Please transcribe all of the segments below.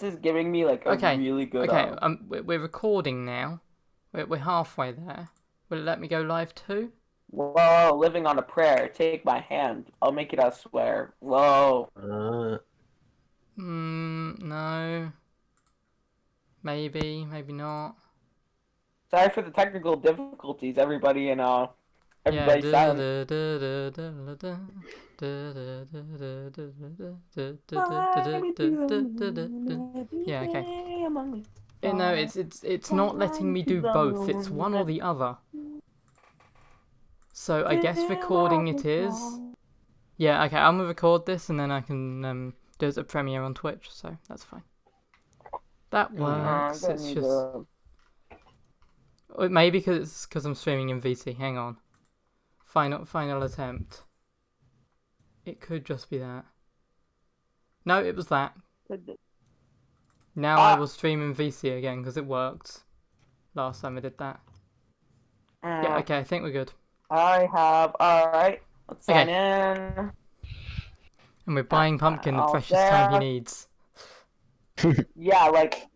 this is giving me like a really good. Okay. We're recording now. We're halfway there. Will it let me go live too? Whoa, living on a prayer. Take my hand. I'll make it, I swear. Whoa. No. Maybe not. Sorry for the technical difficulties, everybody, and Yeah. everybody silent. Yeah, okay. No, it's not letting me do both. It's one or the other. So I guess recording it is. Yeah, okay. I'm gonna record this and then I can do it as a premiere on Twitch. So that's fine. That works. It's just maybe because I'm streaming in VC. Hang on. Final attempt. It could just be that. No, it was that. Now I will stream in VC again because it worked last time I did that. Yeah, okay, I think we're good. Alright, let's sign in. And we're buying Pumpkin the precious time he needs. Yeah, like,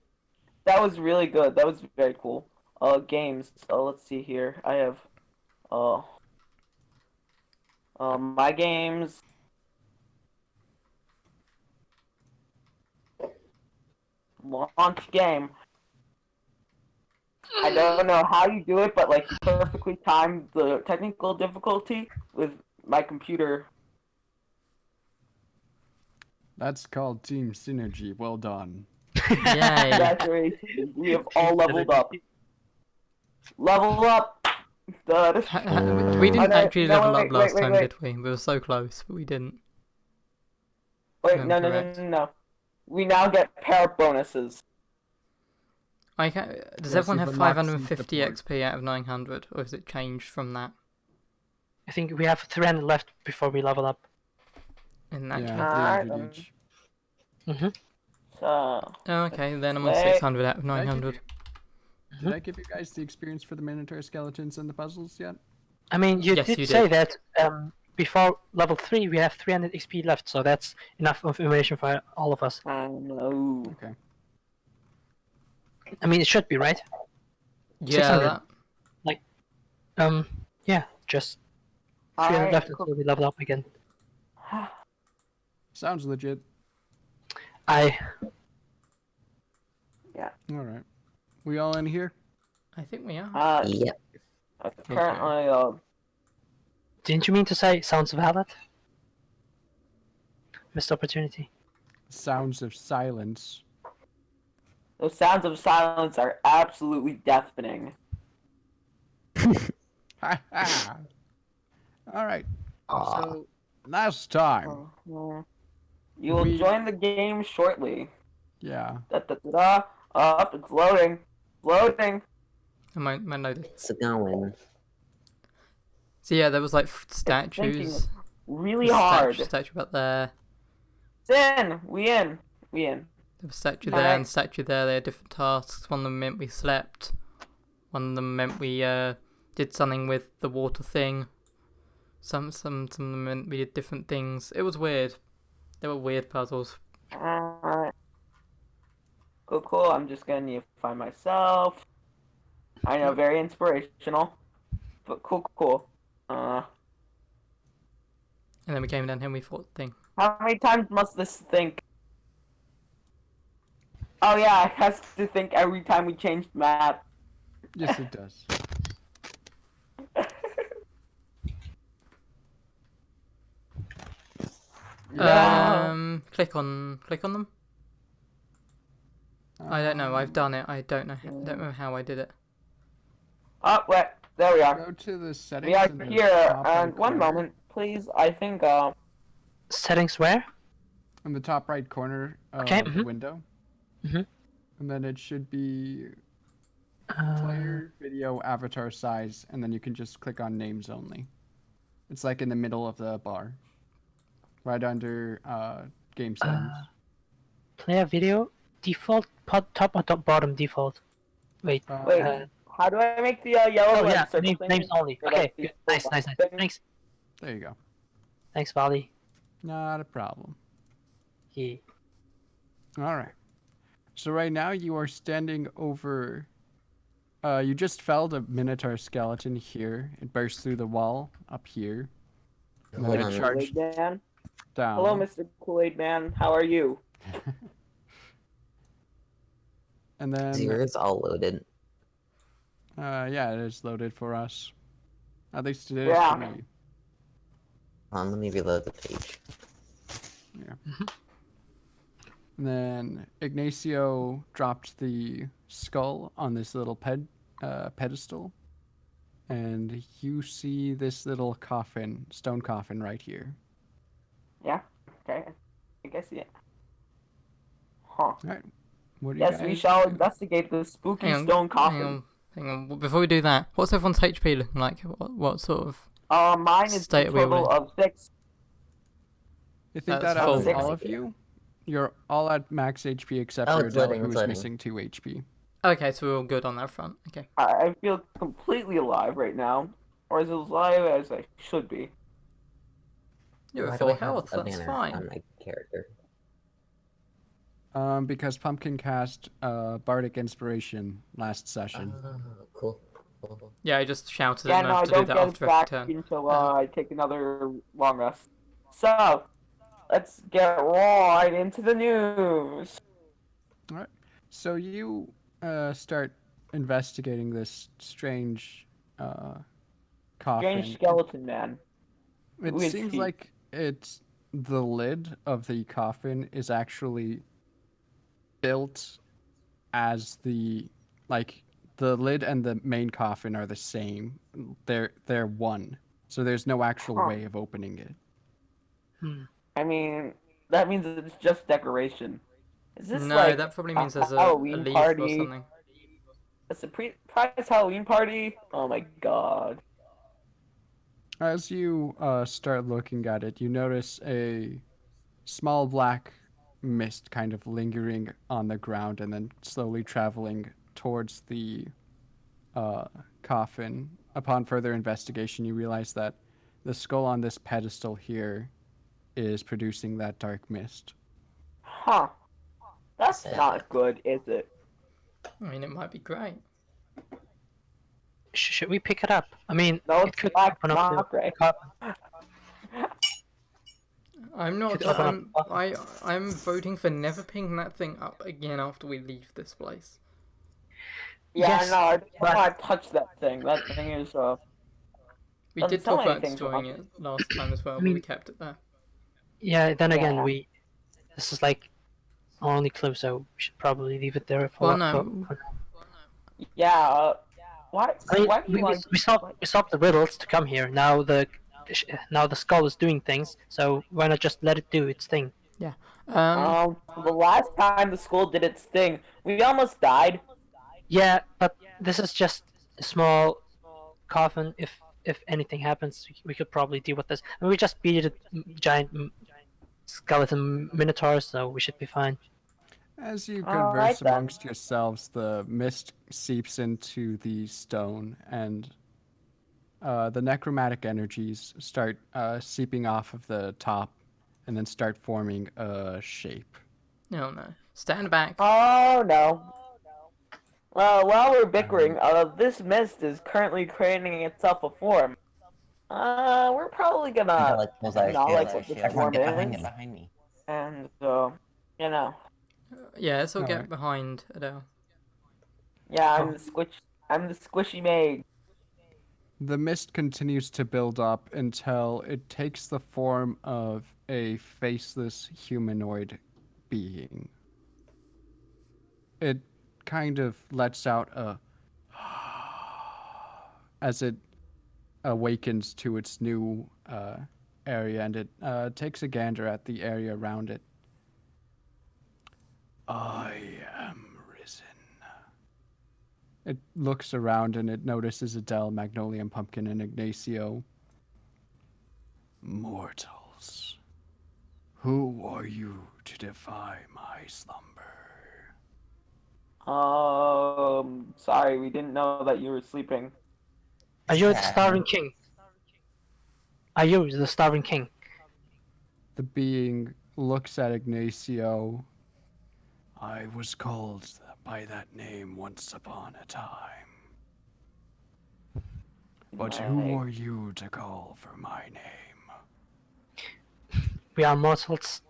that was really good. That was very cool. Games. Let's see here. I have, my games. Launch game. I don't know how you do it, but like you perfectly timed the technical difficulty with my computer. That's called team synergy. Well done. Yay. We have all leveled up. Level up! We didn't actually level up last time, did we? We were so close, but we didn't. Wait, no. We now get pair bonuses. Does everyone have 550 XP out of 900, or has it changed from that? I think we have 300 left before we level up. In that case. 300 each. So. Okay, then I'm on 600 out of 900. Did I give you guys the experience for the Minotaur skeletons and the puzzles yet? I mean, you did say that before level 3 we have 300 XP left, so that's enough information for all of us. No. Okay. I mean, it should be, right? Yeah. 600. Yeah, just 300 left until we level up again. Sounds legit. Yeah. Alright. We all in here? I think we are. Yep. Currently, Didn't you mean to say sounds valid? Missed opportunity. Sounds of silence. those sounds of silence are absolutely deafening. Alright. So, last time. You will join the game shortly. Yeah. Up, it's loading. Loading. My loaded. It's going. So yeah, there was like statues. Really hard. Statue up there. It's in. We in. There was a statue there and a statue there. They had different tasks. One of them meant we slept. One of them meant we did something with the water thing. Some of them meant we did different things. It was weird. They were weird puzzles. Alright. Cool. I'm just gonna need to find myself. I know, very inspirational. But cool. And then we came down here and we fought the thing. How many times must this think? Oh yeah, it has to think every time we change the map. Yes, it does. Click on them. I don't know. I've done it. I don't know how I did it. Oh wait, there we are. Go to the settings. We are in the here, top right and one corner. moment, please. I think Settings where? In the top right corner of the window. And then it should be player, video, avatar size, and then you can just click on names only. It's like in the middle of the bar. Right under game settings. Player video default top or bottom default. Wait. How do I make the yellow circle thing? Names only. Okay, good. Nice. Thanks. There you go. Thanks, Vali. Not a problem. Yeah. Alright. So right now you are standing over. You just felled a minotaur skeleton here. It burst through the wall up here. And then Hello, it charged Kool-Aid Man. down. Hello, Mr. Kool-Aid Man. How are you? And then Is yours all loaded? yeah, it is loaded for us. At least it is Yeah. for me. Let me reload the page. Yeah. And then Ignacio dropped the skull on this little pedestal. And you see this little coffin, stone coffin right here. Yeah. Okay. I guess yeah. Huh. Alright. What do you Yes, guys we shall do? investigate the spooky Hang on, stone coffin. hang on. Before we do that, what's everyone's HP looking like? What sort of? Mine is a State are we all total in? of 6. You think That's that out of full. all of you? You're all at max HP except Oh, for it's Adele, loading, who it's is loading. missing 2 HP. Okay, so we're all good on that front. Okay. I feel completely alive right now, or as alive as I should be. You're Why at do I full have health. a That's banner fine. on my character? Because Pumpkin cast Bardic Inspiration last session. Oh, cool. Cool. Yeah, I just shouted Yeah, at no, Murph I to do don't that get after it every back turn. until I take another long rest. So, let's get right into the news. Alright. So you start investigating this strange coffin. Strange skeleton man. It Who is seems he? like it's the lid of the coffin is actually built as the lid and the main coffin are the same. They're one. So there's no actual Huh. way of opening it. I mean, that means it's just decoration. Is this No, like that probably a means there's a Halloween leaf or party? something. A surprise Halloween party? Oh my god. As you start looking at it, you notice a small black mist kind of lingering on the ground and then slowly traveling towards the coffin. Upon further investigation, you realize that the skull on this pedestal here is producing that dark mist. Huh. That's Sad. not good, is it? I mean, it might be great. Should we pick it up? I mean, No, it it's could black, open up not gray. I'm not. Could open up. I'm voting for never picking that thing up again after we leave this place. Yeah, Yes, no, I don't but- want to touch that thing. That thing is, We doesn't did sell talk about anything to destroying us. it last time as well, I but we mean- kept it there. Yeah, then again, Yeah. this is like our only clue, so we should probably leave it there for. Well, no. yeah, why, I mean, why do you want we solved the riddles to come here. Now the skull is doing things, so why not just let it do its thing? The last time the school did its thing, we almost died. Yeah, but this is just a small coffin. If anything happens, we could probably deal with this. And we just beat a giant skeleton minotaur, so we should be fine. As you Alright converse then. amongst yourselves, the mist seeps into the stone, and the necromantic energies start seeping off of the top, and then start forming a shape. No, no. Stand back. Oh no. Well, while we're bickering, this mist is currently creating itself a form. We're probably gonna acknowledge what this form is, behind me. and you know, Yeah, let's all get Alright. behind Adele. yeah, I'm the squishy maid. The mist continues to build up until it takes the form of a faceless humanoid being. It kind of lets out a as it awakens to its new area, and it takes a gander at the area around it. I am risen. It looks around and it notices Adele, Magnolia, and Pumpkin, and Ignacio. Mortals, who are you to defy my slumber? Sorry, we didn't know that you were sleeping. Are you the Starving King? Are you the Starving King? The being looks at Ignacio. I was called by that name once upon a time. But who are you to call for my name? We are mortals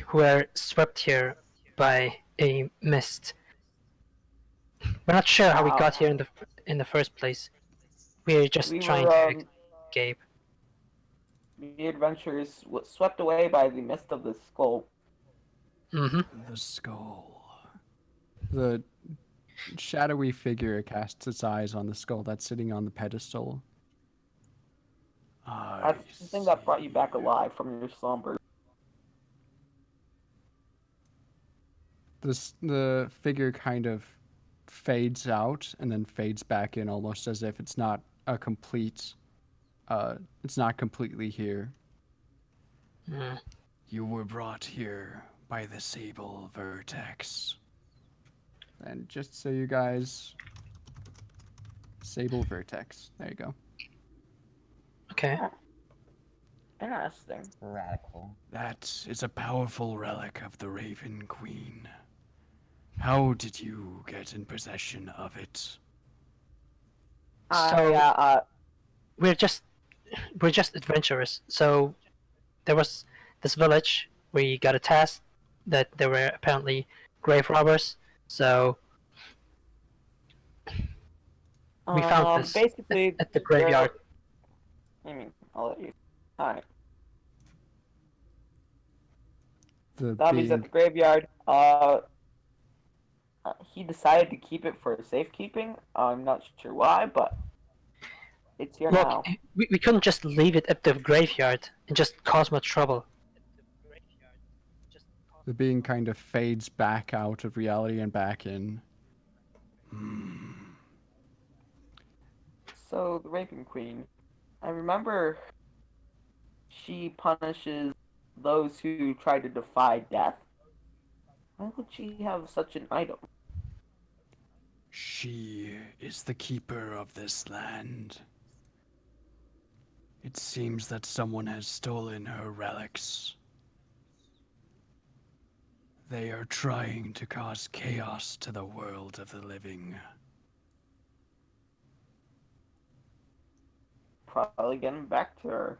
who were swept here by a mist. We're not sure how we got here in the first place. We're just trying to escape. The adventurers swept away by the mist of the skull. Mm-hmm. The skull. The shadowy figure casts its eyes on the skull that's sitting on the pedestal. That's the thing that brought you back alive from your slumber. The figure kind of fades out and then fades back in, almost as if it's not a complete. It's not completely here. Mm. You were brought here by the Sable Vertex. And just so you guys, Sable Vertex. There you go. Okay. Interesting. Radical. That is a powerful relic of the Raven Queen. How did you get in possession of it? So we're just adventurers. So there was this village. We got a task that there were apparently grave robbers. So we found this basically at the graveyard. I'll let you. Alright. The He's at the graveyard. He decided to keep it for safekeeping. I'm not sure why, but it's here Look, now. we couldn't just leave it at the graveyard and just cause much trouble. The being kind of fades back out of reality and back in. So, the Raven Queen. I remember she punishes those who try to defy death. Why would she have such an item? She is the keeper of this land. It seems that someone has stolen her relics. They are trying to cause chaos to the world of the living. Probably getting back to her.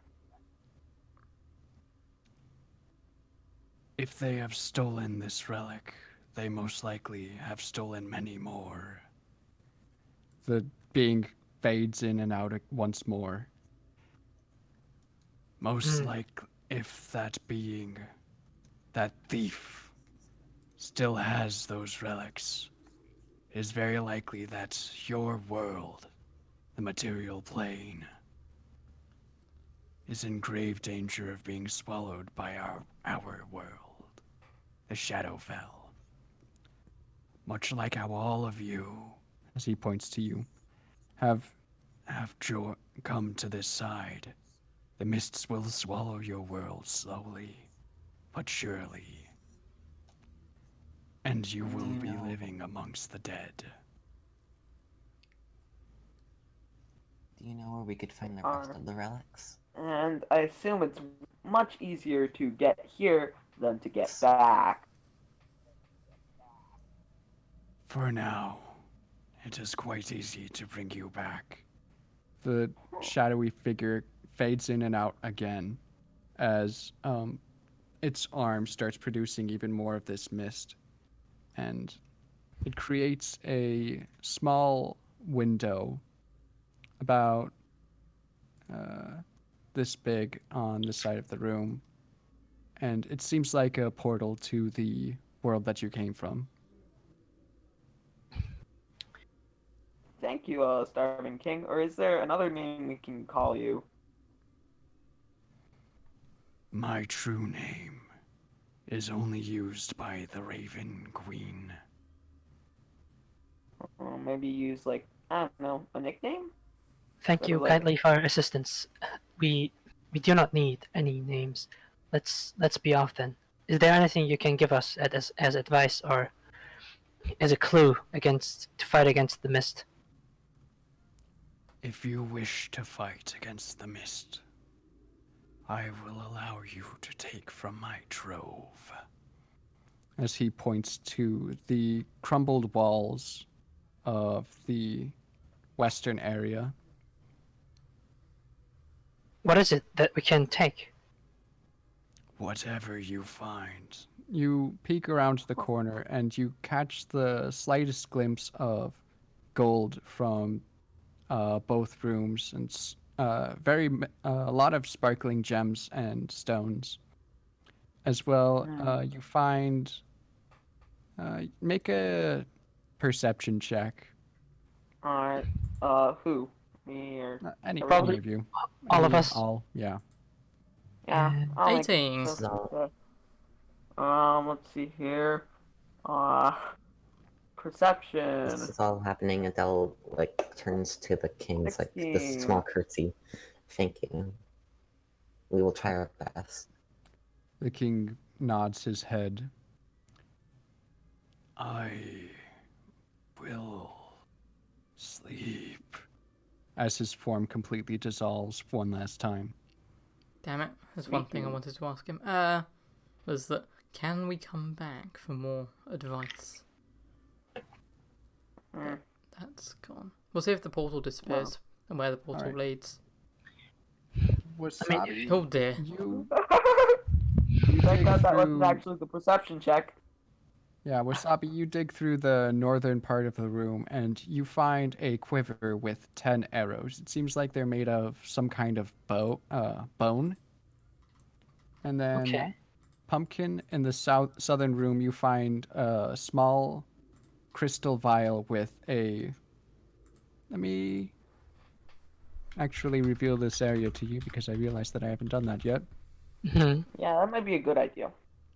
If they have stolen this relic, they most likely have stolen many more. The being fades in and out once more. Most like if that being, that thief, still has those relics, it is very likely that your world, the material plane, is in grave danger of being swallowed by our world, the Shadowfell. Much like how all of you, as he points to you, have come to this side. The mists will swallow your world slowly, but surely. And you will be living amongst the dead. Do you know where we could find the rest of the relics? And I assume it's much easier to get here than to get back. For now, it is quite easy to bring you back. The shadowy figure fades in and out again as its arm starts producing even more of this mist. And it creates a small window about this big on the side of the room. And it seems like a portal to the world that you came from. Thank you, Starving King. Or is there another name we can call you? My true name is only used by the Raven Queen. Maybe use, like, I don't know, a nickname? Thank you kindly for your assistance. We do not need any names. Let's be off then. Is there anything you can give us as advice or as a clue to fight against the mist? If you wish to fight against the mist, I will allow you to take from my trove. as he points to the crumbled walls of the western area. What is it that we can take? Whatever you find. You peek around the corner and you catch the slightest glimpse of gold from both rooms and a lot of sparkling gems and stones. As well, you find. Make a perception check. Alright. Who? Me or Any Probably of you? all of us. All, yeah. yeah? I'll make 18. perception check. Let's see here. Perception. This is all happening. Adele like turns to the kings like this 16. small curtsy. Thank you. We will try our best. The king nods his head. I will sleep. As his form completely dissolves one last time. Damn it. There's Me one thing I too. wanted to ask him. Was that, can we come back for more advice? That's gone. We'll see if the portal disappears and where the portal Alright. leads. Wasabi, Oh dear. you Thank dig God that wasn't through- actually the perception check. Yeah, Wasabi, you dig through the northern part of the room and you find a quiver with 10 arrows. It seems like they're made of some kind of bone. And then Okay. Pumpkin, in the southern room, you find a small crystal vial with a... Let me actually reveal this area to you because I realized that I haven't done that yet. Mhm. Yeah, that might be a good idea.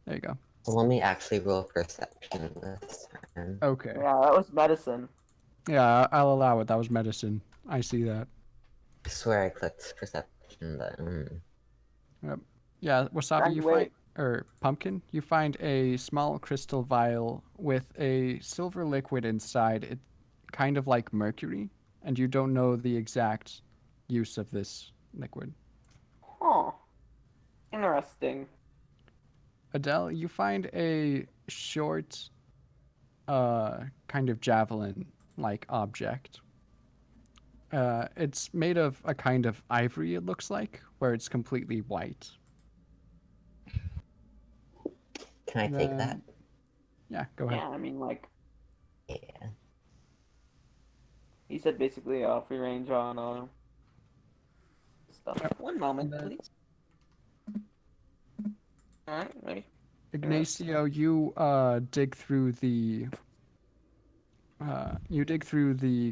There you go. So let me actually roll perception this time. Okay. Yeah, that was medicine. Yeah, I'll allow it. That was medicine. I see that. I swear I clicked perception, but Yeah, Wasabi, you Graduate. Pumpkin, you find a small crystal vial with a silver liquid inside. It kind of like mercury, and you don't know the exact use of this liquid. Huh. Interesting. Adele, you find a short, kind of javelin-like object. It's made of a kind of ivory, it looks like, where it's completely white. can I take that? Yeah, go ahead. Yeah, I mean, like, Yeah. he said basically free range on stuff. One moment, please. Alright, ready? Ignacio, you dig through the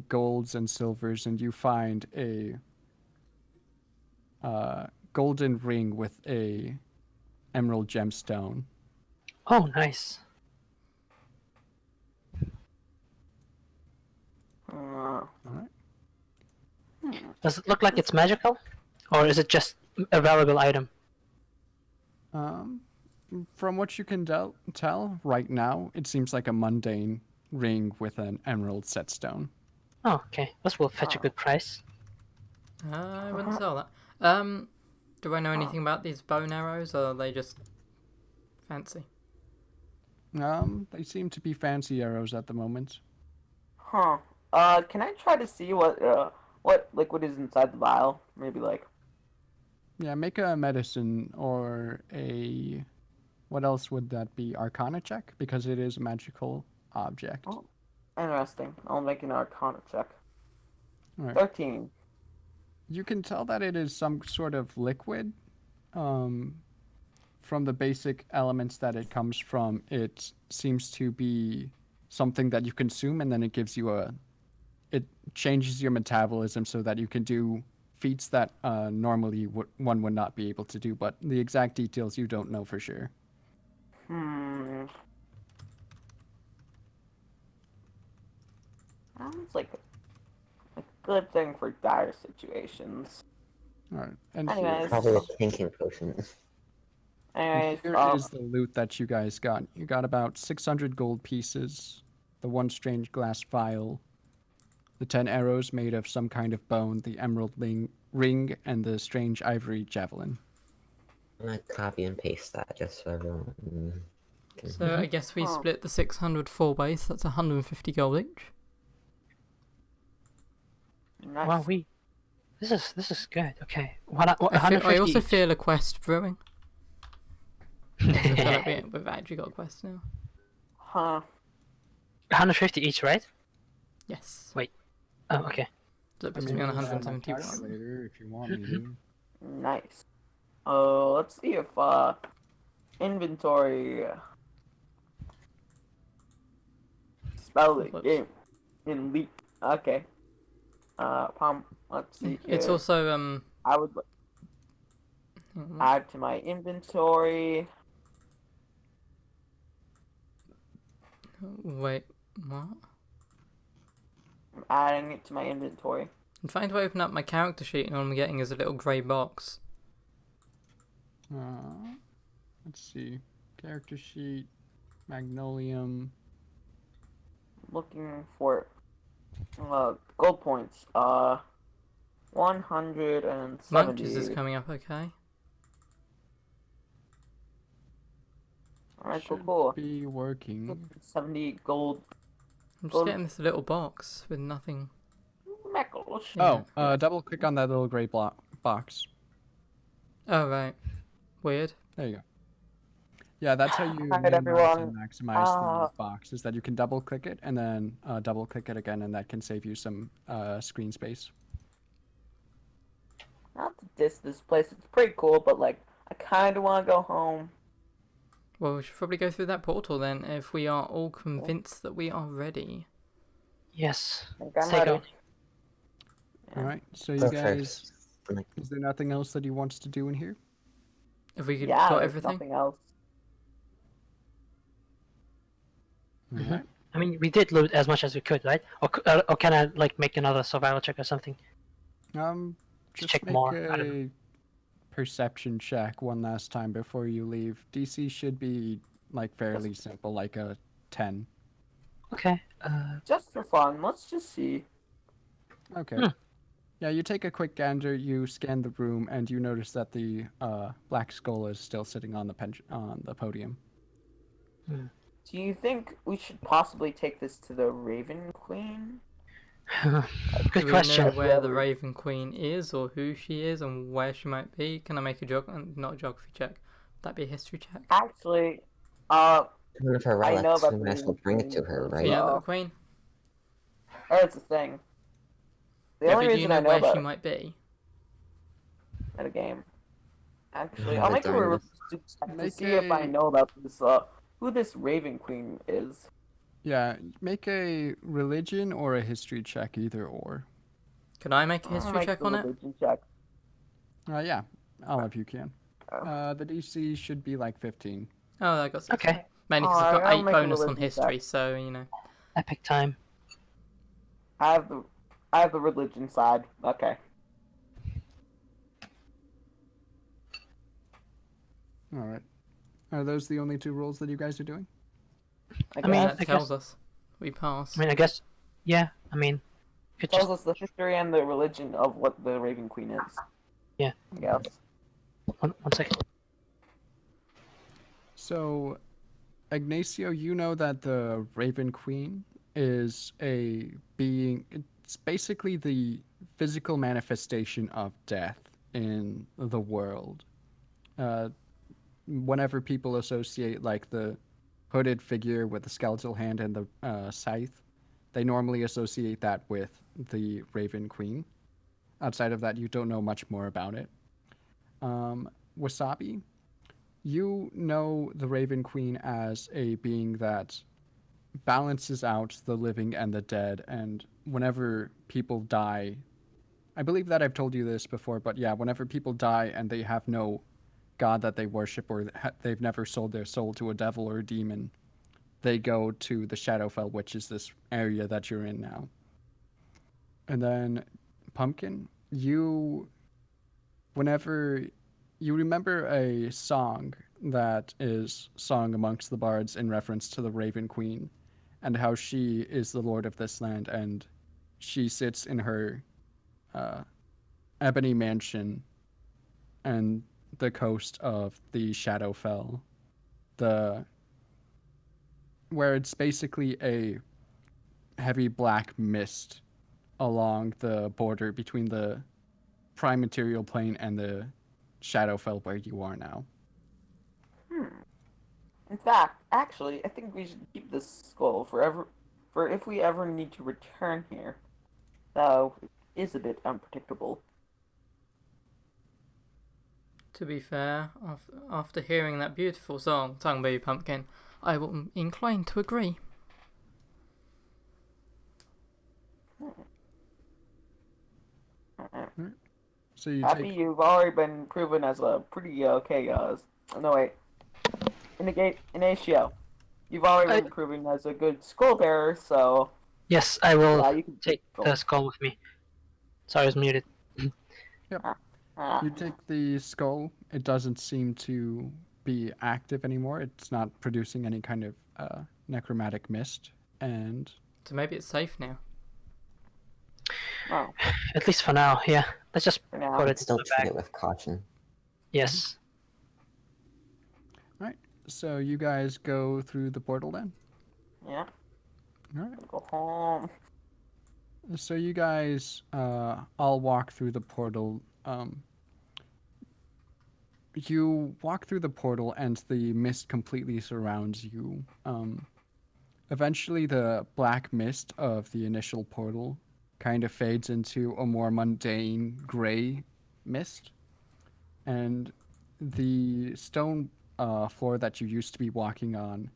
golds and silvers, and you find a golden ring with a emerald gemstone. Oh, nice. Uh, Does it look like it's magical? Or is it just a valuable item? From what you can tell right now, it seems like a mundane ring with an emerald set stone. Oh, okay. This will fetch a good price. I wouldn't sell that. Do I know anything about these bow and arrows, or are they just fancy? They seem to be fancy arrows at the moment. huh. Can I try to see what liquid is inside the vial? Maybe like. Yeah, make a medicine or a... What else would that be? Arcana check? Because it is a magical object. Oh, interesting. I'll make an Arcana check. Alright. 13. You can tell that it is some sort of liquid. From the basic elements that it comes from, it seems to be something that you consume, and then it gives you it changes your metabolism so that you can do feats that normally one would not be able to do, but the exact details you don't know for sure. Sounds like a good thing for dire situations. Alright, and Anyways. Probably a thinking potion. Anyways, here is the loot that you guys got. You got about 600 gold pieces, the one strange glass vial, the 10 arrows made of some kind of bone, the emerald ring, and the strange ivory javelin. I'm gonna copy and paste that just so everyone. So I guess we split the 600 4 ways. That's 150 gold each. Nice. Wow, this is good. Okay, I also each. feel a quest brewing. I feel like we've actually got a quest now. Huh. 150 each, right? Yes. Wait. Oh, okay. That puts me on 171. Calculator if you want me to. Nice. Let's see if inventory spell it game in leap. Okay. Let's see here. It's also I would add to my inventory. Wait, what? I'm adding it to my inventory. I'm trying to open up my character sheet and all I'm getting is a little grey box. Let's see. Character sheet, Magnolium. Looking for gold points. 170. Munches is coming up okay. Alright, Should cool. be working. 70 gold. I'm just getting this little box with nothing. Meckles. Oh, double click on that little gray box. Oh, right. Weird. There you go. Yeah, that's how you Alright, minimize everyone. and maximize the box, is that you can double click it and then double click it again, and that can save you some screen space. Not to diss this place, it's pretty cool, but like, I kind of want to go home. Well, we should probably go through that portal then, if we are all convinced that we are ready. Yes. I think Let's I'm take ready. over. Yeah. Alright, so you Perfect. guys, is there nothing else that you want to do in here? If we could Yeah, got there's everything. nothing else. Alright. I mean, we did loot as much as we could, right? Or can I like make another survival check or something? Just check make more, I don't a perception check one last time before you leave. DC should be like fairly simple, like a 10. Okay. Just for fun, let's just see. Okay. Yeah, you take a quick gander, you scan the room, and you notice that the black skull is still sitting on the podium. Do you think we should possibly take this to the Raven Queen? Good Do we question. know where the Raven Queen is, or who she is, and where she might be? Can I make a not a geography check? Would that be a history check? Actually, Even if her I know relics, about we the might as well Raven bring it to Queen. her, Do right? you know about the Queen? That's the thing. The Yeah, only but do you reason know I know where about she it might be? at a game. Actually, Yeah, I'll but make a darn religious it. check to Make see if I a- know about this, who this Raven Queen is. Yeah, make a religion or a history check, either or. Could I make a I'll history make check the on it? religion check. Yeah, all of you can. The DC should be like 15. Oh, I got 6. Okay. Mainly because I've got I'll 8 make a bonus on religion history, check. so, you know. Epic time. I have the religion side. Okay. Alright. Are those the only 2 rolls that you guys are doing? I mean, guess. That tells us we pass. I mean, I guess. Yeah. I mean, could Tells just us the history and the religion of what the Raven Queen is. Yeah. I guess. one second. So, Ignacio, you know that the Raven Queen is a being. It's basically the physical manifestation of death in the world. Whenever people associate like the hooded figure with the skeletal hand and the scythe, they normally associate that with the Raven Queen. Outside of that, you don't know much more about it. Wasabi, you know the Raven Queen as a being that balances out the living and the dead, and whenever people die, I believe that I've told you this before, but yeah, whenever people die and they have no god that they worship, or they've never sold their soul to a devil or a demon, they go to the Shadowfell, which is this area that you're in now. And then Pumpkin, whenever you remember a song that is sung amongst the bards in reference to the Raven Queen, and how she is the lord of this land, and she sits in her ebony mansion and the coast of the Shadowfell, the where it's basically a heavy black mist along the border between the prime material plane and the Shadowfell where you are now. In fact, actually, I think we should keep this skull for if we ever need to return here. Though it is a bit unpredictable. To be fair, after hearing that beautiful song sung by you, Pumpkin, I will incline to agree. So you Appi, you've already been proven as a pretty okay, no wait. Inatio. You've already been proven as a good skull bearer, so... Yes, I will yeah, you can take the skull with me. Sorry, I was muted. Yep. You take the skull. It doesn't seem to be active anymore. It's not producing any kind of necromantic mist. And... so maybe it's safe now. Oh. At least for now, yeah. Let's just put it Still in the treat bag. it with caution. Yes. Alright, so you guys go through the portal then? Yeah. Alright. Go home. So you guys all walk through the portal. You walk through the portal and the mist completely surrounds you. Eventually the black mist of the initial portal kind of fades into a more mundane gray mist. And the stone floor that you used to be walking on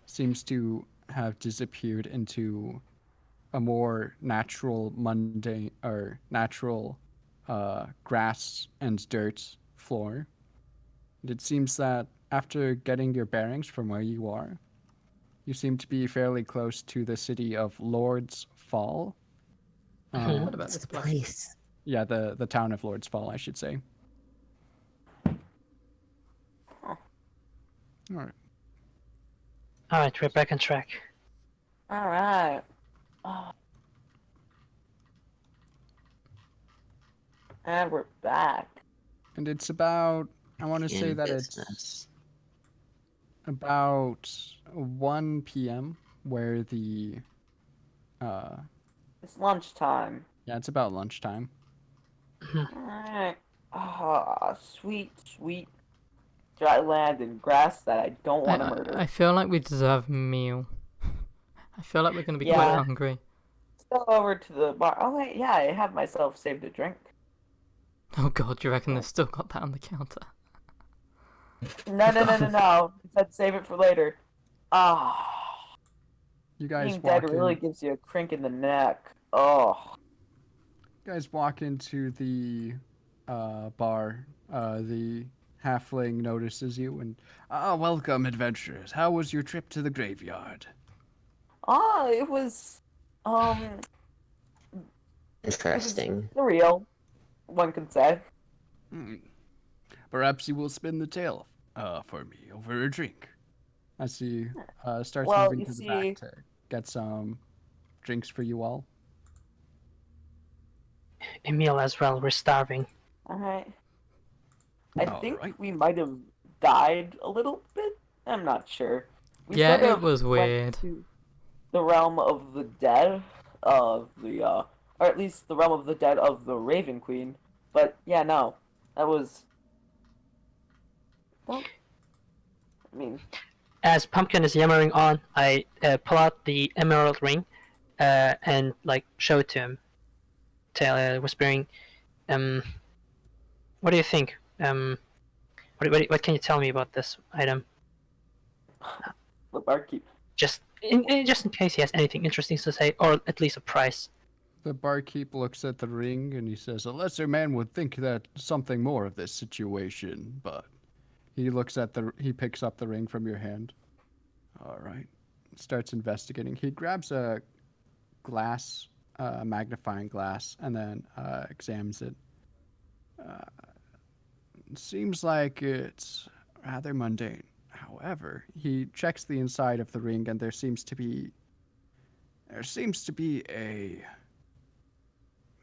seems to have disappeared into a more natural, mundane, or natural grass and dirt floor. And it seems that after getting your bearings from where you are, you seem to be fairly close to the city of Lord's Fall. What about this place? Yeah, the town of Lord's Fall, I should say. Alright. Alright, we're back on track. Alright. Oh. And we're back. And it's about, I want to say that it's about 1 p.m. where the... it's lunchtime. Yeah, it's about lunchtime. Alright. Ah, sweet, sweet dry land and grass that I don't want to murder. I feel like we deserve a meal. I feel like we're going to be quite hungry. Let's go over to the bar. Oh wait, yeah, I have myself saved a drink. Oh god, do you reckon they've still got that on the counter? No. It said save it for later. Ah. You guys Being dead really gives you a crank in the neck. Oh. You guys walk into the bar. The halfling notices you and, welcome, adventurers. How was your trip to the graveyard? It was, interesting. Surreal, one could say. Perhaps you will spin the tale for me over a drink. As he starts moving to the back to get some drinks for you all. A meal as well, we're starving. Alright. I think we might have died a little bit. I'm not sure. We it was weird. The realm of the dead of the, or at least the realm of the dead of the Raven Queen. But yeah, no, that was. Well, I mean. As Pumpkin is yammering on, I pull out the emerald ring, and like show it to him, whispering, "What do you think? What can you tell me about this item?" The barkeep. Just in case he has anything interesting to say, or at least a price. The barkeep looks at the ring and he says, "A lesser man would think that something more of this situation, but." He picks up the ring from your hand. All right. Starts investigating. He grabs a glass, magnifying glass, and then examines it. Seems like it's rather mundane. However, he checks the inside of the ring, and there seems to be a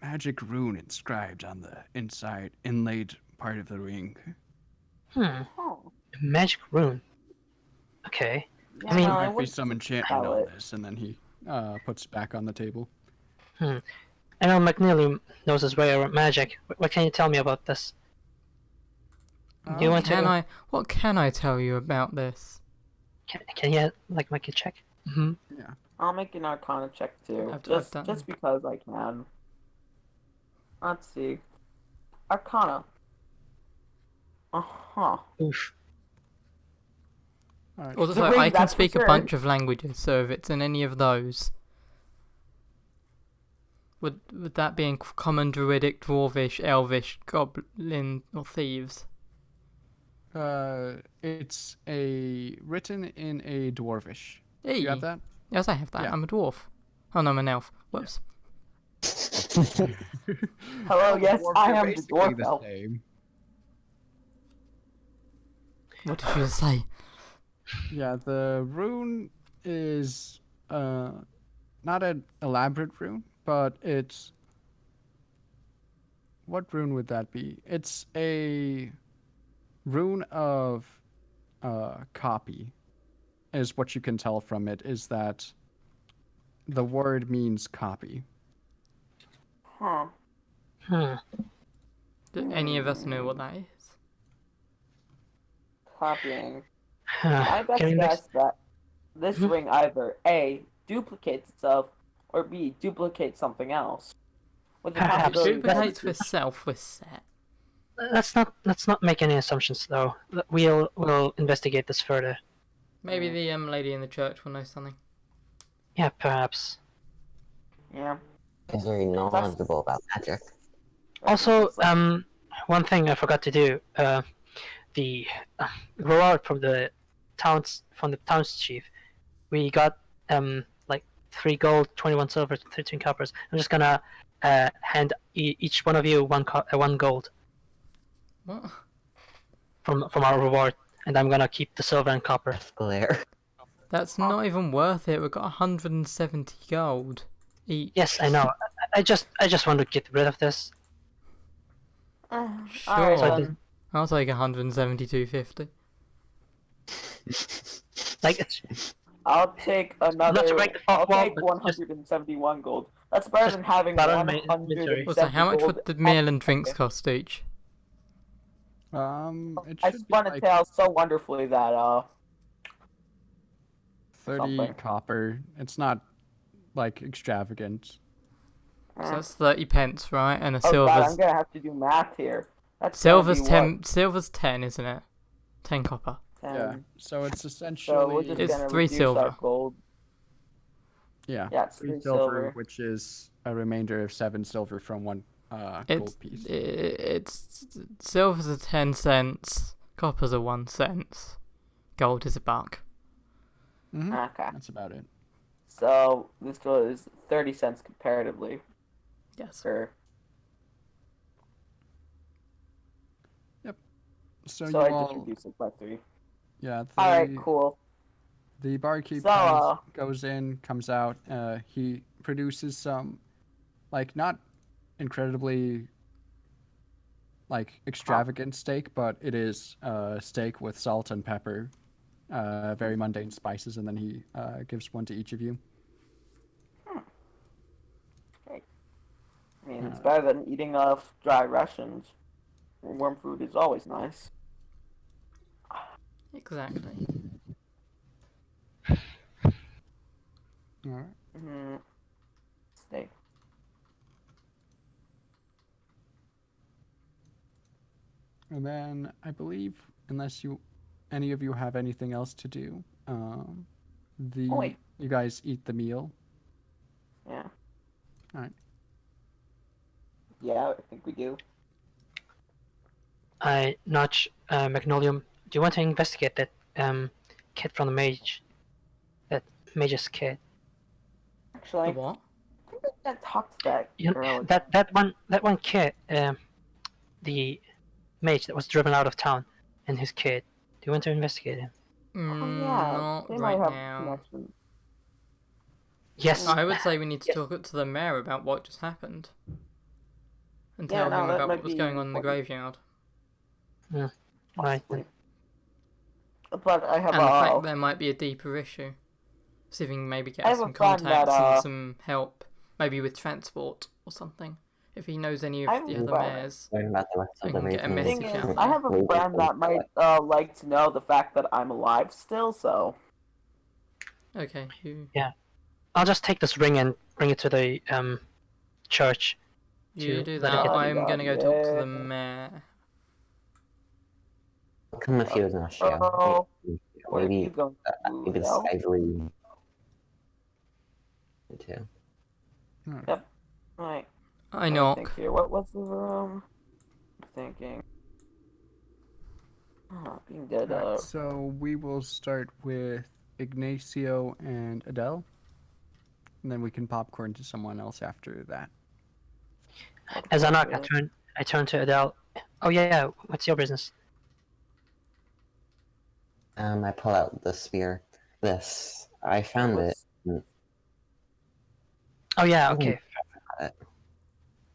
magic rune inscribed on the inside, inlaid part of the ring. A magic rune. Okay. I mean, there might be some enchantment on this, and then he puts it back on the table. I know McNeely knows his way around magic. What can you tell me about this? Do you want to? What can I tell you about this? Can you like make a check? Yeah. I'll make an Arcana check too, I've done... just because I can. Let's see, Arcana. Oof. All right. Also, I can speak a bunch of languages, so if it's in any of those, would that be in common, druidic, dwarvish, elvish, goblin, or thieves? It's written in a dwarvish. Hey. Do you have that? Yes, I have that. Yeah. I'm a dwarf. Oh no, I'm an elf. Whoops. Hello, yes, I am the dwarf the elf. same. What did you say? Yeah, the rune is not an elaborate rune, but it's... What rune would that be? It's a rune of copy, is what you can tell from it, is that the word means copy. Do any of us know what that is? Copying. I guess that this ring either A, duplicates itself, or B, duplicates something else. With the possibility Duplicates with self with set. Let's not make any assumptions though. We'll investigate this further. Maybe the lady in the church will know something. Yeah, perhaps. Yeah. He's very knowledgeable about magic. Also, one thing I forgot to do. The reward from the towns chief, we got like 3 gold, 21 silver, 13 coppers. I'm just gonna hand each one of you one gold. What? From our reward, and I'm gonna keep the silver and copper. Glare. That's not even worth it. We've got 170 gold each. Yes, I know. I just want to get rid of this. Sure. Right, I'll take 172.50. Like it's. I'll take another. I'll take 171 gold. That's better than having 170 Also, how much gold would the meal and drinks cost each? I spun a tale so wonderfully that 30 something. copper. It's not like extravagant. So that's 30 pence, right? And a Oh silver's... God, I'm gonna have to do math here. That's Silver's 10, isn't it? 10 copper. 10. Yeah, so it's essentially... So we're just It's gonna 3 reduce silver. Our gold. Yeah, Yeah, it's 3 3 silver. which is a remainder of 7 silver from 1 gold piece. It's silver's are 10 cents, copper's are 1 cent, gold is $1. Mm-hmm. Okay. That's about it. So this was 30 cents comparatively. Yes. Sure. Yep. So I you just reduced it by 3. Yeah. Alright, cool. The barkeep goes in, comes out. He produces some, like, not incredibly, like, extravagant steak, but it is steak with salt and pepper, very mundane spices, and then he gives one to each of you. Okay. I mean, it's better than eating off dry rations. Warm food is always nice. Exactly. All right. Steak. And then I believe, unless any of you have anything else to do, you guys eat the meal. Yeah. All right. Yeah, I think we do. Notch, Magnolium, do you want to investigate that kit from the mage? That mage's kit. Actually, The what? I think I talked to that girl. That one kid, the mage that was driven out of town, and his kid. Do you want to investigate him? Not they right might have now. connections. Yes. I would say we need to talk to the mayor about what just happened. And tell him about what was going on in the graveyard. Right. but I have and the fact that there might be a deeper issue. See if we can maybe get some contacts and some help, maybe with transport or something. If he knows any of the other mayors, I can get a message out there. I have a friend that might like to know the fact that I'm alive still, so... Okay, Yeah. I'll just take this ring and bring it to the church. You do that. I'm gonna go talk to the mayor. Come with you, Ignacio. Maybe Skively too. Yep. Right. I knock. What was the room? I'm thinking. Being dead. Right, so we will start with Ignacio and Adele, and then we can popcorn to someone else after that. As I knock, I turn to Adele. Oh yeah, what's your business? I pull out the spear. I found it. Oh yeah, okay.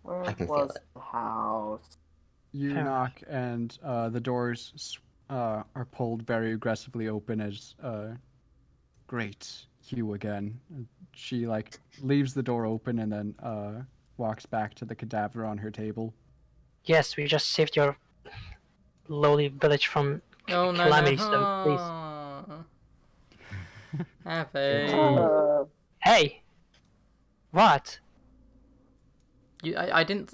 Where I can was feel it. the house? You knock, and the doors are pulled very aggressively open as great Hugh again. She leaves the door open and then walks back to the cadaver on her table. Yes, we just saved your lowly village from calamity, so please. Appi. Hey! What? I didn't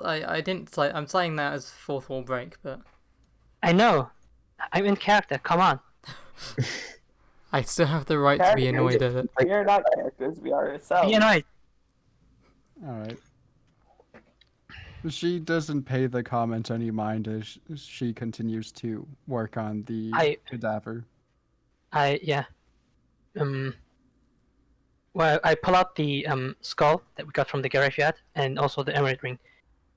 say. I'm saying that as fourth wall break, but I know. I'm in character. Come on. I still have the right to be annoyed at it. We are not characters. We are ourselves. Be annoyed. All right. She doesn't pay the comment any mind as she continues to work on the cadaver. Yeah. Well, I pull out the skull that we got from the graveyard and also the emerald ring.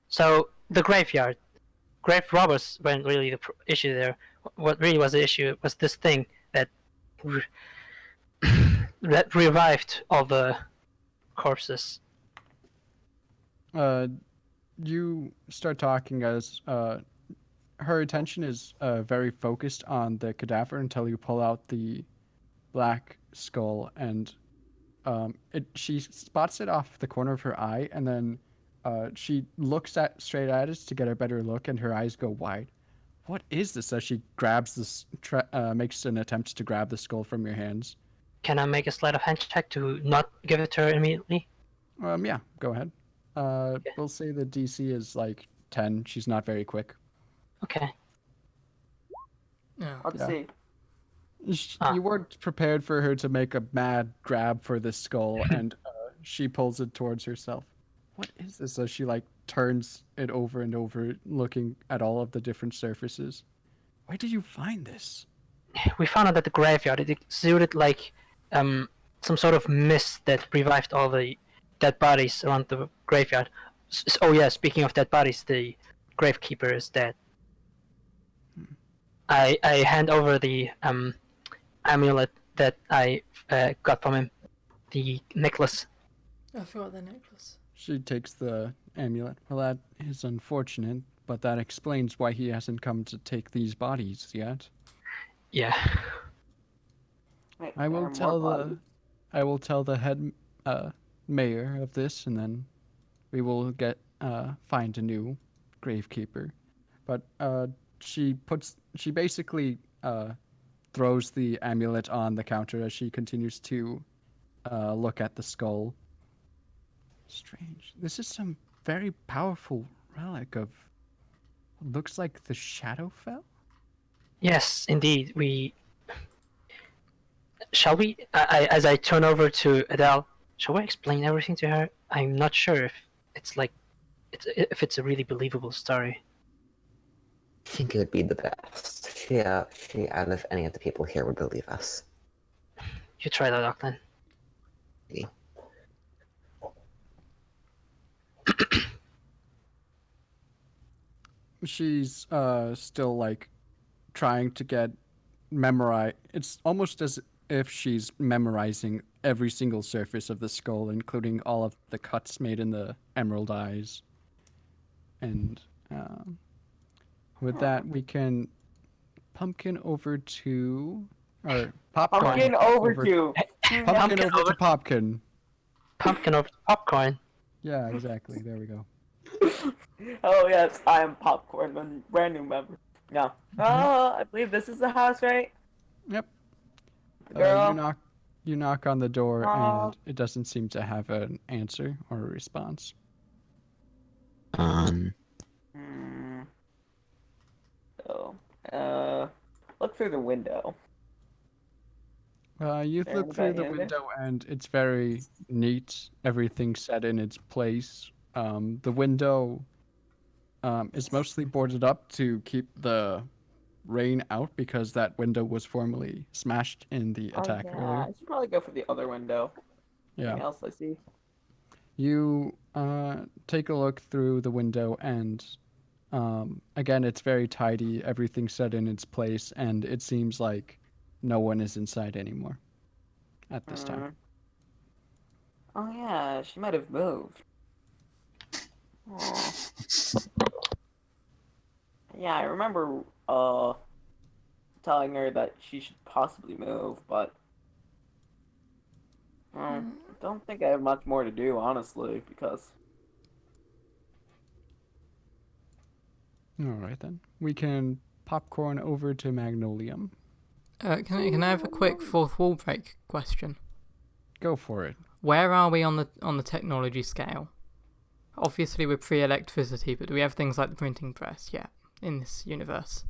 So the graveyard, grave robbers weren't really the issue there. What really was the issue was this thing that that revived all the corpses. You start talking as her attention is very focused on the cadaver until you pull out the black skull, and she spots it off the corner of her eye, and then she looks straight at it to get a better look, and her eyes go wide. What is this? As she grabs this, makes an attempt to grab the skull from your hands. Can I make a sleight of hand check to not give it to her immediately? Yeah, go ahead. We'll say the DC is 10. She's not very quick. Okay. Let's see. You weren't prepared for her to make a mad grab for the skull, and she pulls it towards herself. What is this? So she turns it over and over, looking at all of the different surfaces. Where did you find this? We found out at the graveyard. It exuded some sort of mist that revived all the dead bodies around the graveyard. Oh yeah, speaking of dead bodies, the gravekeeper is dead. I hand over the amulet that I got from him, the necklace. I forgot the necklace. She takes the amulet. Well, that is unfortunate, but that explains why he hasn't come to take these bodies yet. Yeah. I will tell the head mayor of this, and then we will find a new gravekeeper. But she basically throws the amulet on the counter as she continues to look at the skull. Strange. This is some very powerful relic of what looks like the Shadowfell? Yes, indeed. Shall we, as I turn over to Adele, shall we explain everything to her? I'm not sure if it's a really believable story. I think it would be the best. She out of any of the people here would believe us. You try that, Auckland. Maybe. She's still trying to memorize. It's almost as if she's memorizing every single surface of the skull, including all of the cuts made in the emerald eyes. And with that, we can pumpkin over to Or popcorn. Pumpkin over to... Pumpkin over to Popkin. Pumpkin over to popcorn. Yeah, exactly. There we go. Oh yes, I am Popcorn, a brand new member. Yeah. I believe this is the house, right? Yep. The girl. You knock on the door, Aw. and it doesn't seem to have an answer or a response. So, look through the window. You There look through the anybody in window, and it's very neat. Everything's set in its place. The window is mostly boarded up to keep the rain out because that window was formerly smashed in the attack earlier. I should probably go for the other window. Yeah. Anything else I see? You take a look through the window, and again, it's very tidy. Everything's set in its place, and it seems like no one is inside anymore at this time. Oh yeah, she might have moved. Aw. Yeah, I remember telling her that she should possibly move, but I don't think I have much more to do, honestly, because... Alright then. We can popcorn over to Magnolium. Can I have a quick fourth wall break question? Go for it. Where are we on the technology scale? Obviously we're pre-electricity, but do we have things like the printing press yet in this universe?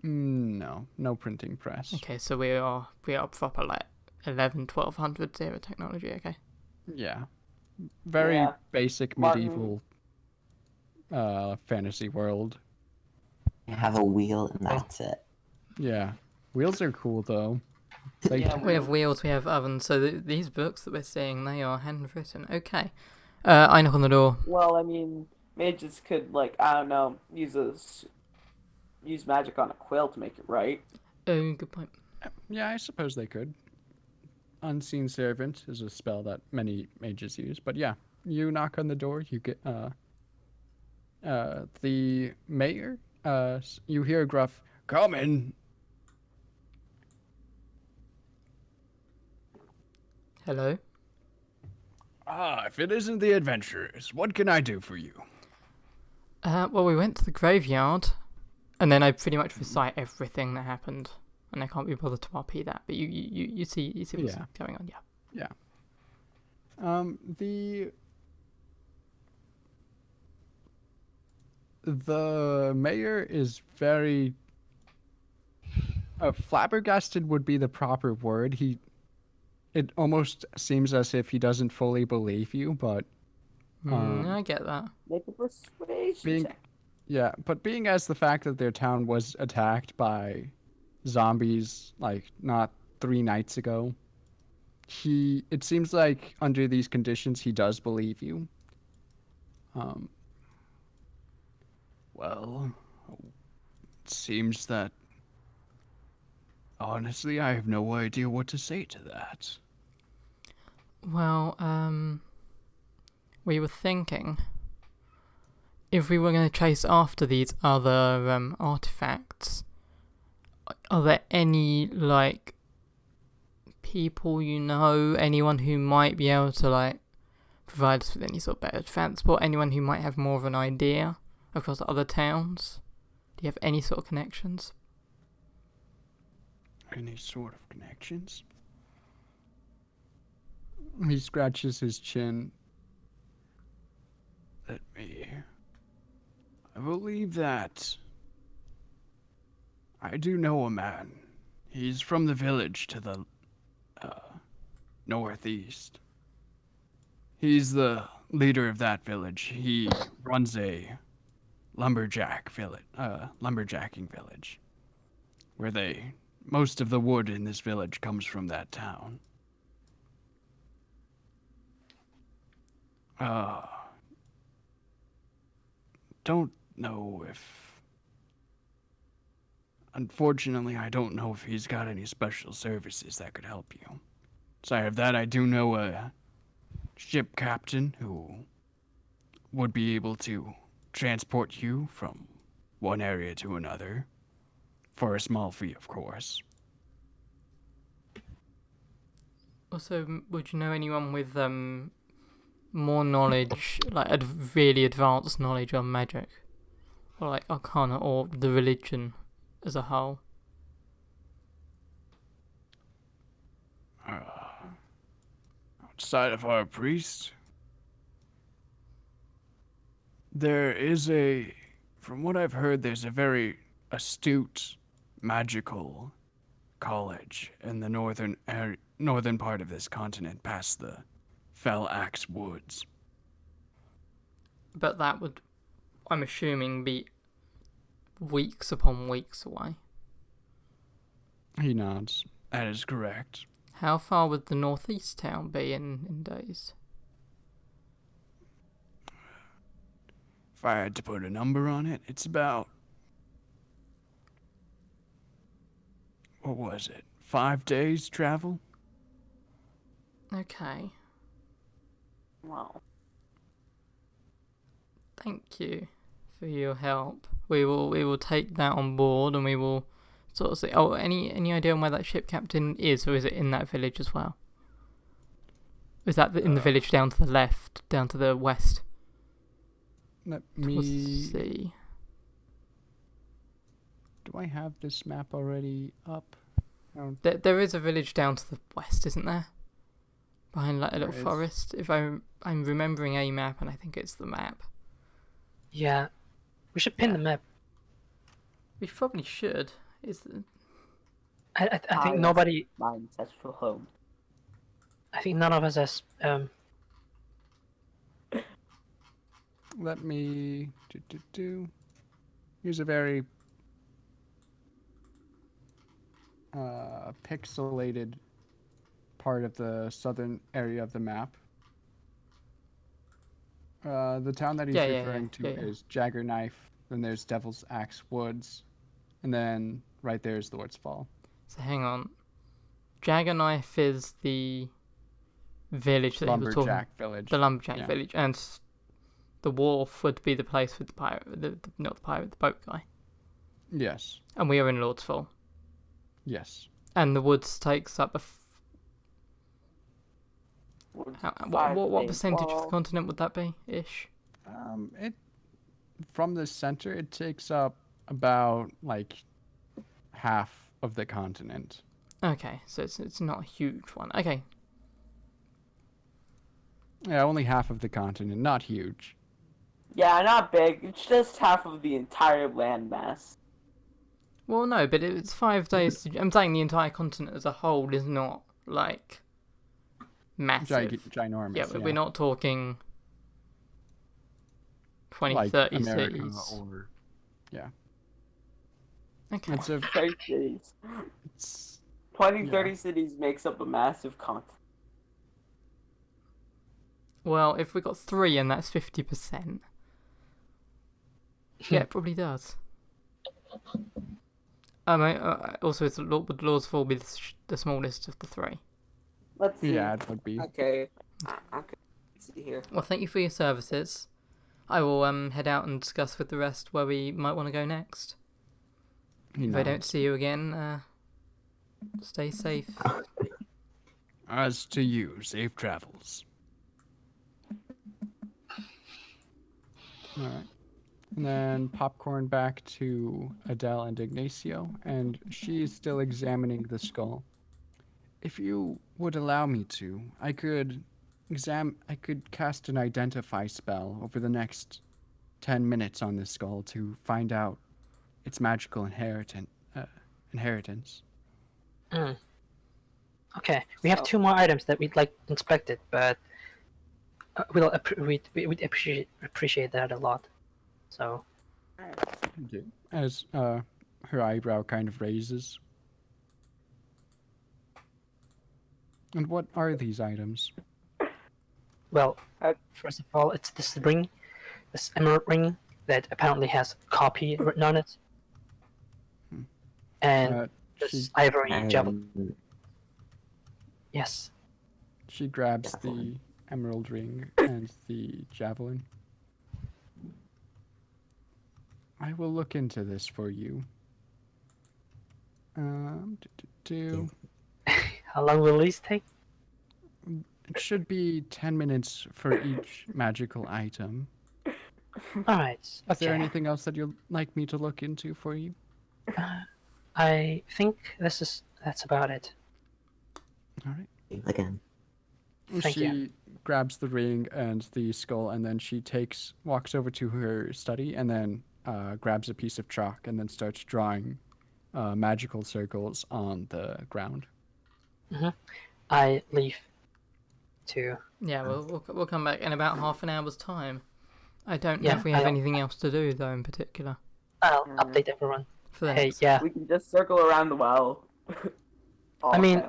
No printing press. Okay, so we are proper like 1200 era technology. Okay. Yeah, very basic medieval fantasy world. You have a wheel and that's it. Yeah, wheels are cool though. We have wheels, we have ovens. So these books that we're seeing, they are handwritten. Okay. I knock on the door. Well, I mean, mages could, like, I don't know, use magic on a quill to make it right. Oh, good point. Yeah, I suppose they could. Unseen Servant is a spell that many mages use, but yeah, you knock on the door, you get the mayor, you hear a gruff, "Come in." Hello? If it isn't the adventurers, what can I do for you? Well, we went to the graveyard, and then I pretty much recite everything that happened, and I can't be bothered to RP that. But you see what's going on, yeah. The mayor is very flabbergasted would be the proper word. It almost seems as if he doesn't fully believe you, but I get that. Make a persuasion check. Yeah, but being as the fact that their town was attacked by zombies like not 3 nights ago, it seems like under these conditions he does believe you. Well, it seems that honestly I have no idea what to say to that. Well, we were thinking if we were going to chase after these other artifacts, are there any, like, people you know, anyone who might be able to, like, provide us with any sort of better transport, anyone who might have more of an idea across other towns? Do you have any sort of connections? Any sort of connections? He scratches his chin. I believe that I do know a man. He's from the village to the northeast. He's the leader of that village. He runs a lumberjacking village, where most of the wood in this village comes from that town. Don't know if... Unfortunately, I don't know if he's got any special services that could help you. Aside of that, I do know a ship captain who would be able to transport you from one area to another, for a small fee, of course. Also, would you know anyone with more knowledge, like really advanced knowledge on magic, or like Arcana, or the religion as a whole? Outside of our priest, from what I've heard, there's a very astute magical college in the northern part of this continent, past the Fell Axe Woods. But that would, I'm assuming, be weeks upon weeks away. He nods. That is correct. How far would the northeast town be in days? If I had to put a number on it, it's about... What was it? 5 days travel? Okay. Wow. Thank you for your help. We will take that on board, and we will sort of say. Oh, any idea on where that ship captain is, or is it in that village as well? Is that in the village down to the left, down to the west? Let Towards the me... sea. Do I have this map already up? There is a village down to the west, isn't there? Behind like a little There is. forest. If I'm remembering a map, and I think it's the map. Yeah, we should pin the map. We probably should. I think nobody. My ancestral home. I think none of us has. Let me... Here's a very... pixelated part of the southern area of the map. The town that he's referring to is Jaggerknife, then there's Devil's Axe Woods, and then right there is Lord's Fall. So hang on. Jaggerknife is the village that he was talking about. Lumberjack village. The Lumberjack village, and the wharf would be the place with the pirate, not the pirate, the boat guy. Yes. And we are in Lord's Fall. Yes. And the woods takes up what percentage of the continent would that be, ish? From the center, it takes up about like half of the continent. Okay, so it's not a huge one. Okay. Yeah, only half of the continent, not huge. Yeah, not big. It's just half of the entire landmass. Well, no, but it's 5 days. I'm saying the entire continent as a whole is not like massive. Ginormous. Yeah, we're not talking 20, like 30 America cities. Or, yeah. Okay. It's a 30 cities. It's 20, 30 cities makes up a massive continent. Well, if we got 3 and that's 50%. Yeah, it probably does. Also, would Lord's Fall be the smallest of the 3? Let's see. Yeah, it would be. Okay. Okay. Let's see here. Well, thank you for your services. I will head out and discuss with the rest where we might want to go next. If I don't see you again, stay safe. As to you, safe travels. Alright. And then popcorn back to Adele and Ignacio, and she is still examining the skull. If you would allow me to, I could cast an identify spell over the next 10 minutes on this skull to find out its magical inheritance. Okay, we have 2 more items that we'd like inspected, but we'd appreciate that a lot. So. Okay. As her eyebrow kind of raises. And what are these items? Well, first of all, it's this ring, this emerald ring that apparently has copy written on it, and this ivory javelin. Yes. She grabs the emerald ring and the javelin. I will look into this for you. How long will these take? it should be 10 minutes for each magical item. All right. Is Okay. there anything else that you'd like me to look into for you? I think that's about it. All right. Again. Thank you. She grabs the ring and the skull, and then she walks over to her study, and then grabs a piece of chalk, and then starts drawing magical circles on the ground. I leave. To. Yeah, we'll come back in about half an hour's time. I don't know Yeah, if we have anything else to do though in particular. I'll update everyone. For the Hey, next. yeah. We can just circle around the well. I mean,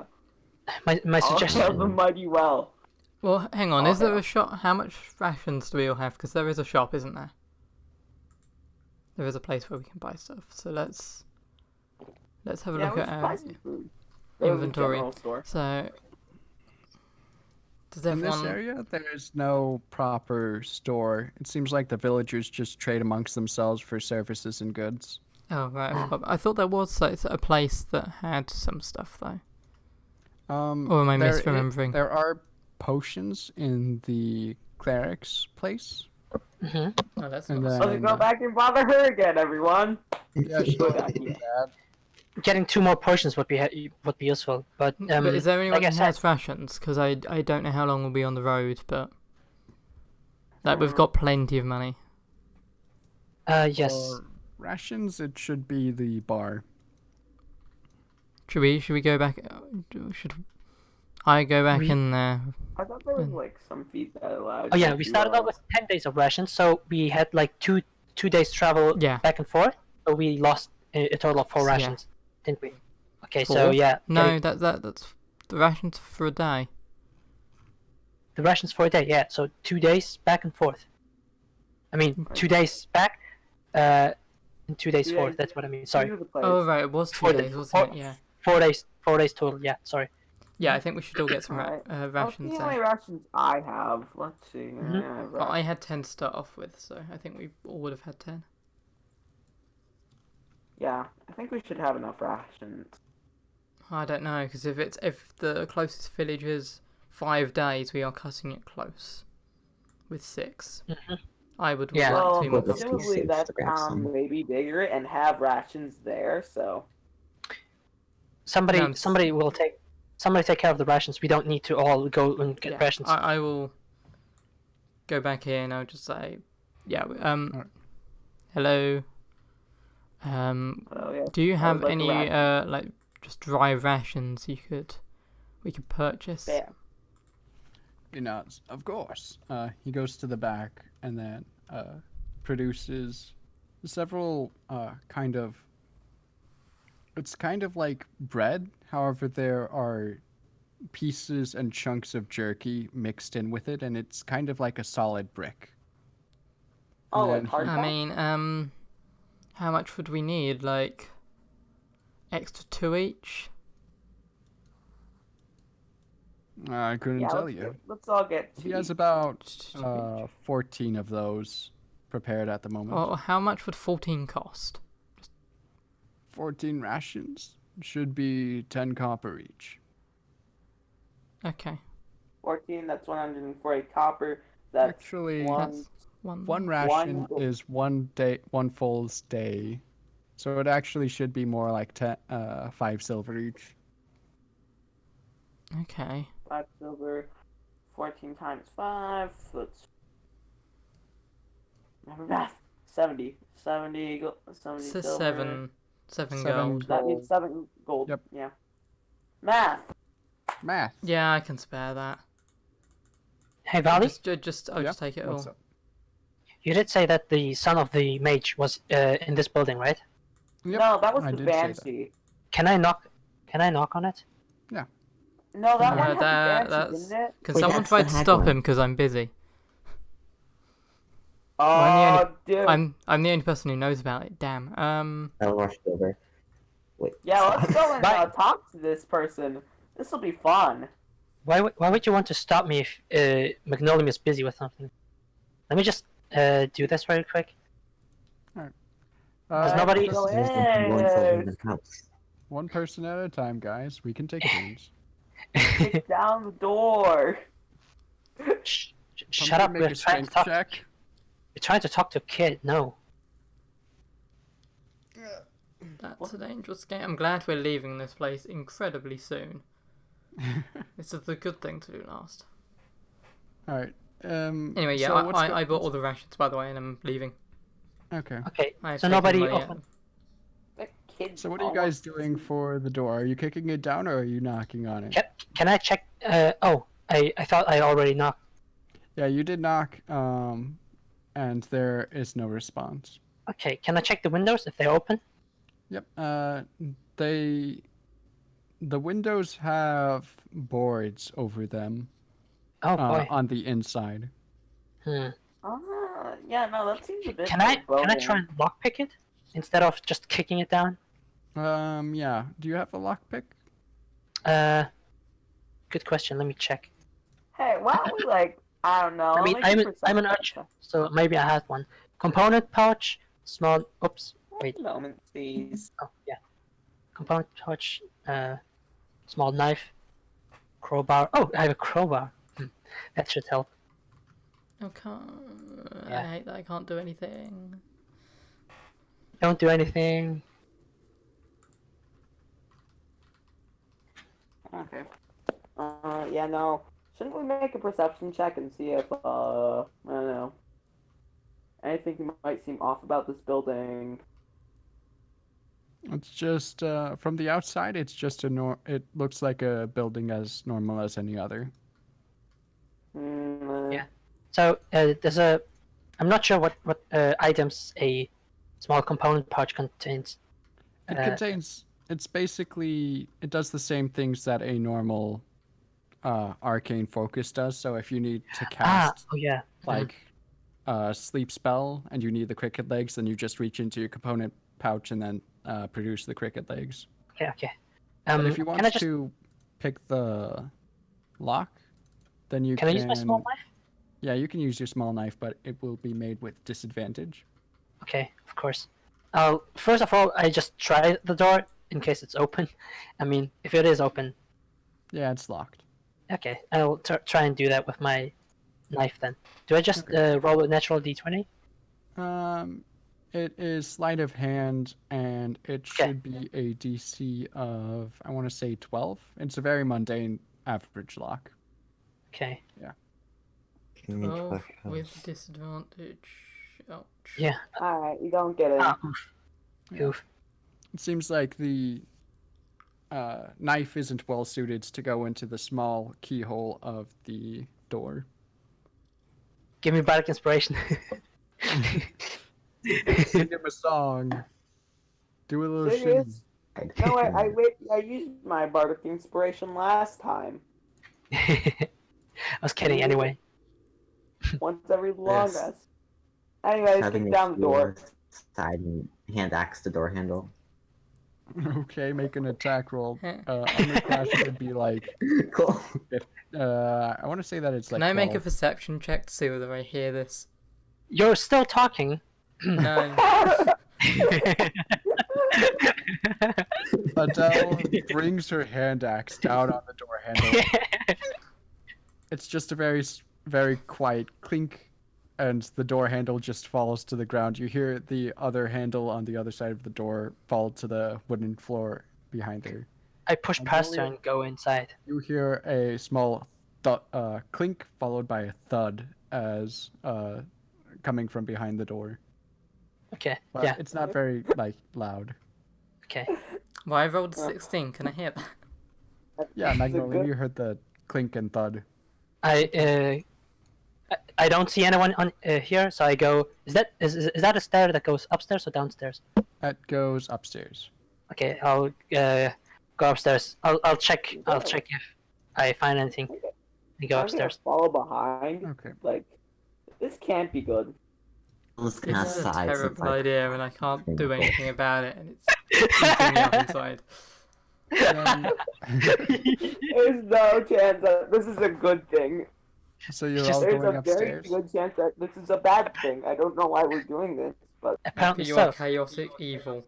my All suggestion. hail the mighty well. Well, hang on. Is there a shop? How much rations do we all have? Because there is a shop, isn't there? There is a place where we can buy stuff. So let's have a look at our inventory. So does In everyone? this area, there is no proper store. It seems like the villagers just trade amongst themselves for services and goods. Oh right, I thought there was a place that had some stuff though. Or am I misremembering? There are potions in the cleric's place. Oh, that's And nice. then, Let's go back and bother her again, everyone. Yeah, she Good might idea. be bad. Getting 2 more potions would be useful, but But is there anyone like I who said, has rations? Because I don't know how long we'll be on the road, but like we've got plenty of money. yes. For rations, it should be the bar. Should we go back? Should I go back in there? I thought there was like some feat that allowed. Oh yeah, you we to, started out with 10 days of rations, so we had like two days travel Yeah. back and forth. So we lost a total of 4 Yeah. rations, didn't we? Okay, 4? so yeah. No, that's the rations for a day. The rations for a day, yeah. So 2 days back and forth. I mean, 2 days back, and 2 days Yeah, forth. That's what I mean. Sorry, Oh right, it was 2 4 days, wasn't it? Yeah. 4 days. 4 days total. Yeah, sorry. Yeah, I think we should all get some Alright. rations How many then. rations I have? Let's see. Well, I had 10 to start off with, so I think we all would have had 10. Yeah, I think we should have enough rations. I don't know, because if the closest village is 5 days, we are cutting it close with 6. I would Yeah. like Well, to be more let's be comfortable. presumably safe that to grab town some. may be bigger and have rations there, so. Somebody will take. Somebody take care of the rations. We don't need to all go and get Yeah, rations. I will go back here and I'll just say, yeah, Alright. hello. Oh yeah. Do you I have would like a any ration. like just dry rations we could purchase? Yeah. He nods. Of course. He goes to the back and then produces several kind of. It's kind of like bread. However, there are pieces and chunks of jerky mixed in with it, and it's kind of like a solid brick. Oh, And like then hard I pack? mean, how much would we need? Like extra 2 each? I couldn't Yeah, tell you. let's all get He two. has about Just 2 each. 14 of those prepared at the moment. Or how much would 14 cost? 14 rations should be 10 copper each. Okay. 14, that's 140 copper. That's Actually, one. That's one. one ration One- is one full day, so it actually should be more like 5 silver each. Okay. 5 silver. 14 times 5. Let's. Remember math. 70. 70 So silver. 7 Seven gold. That gold. means 7 gold. Yep. Yeah. Math. Math. Yeah, I can spare that. Hey, Valley, I'll just take it What's all. up? you did say that the son of the mage was in this building, right? Yep, No, that was I the did say that. Banshee. Can I knock? Can I knock on it? No, that Uh, one had that- the Banshee, that's- didn't it? Can Wait, someone that's try the to hag stop one. him because I'm busy? Oh, dude. I'm the only person who knows about it. Damn. I'll rush over. Wait. Yeah, let's go and Bye. talk to this person. This will be fun. Why would you want to stop me if Magnolium is busy with something? Let me just do this very quick. Uh, nobody- There's one for Hey. in the house. One person at a time, guys. We can take turns. Kick down the door. Shut up, Make we're a trying to strength talk. check. We're trying to talk to a kid, no. That's a dangerous game. I'm glad we're leaving this place incredibly soon. This is the good thing to do last. Alright. Anyway, yeah, so I bought all the rations, by the way, and I'm leaving. Okay. Okay, I've so taken nobody money open. So what are you guys doing for the door? Are you kicking it down or are you knocking on it? Can I check? Oh, I thought I already knocked. Yeah, you did knock, and there is no response. Okay, can I check the windows if they're open? Yep. The windows have boards over them. Oh boy. On the inside. Hmm. Yeah, no, that seems a bit. Can I try and lockpick it instead of just kicking it down? Yeah. Do you have a lockpick? Good question. Let me check. Hey, why don't we I don't know. I mean, I'm an archer, so maybe I had one. Component pouch, small. Oops. Wait. Moment, please. Oh yeah. Component pouch, small knife, crowbar. Oh, I have a crowbar. That should help. Okay. Yeah. I hate that I can't do anything. Don't do anything. Okay. Yeah, no. Shouldn't we make a perception check and see if, I don't know, anything might seem off about this building? It's just from the outside. It's just it looks like a building as normal as any other. Yeah. So there's a. I'm not sure what items a small component pouch contains. It contains. It's basically. It does the same things that a normal arcane focus does. So if you need to cast like a sleep spell and you need the cricket legs, then you just reach into your component pouch and then produce the cricket legs. Okay. But if you want to pick the lock, then you can. Can I use my small knife? Yeah, you can use your small knife, but it will be made with disadvantage. Okay, of course. First of all, I just try the door in case it's open. I mean, if it is open. Yeah, it's locked. Okay, I'll try and do that with my knife then. Do I just roll a natural d20? It is sleight of hand, and it should be a DC of, I want to say 12. It's a very mundane average lock. Okay. Yeah. 12 with disadvantage. Ouch. Yeah. Alright, you don't get it. Oof. It seems like the knife isn't well suited to go into the small keyhole of the door. Give me bardic inspiration. Sing him a song. Do a little Serious? shimmy. No, I used my bardic inspiration last time. I was kidding anyway. Once every long rest. Anyways, kick down the door. Side and hand axe the door handle. Okay, make an attack roll. Armor class should be like. Cool. I want to say that it's like. Can I 12. make a perception check to see whether I hear this? You're still talking. No. Adele brings her hand axe down on the door handle. It's just a very, very quiet clink, and the door handle just falls to the ground. You hear the other handle on the other side of the door fall to the wooden floor behind her. I push past her and go inside. You hear a small clink followed by a thud as coming from behind the door. Okay. But yeah. it's not very loud. Okay. Well, I rolled a 16. Can I hear that? Yeah, Magnolia, you heard the clink and thud. I don't see anyone on here, so I go. Is that a stair that goes upstairs or downstairs? That goes upstairs. Okay, I'll go upstairs. I'll check. I'll check if I find anything. And go upstairs. Follow behind. Okay. Like, this can't be good. This is a terrible idea, and I can't do anything about it, and it's eating me up inside. There's no chance that this is a good thing. So you're all going upstairs? There's a very good chance that this is a bad thing. I don't know why we're doing this, but apparently you are chaotic evil.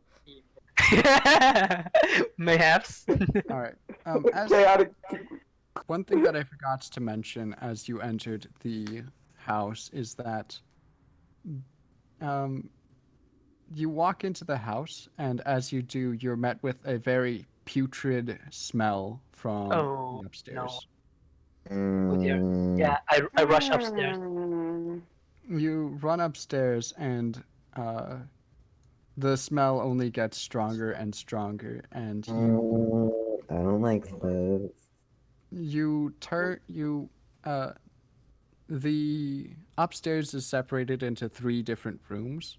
Mayhaps. All right. chaotic. One thing that I forgot to mention as you entered the house is that you walk into the house, and as you do, you're met with a very putrid smell from the upstairs. No. Oh dear. Yeah, I rush upstairs. You run upstairs, and the smell only gets stronger and stronger, and I don't like this. The upstairs is separated into 3 different rooms.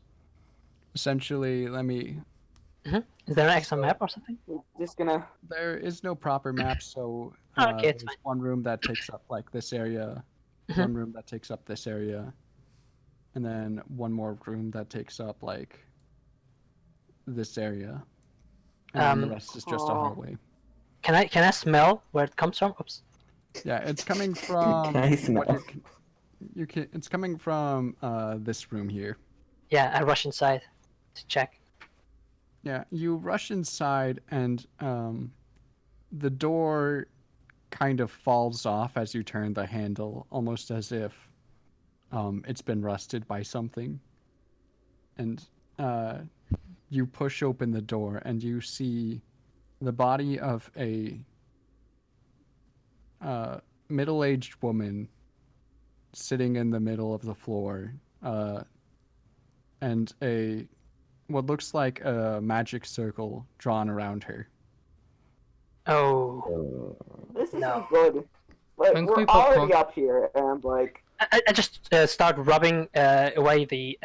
Essentially, let me... Is there an extra map or something? Just gonna... There is no proper map, so okay, it's there's fine. one room that takes up like this area, one room that takes up this area, and then one more room that takes up like this area, and the rest is just a hallway. Can I smell where it comes from? Oops. Yeah, it's coming from. Can I smell? You can. It's coming from this room here. Yeah, I rush inside to check. Yeah, you rush inside, and the door kind of falls off as you turn the handle, almost as if it's been rusted by something. And you push open the door, and you see the body of a middle-aged woman sitting in the middle of the floor, and what looks like a magic circle drawn around her. Oh. This isn't No. good. Like, we're already up here, and like... I just start rubbing away the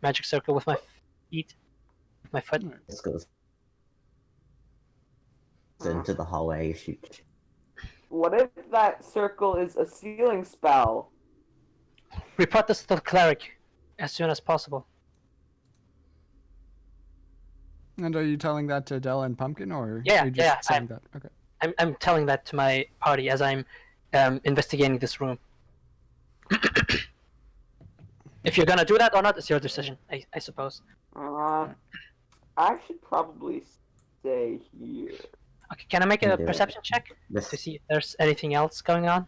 magic circle with my feet. My foot. This goes into the hallway. Shoot. What if that circle is a sealing spell? Report this to the cleric as soon as possible. And are you telling that to Dell and Pumpkin, or Yeah, are you just saying that? Okay. I'm telling that to my party as I'm investigating this room. If you're gonna do that or not, it's your decision, I suppose. I should probably stay here. Okay, can I make a perception check to see if there's anything else going on?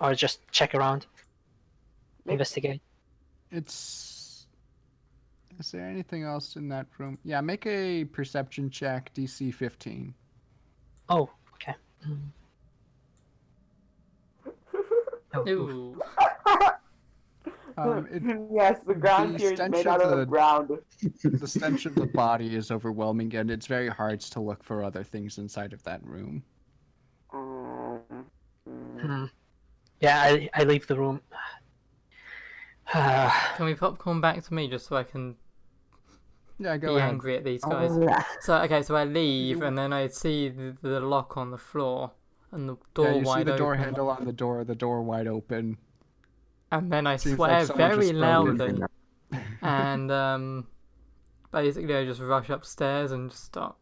Or just check around. Investigate. Is there anything else in that room? Yeah, make a perception check, DC 15. Oh, okay. Ooh. Yes, the ground here is made out of the ground. The stench of the body is overwhelming, and it's very hard to look for other things inside of that room. Yeah, I leave the room. Can we popcorn back to me just so I can be angry at these guys? So I leave, and then I see the lock on the floor and the door wide open. You see the door handle on the door wide open. And then I swear very loudly, and basically I just rush upstairs and just start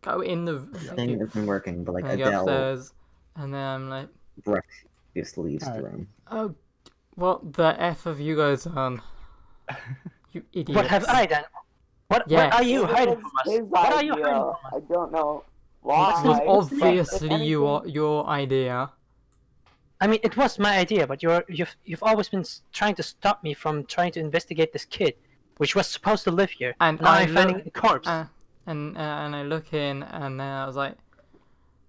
go in the thing isn't working, but like I go upstairs, and then I'm like, Breck just leaves the room. Oh, what the F have you guys done? You idiots! What have I done? What are you hiding from us? What are you hiding from us? I don't know. Why? It was obviously your idea. I mean, it was my idea, but you've always been trying to stop me from trying to investigate this kid, which was supposed to live here. And now I'm finding a corpse. And I look in, and then I was like,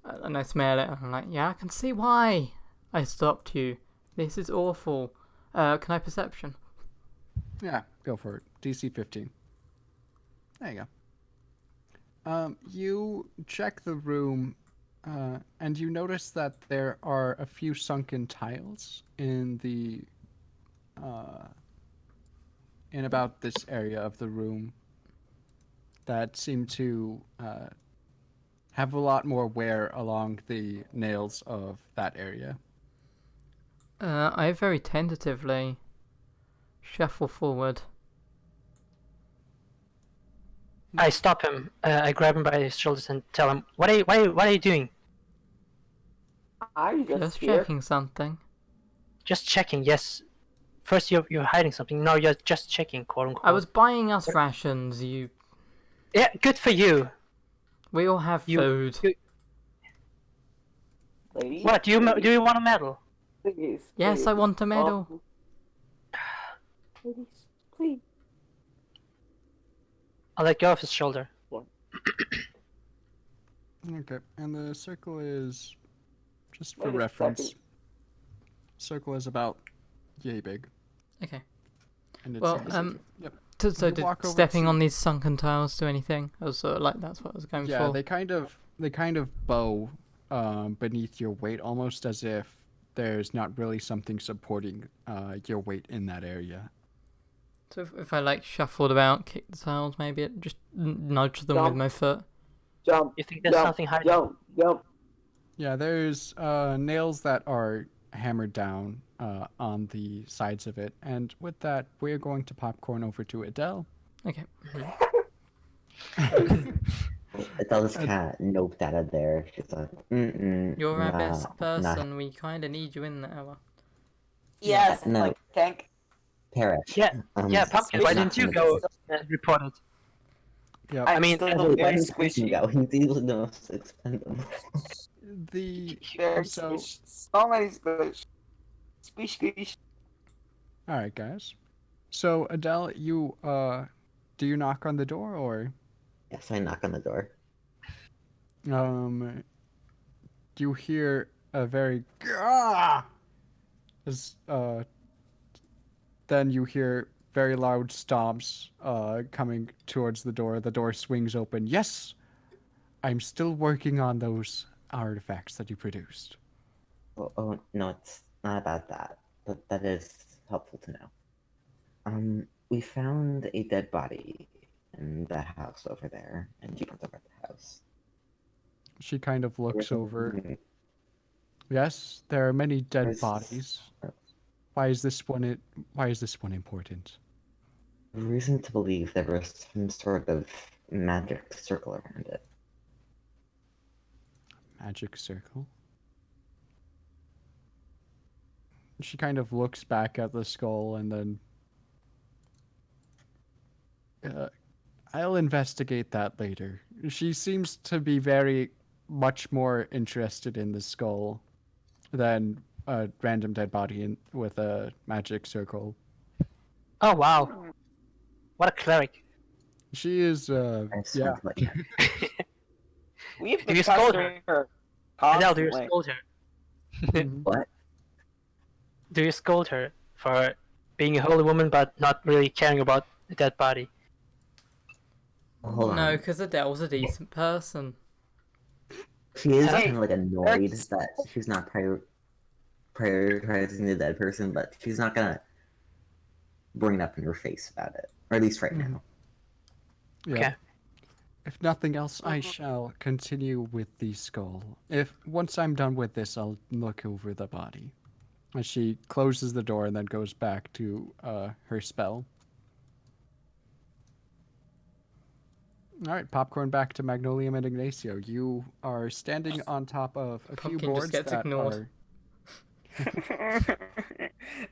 and I smell it, and I'm like, yeah, I can see why I stopped you. This is awful. Can I perception? Yeah, go for it. DC 15. There you go. You check the room. And you notice that there are a few sunken tiles in the in about this area of the room that seem to have a lot more wear along the nails of that area. I very tentatively shuffle forward. I stop him. I grab him by his shoulders and tell him, "What are you doing?" I'm just checking something. Just checking. Yes. First, you're hiding something. No, you're just checking, quote unquote. I was buying us rations. You. Yeah, good for you. We all have food. Ladies, What do you want a medal? Please. Yes, I want a medal. Oh. Ladies, please. I'll let go of his shoulder. Okay, and the circle is, just for Wait a reference, second. circle is about yay big. Okay. And it's Well, yep. so You did walk over stepping to- on these sunken tiles do anything? I was sort of like, that's what I was going Yeah, for. they kind of bow beneath your weight, almost as if there's not really something supporting your weight in that area. So if I like shuffled about, kick the tiles, maybe it just nudge them with Jump. my foot. Jump. You think there's jump, something hiding? Jump. Yeah, there's nails that are hammered down on the sides of it, and with that, we're going to popcorn over to Adele. Okay. Adele just kind of noped out of there. She's like, You're our nah, best nah. person. We kind of need you in the hour. Yes, No. like tank. Perish. Yeah, Pumpkin. Why not didn't you gonna go do report it? Yep. I mean, still Wait, look why very did Pumpkin squishy. go? He's easily the most expendable. Very So, squishy. So many squish. Squish, squish. all right, guys. So Adele, you do you knock on the door or Yes, I knock on the door. you hear a very "Gah!" as then you hear very loud stomps coming towards the door. The door swings open. Yes, I'm still working on those artifacts that you produced. Oh no, it's not about that, but that is helpful to know. We found a dead body in the house over there, and you went over at the house. She kind of looks over. Mhm. Yes, there are many dead There's- bodies. Why is this one? Why is this one important? Reason to believe there was some sort of magic circle around it. Magic circle. She kind of looks back at the skull and then. I'll investigate that later. She seems to be very much more interested in the skull than a random dead body with a magic circle. Oh wow, what a cleric! She is, I just yeah. want to let you know. We've Do been you scold her? pestering her Adele, do you constantly. scold her? What? Do you scold her for being a holy woman but not really caring about a dead body? Hold No, on. because Adele's a decent person. She is Hey, kind of like annoyed that's- that she's not prioritizing the dead person, but she's not gonna bring it up in her face about it, or at least right now. Yeah. Okay. If nothing else, I shall continue with the skull. Once I'm done with this, I'll look over the body. As she closes the door and then goes back to her spell. All right, popcorn back to Magnolium and Ignacio. You are standing on top of a few Pumpkin boards just gets that ignored. I'm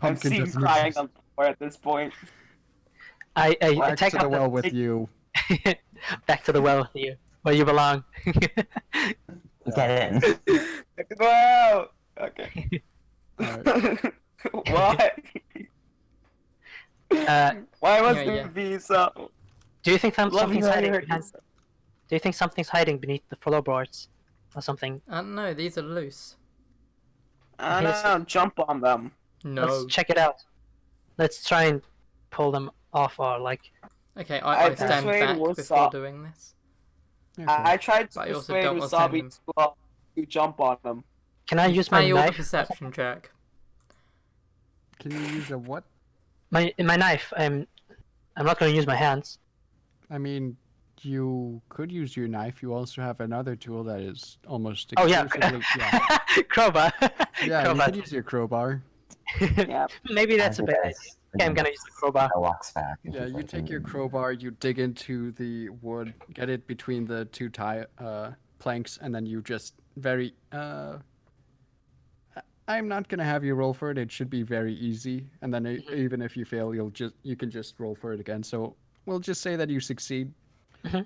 Pumpkin seeing doesn't crying exist. on the floor at this point. I Back take to the out well with you. Back to the well with you, where you belong. Get in. Wow. Okay. Alright. What? Why must Yeah. it be so? Do you think something's hiding heard behind? this. Do you think something's hiding beneath the floorboards, or something? No, these are loose. I don't know, jump on them. No. Let's check it out. Let's try and pull them off, or like. Okay, I I stand persuade back Wasabi- before doing this. Okay. I tried to But I also persuade don't want to send him. Wasabi to jump on them. Can I You use my failed the knife? perception check. Can you use a what? My knife. I'm not going to use my hands. I mean, you could use your knife. You also have another tool that is almost Oh yeah, exclusively. yeah. crowbar. Yeah, you Crowbar. could use your crowbar. Yeah. Maybe that's As a it bad does, idea. Okay, I'm gonna use the crowbar. I walks back. and Yeah, she's you like, take your crowbar, you dig into the wood, get it between the two planks, and then you just very. I'm not gonna have you roll for it. It should be very easy, and then even if you fail, you can just roll for it again. So we'll just say that you succeed.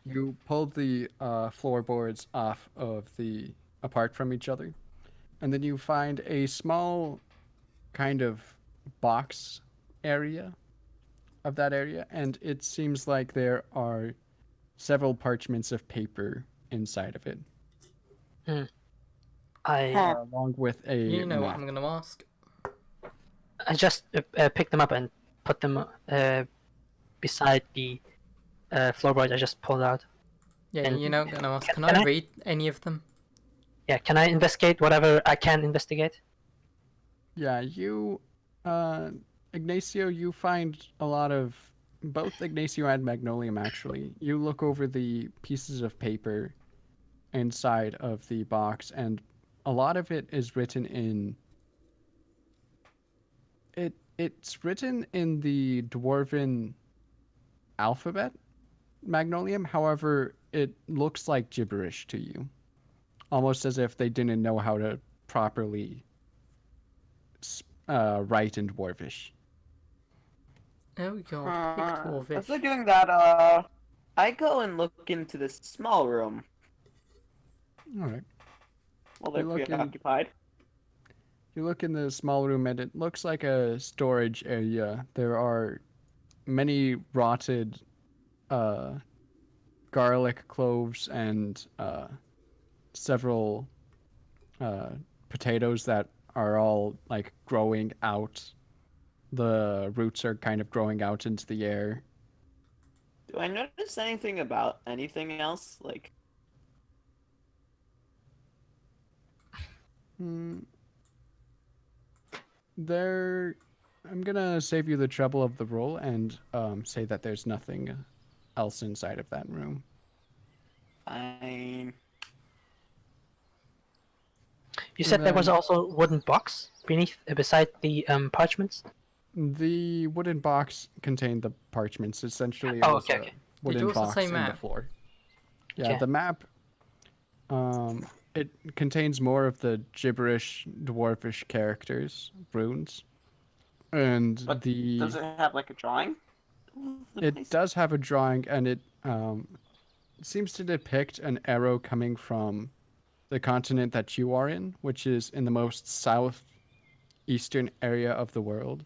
You pull the floorboards apart from each other, and then you find a small kind of box area of that area, and it seems like there are several parchments of paper inside of it. Along with a You know map. what I'm going to ask. I just pick them up and put them beside the floorboard I just pulled out. Yeah, And you know what I'm going to ask. Can can I I- read any of them? Yeah, can I investigate whatever I can investigate? Yeah, Ignacio, you find a lot of both Ignacio and Magnolium actually. You look over the pieces of paper inside of the box, and a lot of it is written in. It's written in the Dwarven alphabet, Magnolium. However, it looks like gibberish to you, almost as if they didn't know how to properly write in Dwarvish. Oh god, pick Dwarvish. As they're doing that, I go and look into this small room. All right. While they're preoccupied. You look in the small room, and it looks like a storage area. There are many rotted garlic cloves and several potatoes that are all like growing out. The roots are kind of growing out into the air. Do I notice anything about anything else? Like, I'm gonna save you the trouble of the roll and say that there's nothing else inside of that room. fine. You said there was also a wooden box beside the parchments? The wooden box contained the parchments. Essentially, it was a wooden box in the floor. Yeah, the map. It contains more of the gibberish dwarfish characters, runes, and does it have like a drawing? It does have a drawing, and it seems to depict an arrow coming from the continent that you are in, which is in the most southeastern area of the world.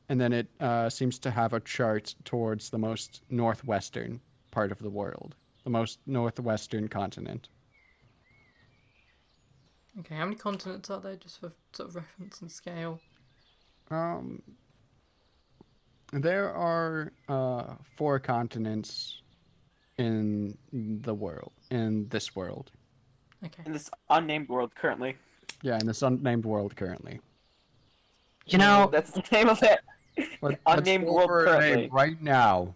And then it seems to have a chart towards the most northwestern part of the world, the most northwestern continent. Okay, how many continents are there, just for sort of reference and scale? There are 4 continents in the world, in this world. Okay. In this unnamed world currently. Yeah, in this unnamed world currently. You know, that's the name of it. Unnamed world currently. Right now.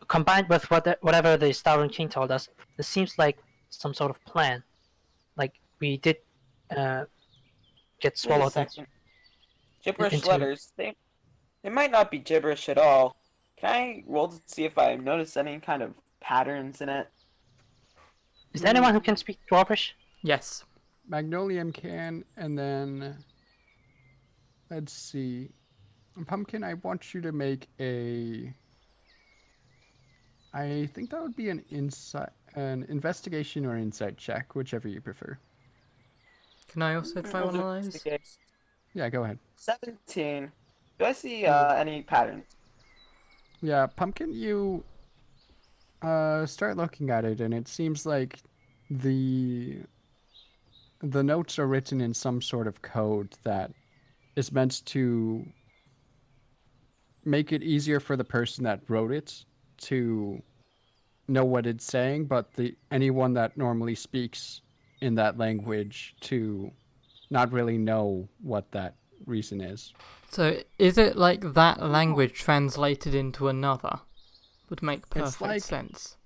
Combined with whatever the Starving King told us, this seems like some sort of plan. Like we did get swallowed. Gibberish letters. They might not be gibberish at all. Can I roll to see if I notice any kind of patterns in it? Is there anyone who can speak Dwarvish? Yes. Magnolium can, and then let's see. Pumpkin, I want you to make I think that would be an investigation or insight check, whichever you prefer. Can I also try one of those? Yeah, go ahead. 17. Do I see any patterns? Yeah, Pumpkin, you start looking at it, and it seems like the notes are written in some sort of code that is meant to make it easier for the person that wrote it to know what it's saying, but anyone that normally speaks in that language to not really know what that reason is. So is it like that language translated into another? Would make perfect sense.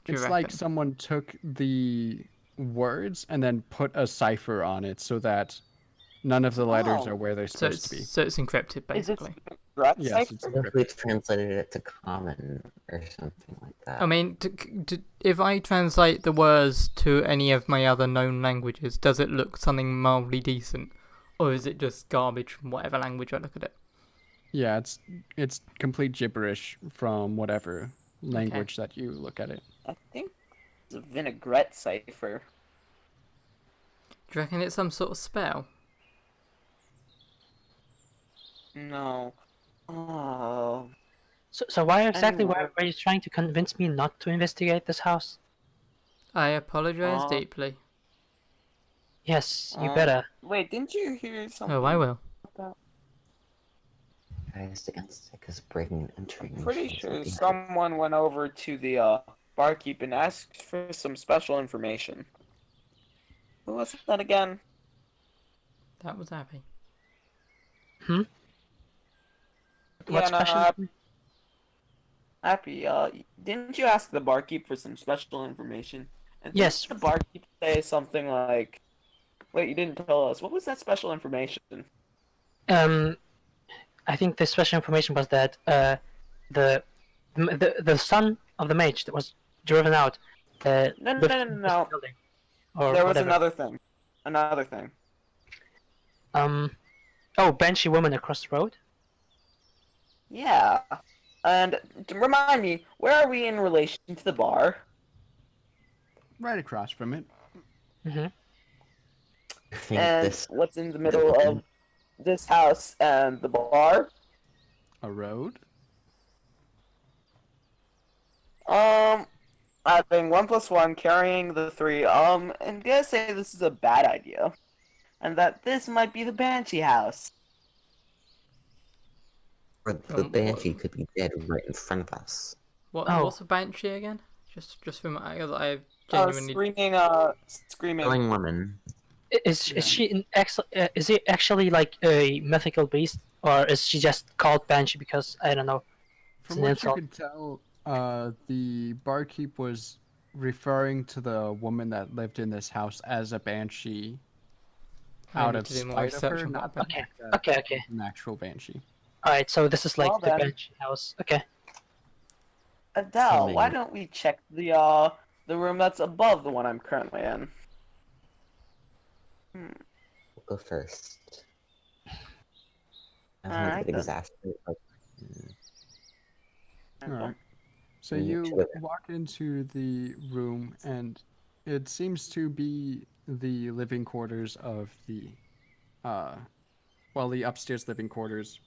It's like someone took the words and then put a cipher on it so that none of the letters are where they're supposed to be. So it's encrypted, basically. Yes, it's encrypted. We translated it to common or something like that. I mean, if I translate the words to any of my other known languages, does it look something mildly decent? Or is it just garbage from whatever language I look at it? Yeah, it's complete gibberish from whatever language that you look at it. I think it's a vinaigrette cipher. Do you reckon it's some sort of spell? No. Oh. So why exactly Anyway. were you trying to convince me not to investigate this house? I apologize deeply. Yes, you better. Wait, didn't you hear something? Oh, I will. About... Advised against it because breaking and entering. Pretty sure someone went over to the barkeep and asked for some special information. Who was that again? That was Appi. Hmm? Yeah, What special? Appy, didn't you ask the barkeep for some special information? And Yes. didn't the barkeep say something like... Wait, you didn't tell us. What was that special information? I think the special information was that the son of the mage that was driven out. No. Building, or there was whatever. another thing. Another thing. Oh, Banshee woman across the road. Yeah. And remind me, where are we in relation to the bar? Right across from it. Mm-hmm. And what's in the middle of this house and the bar? A road? Adding 1 + 1, carrying the 3, I'm gonna say this is a bad idea. And that this might be the Banshee house. Or the Banshee could be dead right in front of us. What's a banshee again? Just for my, I genuinely. Screaming. Killing woman. Is she is it actually like a mythical beast, or is she just called Banshee because I don't know? From what you could tell, the barkeep was referring to the woman that lived in this house as a banshee. Out of spite of her, not okay. An actual banshee. All right, so this is like the Banshee house. Okay. Adele, why don't we check the room that's above the one I'm currently in? We'll go first. I don't Alright, get exasperated. Alright. So you walk into the room, and it seems to be the living quarters of the, the upstairs living quarters.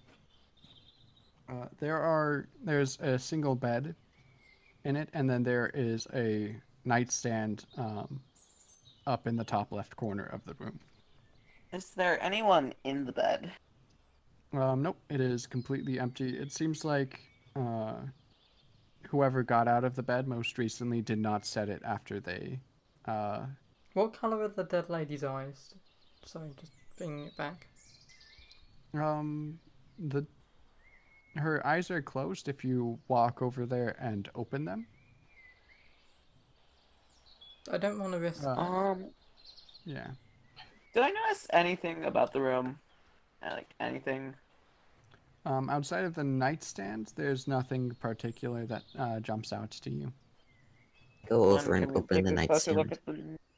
There's a single bed in it, and then there is a nightstand up in the top left corner of the room. Is there anyone in the bed? Nope, it is completely empty. It seems like whoever got out of the bed most recently did not set it after they... What colour are the dead lady's eyes? Sorry, just bringing it back. Her eyes are closed if you walk over there and open them. I don't want to risk Yeah. Did I notice anything about the room? Like, anything? Outside of the nightstand, there's nothing particular that jumps out to you. Go over and open the nightstand. Look at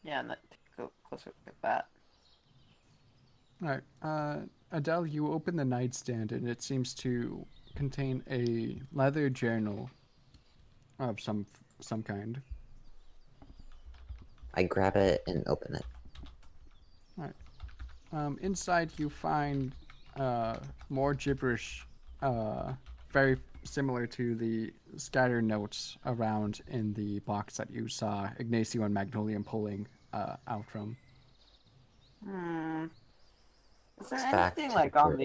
yeah, take a closer look at that. Alright, Adele, you open the nightstand, and it seems to contain a leather journal of some kind. I grab it and open it. Alright. Inside you find more gibberish, very similar to the scattered notes around in the box that you saw Ignacio and Magnolium pulling out from. Is there anything like on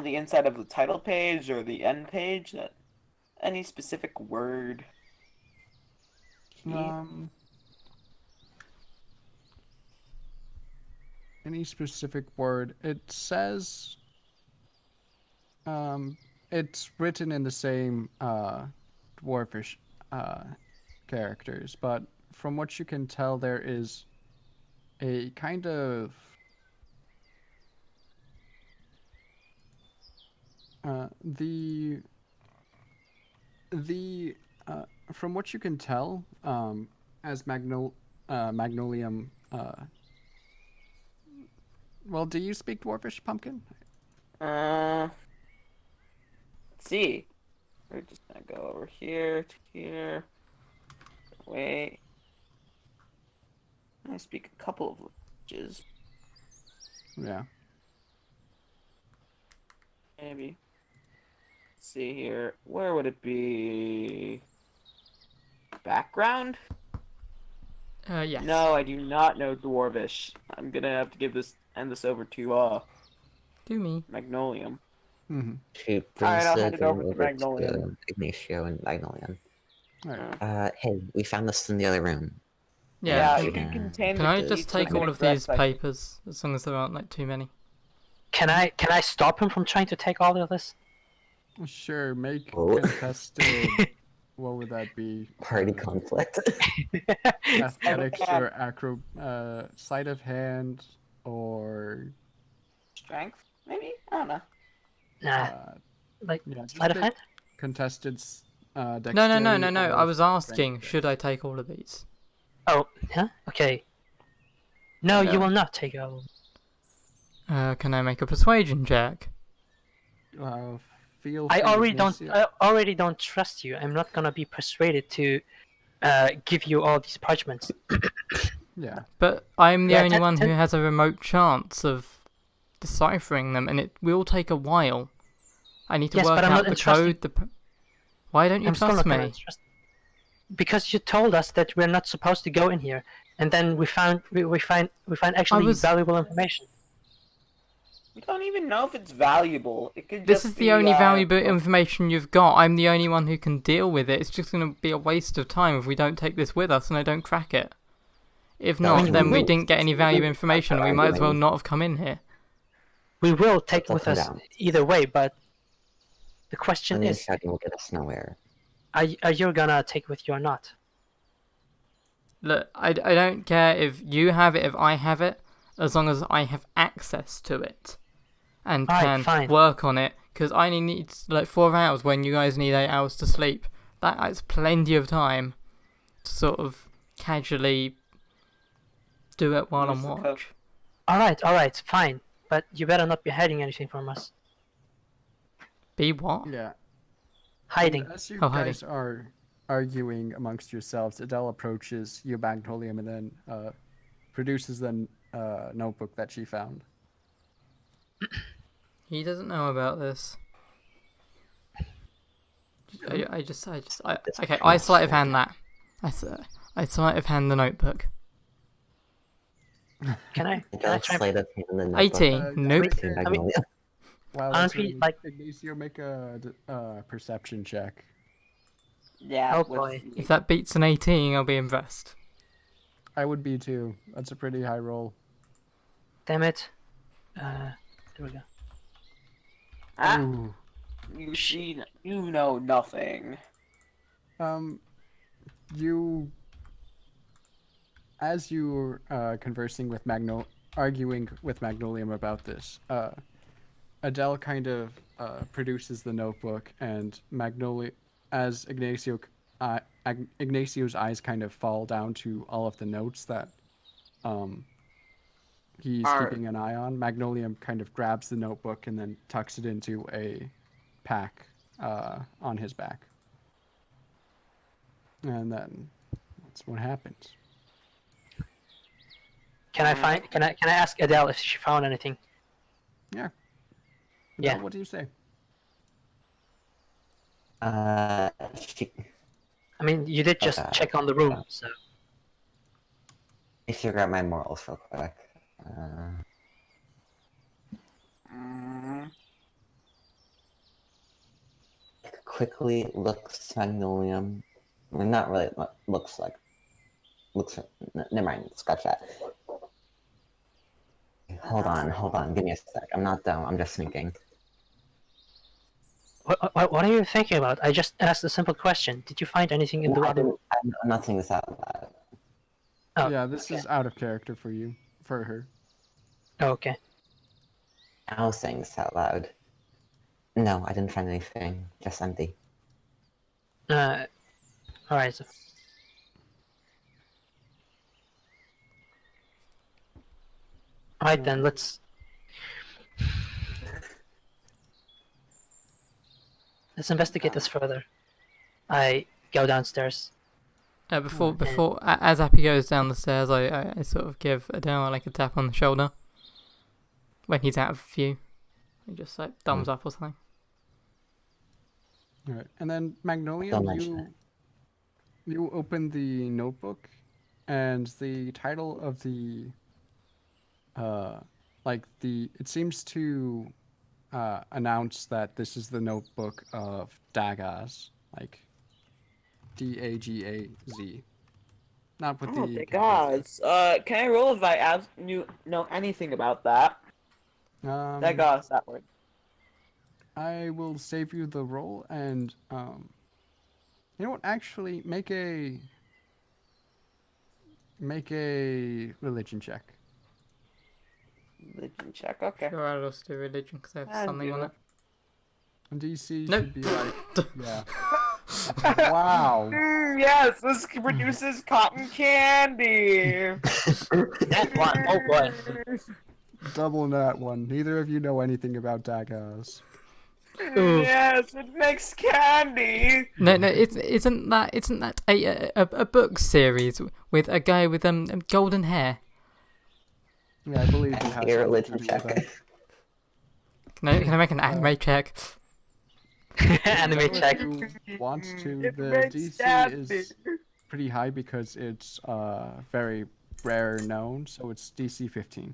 the inside of the title page or the end page that any specific word? Any specific word? It says it's written in the same dwarfish characters, but from what you can tell, there is a kind of from what you can tell, as Magnolium. Well, do you speak Dwarfish, Pumpkin? Let's see. We're just gonna go over here to here. Wait. I speak a couple of languages. Yeah. Maybe. Let's see here. Where would it be? Background? Yes. No, I do not know Dwarvish. I'm gonna have to end this over to Do me. Magnolium. Mm-hmm. She Alright, brings I'll the hand it game over to over Magnolium. to Ignacio and Magnolium. Alright. Hey, we found this in the other room. Yeah. Yeah, it can contain Can the I key just to an take all of ingress, these papers, as long as there aren't like too many? Can I stop him from trying to take all of this? Sure, make Oh. contested. What would that be? Party conflict. Athletics or sleight of hand or Strength, maybe? I don't know. Nah, like yeah, just sleight of pick hand. contested No. dexterity. I or was strength asking, checks. should I take all of these? Oh, huh? Okay. No, No. you will not take all. Can I make a persuasion check? Feel I free, Ignacio. already don't trust you. I'm not gonna be persuaded to give you all these parchments. Yeah. But I'm the Yeah, only one who 10 has a remote chance of deciphering them, and it will take a while. I need to Yes, work but I'm out not the code. Why don't you I'm still trust not gonna me? trust. Because you told us that we're not supposed to go in here, and then we find actually valuable information. We don't even know if it's valuable. It could This just is be, the only valuable information you've got. I'm the only one who can deal with it. It's just going to be a waste of time if we don't take this with us and I don't crack it. If No, not, we then we will. didn't get any valuable information and we might as well not have come in here. We will take Let's with come us down. either way, but the question And the is, shouting will get us nowhere. are you gonna take with you or not? Look, I don't care if you have it, if I have it, as long as I have access to it and Alright, can fine. work on it, because I only need like 4 hours when you guys need 8 hours to sleep. That's plenty of time to sort of casually do it while I'm watch. Alright, fine. But you better not be hiding anything from us. Be what? Yeah. Hiding. And as you hiding. guys are arguing amongst yourselves, Adele approaches you, Magnolium, and then produces the notebook that she found. He doesn't know about this. Okay, I sleight of hand that. I sleight of hand the notebook. Can I Adele try? sleight of hand the notebook. 18. Nope. To Magnolia. Wow, Honestly, like- Ignacio, make a perception check. Yeah. Oh boy. If that beats an 18, I'll be impressed. I would be too. That's a pretty high roll. Damn it. There we go. Ah, Ooh. you know nothing. You, as you were conversing with arguing with Magnolium about this, Adele kind of produces the notebook, and as Ignacio's eyes kind of fall down to all of the notes that he's keeping an eye on. Magnolium kind of grabs the notebook and then tucks it into a pack on his back. And then that's what happens. Can I ask Adele if she found anything? Yeah. Yeah. Adele, what do you say? She... I mean, you did just check on the room, so. I should grab my morals real quick. Quickly looks Magnolium. Well, not really. Looks like. Never mind. Scratch that. Hold on. Give me a sec. I'm not dumb. I'm just thinking. What are you thinking about? I just asked a simple question. Did you find anything in the other room? I'm not saying this out loud. Oh, Yeah, this okay. is out of character for her. Oh, okay. I was saying this out loud. No, I didn't find anything. Just empty. Alright. So. Alright then, let's Let's investigate this further. I go downstairs. As Appy goes down the stairs, I sort of give Adele like a tap on the shoulder when he's out of view. He just like thumbs up or something. All right, and then Magnolia, you open the notebook, and the title of the it seems to announce that this is the notebook of Dagaz, like Dagaz, not with Oh, the Dagaz. Can I roll if I know anything about that? Dagaz, that word. I will save you the roll, and you know what? Actually, make a religion check. Religion check. Okay. Sure, I'll also do religion because I have something on it. DC Nope. should be like, yeah. Wow. Yes, this produces cotton candy. That one. Oh boy. Double that one. Neither of you know anything about Dagaz. Yes, it makes candy. No, isn't that a book series with a guy with golden hair? Yeah, I believe it has Your something to religion do check. with that. Can I make an anime check? Anime check. Who wants to? It The makes DC candy. is pretty high because it's very rare known, so it's DC 15.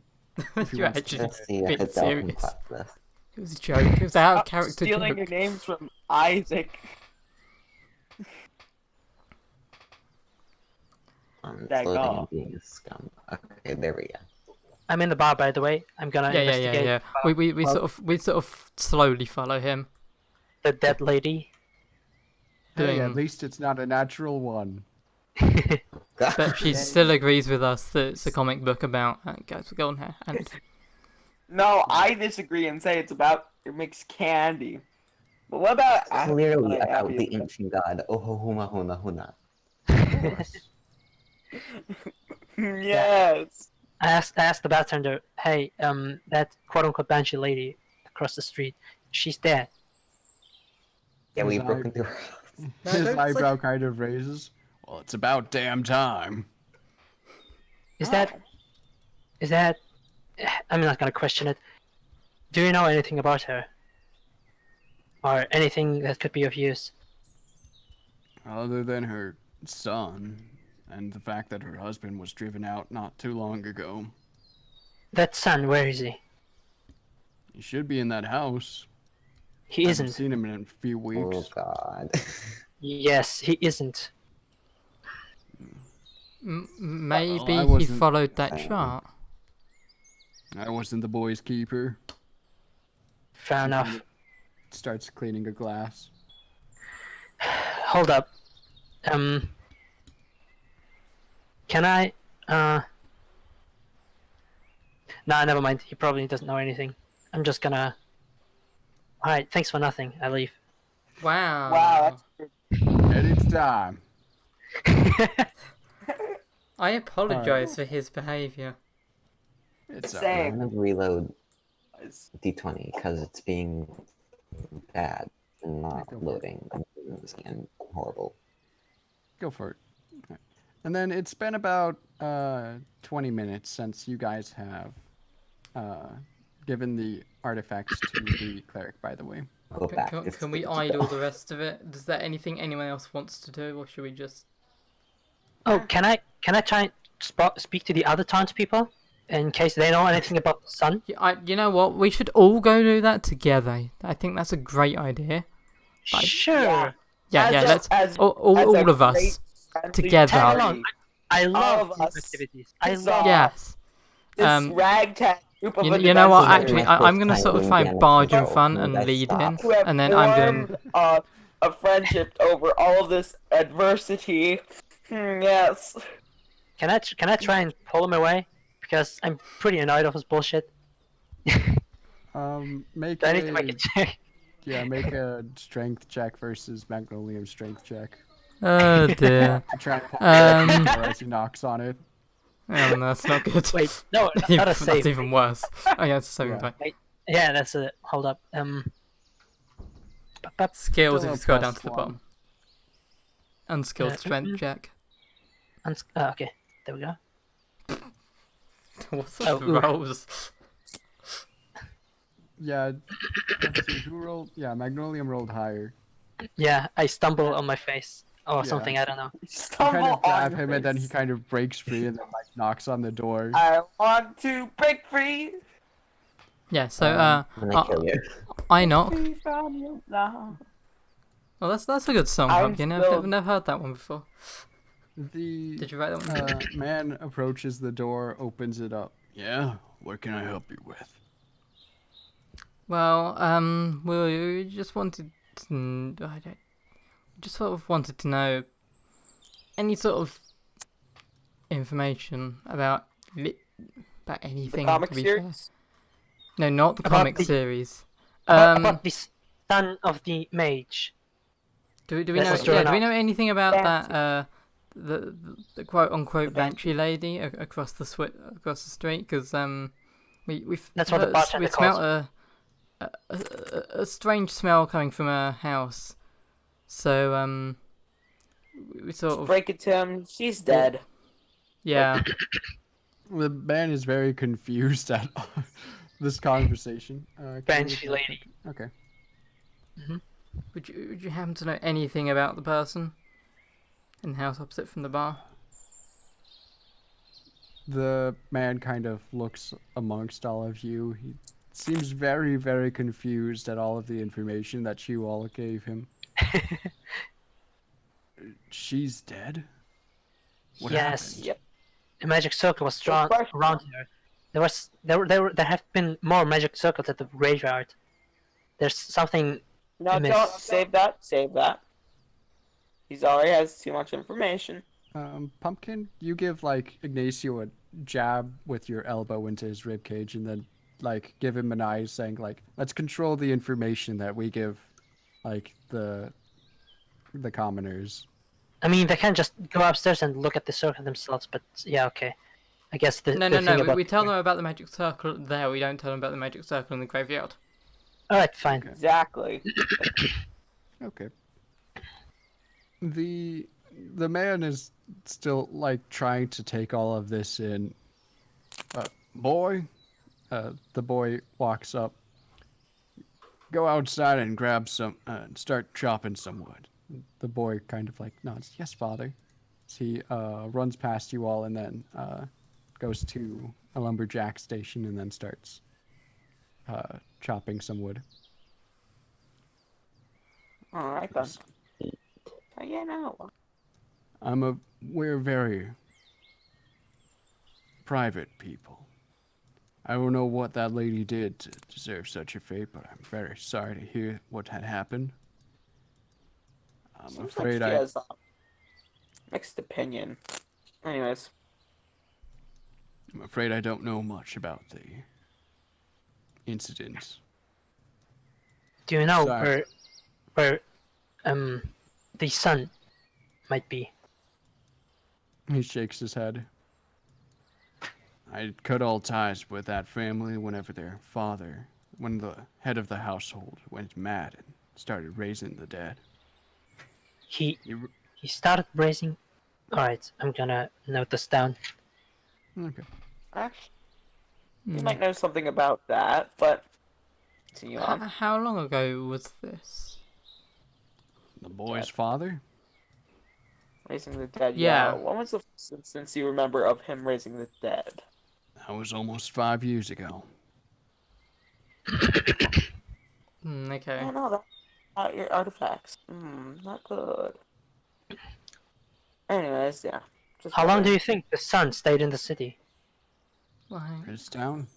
If you You're want to actually Let's see if being Adele can serious. class this. It was a joke. It was out of character Stealing joke. your names from Isaac. That Floating guy. and being a scum. Okay, there we go. I'm in the bar, by the way. I'm gonna investigate. Yeah. We sort of slowly follow him. The dead lady. Hey, Doing- at least it's not a natural one. But she still agrees with us that it's a comic book about guys with golden hair. And No, I disagree and say it makes candy. But what about Clearly about Abby? the ancient god Ohohuma Huna Huna. Yes. I asked the bartender, hey, that quote-unquote banshee lady across the street, she's dead. Yeah, we His broke eye- into her. His eyebrow kind of raises. Well, it's about damn time. Is that... I'm not gonna question it. Do you know anything about her? Or anything that could be of use? Other than her son, and the fact that her husband was driven out not too long ago. That son, where is he? He should be in that house. He I isn't. haven't seen him in a few Oh weeks. god. Yes, he isn't. maybe I he wasn't- followed that chart. I wasn't the boy's keeper. Fair enough. Starts cleaning a glass. Hold up. Can I, Nah, never mind. He probably doesn't know anything. I'm just gonna... Alright, thanks for nothing. I leave. Wow. Wow, And it's time. I apologize for his behaviour. It's Same. alright. I'm gonna reload that's... D20 because it's being bad and not Go for it. loading and horrible. Go for it. Okay. And then it's been about 20 minutes since you guys have given the artifacts to the cleric, by the way. Go back. Can we idle the rest of it? Is there anything anyone else wants to do, or should we just... Oh, can I try and speak to the other townspeople? In case they know anything about the sun? Yeah, you know what? We should all go do that together. I think that's a great idea. But Sure. yeah, let's all of us together. Tag along. I love of group us. activities. I It's love... Yes. This ragtag group of You know what? adventurers Actually, I'm gonna sort of Time find Indiana barge in Jones. front You and guys lead stop. in, who have and then I'm formed gonna. a friendship over all of this adversity. Yes. Can I try and pull him away? Because I'm pretty annoyed of his bullshit. Make I need to make a check. yeah, make a strength check versus Magnolium's strength check. Oh dear. Try and pull Um, it as he knocks on it. Oh, no, that's not good. Wait, no, not a That's save. even worse. Oh yeah, it's a saving Yeah. throw. Yeah, that's it. Hold up. Skills if Still you a scroll down to the +1. bottom. Unskilled strength check. Okay, there we go. What's Oh, the ooh. rolls? Yeah. Let's see, who rolled? Yeah, Magnolium rolled higher. Yeah, I stumble on my face or Yeah. something. I don't know. You kind Stumble of grab on him, your and then he face. kind of breaks free and then like knocks on the door. I want to break free. Yeah, so Um, When I kill you. I knock. Free from you now. Well, that's a good song, I'm Pumpkin. I've still- never heard that one before. The Did you write that one? man approaches the door, opens it up. Yeah, what can I help you with? Well, we just wanted to, just sort of wanted to know any sort of information about anything. The comic to be series? fair. No, not the About comic the- series. About the son of the mage. Do we that know? was Yeah, thrown do we out. know anything about Banshee. that? The quote unquote The Banshee. Banshee lady across the street? Because we've That's what the bartender we smelt calls a strange smell coming from her house. So we sort of Break it to him. She's dead. yeah. The man is very confused at this conversation. Can you Banshee look that lady. quick? Okay. Would you happen to know anything about the person in the house opposite from the bar? The man kind of looks amongst all of you. He seems very, very confused at all of the information that you all gave him. She's dead? What Yes. happened? Yep. A magic circle was drawn question. around her. There have been more magic circles at the graveyard. There's something. No, I miss- don't. Save that. Save that. He's already has too much information. Pumpkin, you give like Ignacio a jab with your elbow into his rib cage, and then like give him an eye, saying like, "Let's control the information that we give, like the commoners." I mean, they can just go upstairs and look at the circle themselves. But yeah, okay. I guess the No. thing about We tell them about the magic circle there. We don't tell them about the magic circle in the graveyard. All right, fine. Okay. Exactly. Okay. The man is still like trying to take all of this in. Boy, the boy walks up. Go outside and grab some, and start chopping some wood. The boy kind of like nods. Yes, father. So he runs past you all and then goes to a lumberjack station and then starts chopping some wood. All right then. Oh, yeah, no. We're very private people. I don't know what that lady did to deserve such a fate, but I'm very sorry to hear what had happened. I'm Seems afraid like she has a mixed opinion. Anyways, I'm afraid I don't know much about the incidents. Do you know Sorry. where the son might be? He shakes his head. I cut all ties with that family whenever their father, when the head of the household, went mad and started raising the dead. He started raising. All right, I'm gonna note this down. Okay. actually, you might know something about that, but continue on. How long ago was this? The boy's father? Raising the dead. Yeah. When was the first instance you remember of him raising the dead? That was almost 5 years ago. Okay. Oh no, that's your artifacts. Not good. Anyways, yeah. Just How long do wondering. you think the son stayed in the city? His town?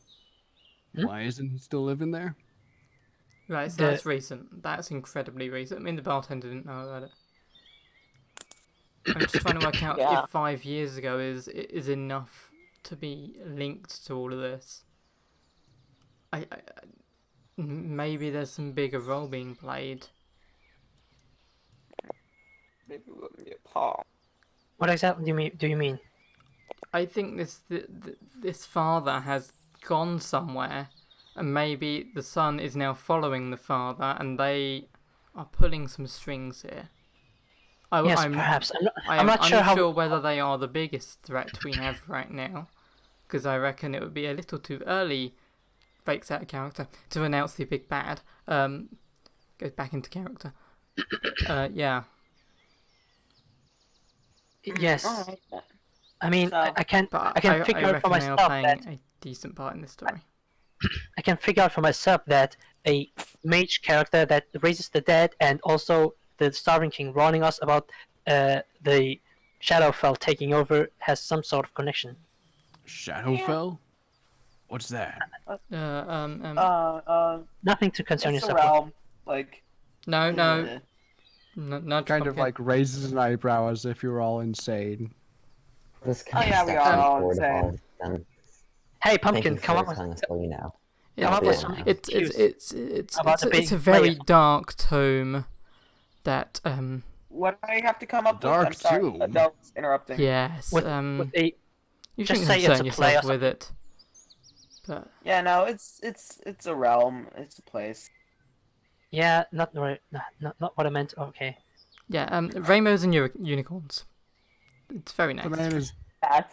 Hmm? Why isn't he still living there? Right, so The- that's recent. That's incredibly recent. I mean, the bartender didn't know about it. I'm just trying to work out Yeah. if 5 years ago is enough to be linked to all of this. Maybe there's some bigger role being played. Maybe it wouldn't be a Paul. What exactly do you mean? I think this father has gone somewhere, and maybe the son is now following the father, and they are pulling some strings here. Yes, perhaps. I'm not sure unsure whether they are the biggest threat we have right now, because I reckon it would be a little too early, breaks out of character, to announce the big bad. Goes back into character. Yeah. Yes. Alright. I mean, So, I can figure out for reckon they are myself playing that a decent part in this story. I can figure out for myself that a mage character that raises the dead and also the Starving King warning us about the Shadowfell taking over has some sort of connection. Shadowfell? What's that? Nothing to concern it's a yourself realm. Like, No. Not Kind of like raises an eyebrow as if you're all insane. This Oh yeah, we are all insane. Hey, Thank Pumpkin, you come for up with telling us what you know. come up with some it's a very dark tome that What do I have to come up Dark with? I'm sorry, tomb. adults interrupting. yes with a you just shouldn't say it's concern a play yourself or with it. But Yeah, no, it's a realm. It's a place. yeah, not what I meant. Okay. yeah, rainbows and unicorns. It's very nice. The man is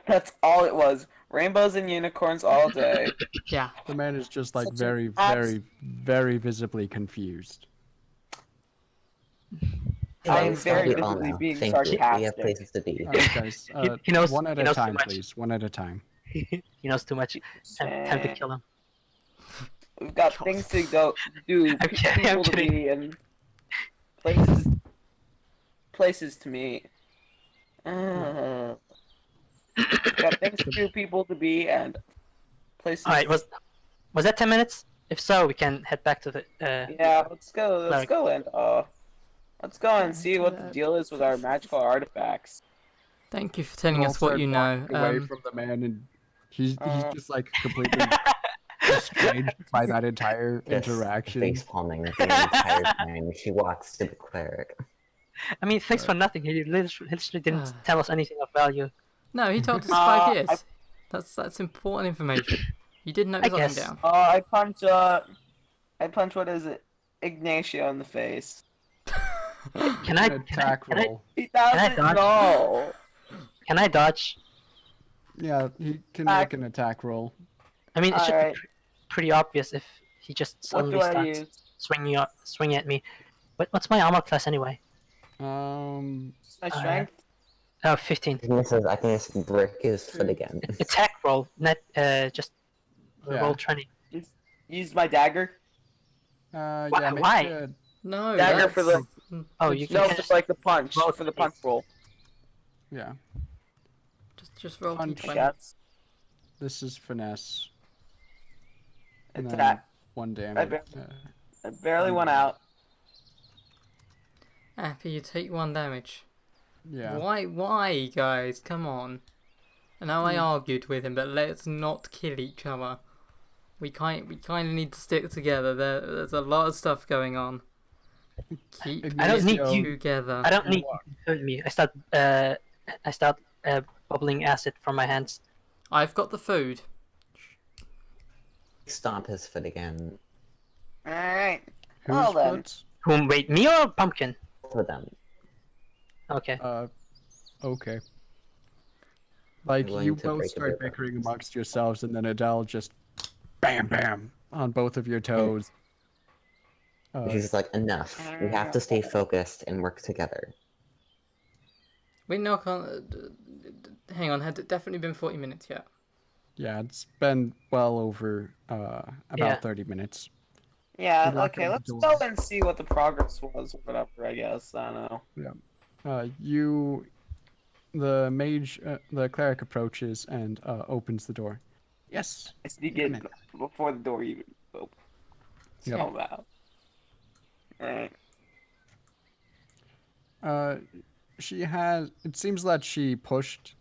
That's all it was. Rainbows and unicorns all day. Yeah. the man is just like Such an very visibly confused. I'm Anyways, very we all visibly know. being Thank you. We have sarcastic. places to be. Guys, He knows- one at he a knows too time, much. please. One at a time. He knows too much. Time to kill him. We've got things to go do, I'm kidding, I'm people to kidding. be, and places to meet. Got things to do, people to be, and places. All right, was that 10 minutes? If so, we can head back to the. Yeah, let's go. Let's Cleric. go and see what the deal is with our magical artifacts. Thank you for telling All us what start you know. walking away from the man, and he's just like completely estranged by that entire Just interaction. face palming the entire time she walks to the cleric. I mean, thanks for nothing. He literally didn't tell us anything of value. No, he told us 5 years. That's important information. You did note something guess. down. I punch what is it? Ignacio in the face. Can I attack roll? He I doesn't dodge? know. Can I dodge? Yeah, he can make an attack roll. I mean, it should Alright. be pretty obvious if he just What suddenly do I starts use? swinging at me. What's my armor class anyway? Um, My strength. Oh, 15. I can just break his foot again. Attack roll, not just Yeah. roll 20. Use my dagger. yeah, make why? a- No, Dagger that's... for the- Oh, you No, can just like the punch roll for the it. punch roll. yeah. Just roll Punch. d20. Yes. This is finesse. And It's then that. 1 damage. I barely went out. Appi, you take 1 damage. Yeah. Why, guys? Come on. I know I argued with him, but let's not kill each other. We kind of need to stick together. There's a lot of stuff going on. Keep I don't need you. together. I don't need you to hurt me. I start bubbling acid from my hands. I've got the food. Stomp his foot again. Alright. Whose Well then. foot? Whom? Wait, me or Pumpkin? Both of them. Okay. Okay. Like, Willing you to both break a start bit. bickering amongst yourselves, and then Adele just bam bam on both of your toes. She's just like, enough. We have to stay focused and work together. We knock on. Hang on, had it definitely been 40 minutes yet? Yeah, it's been well over about Yeah. 30 minutes. Yeah, We're not okay, gonna let's do go it. and see what the progress was, or whatever, I guess. I don't know. The mage, the cleric approaches and opens the door. Yes. I sneak come in before the door even opens. Yep. So loud. Alright. She has. It seems that she pushed,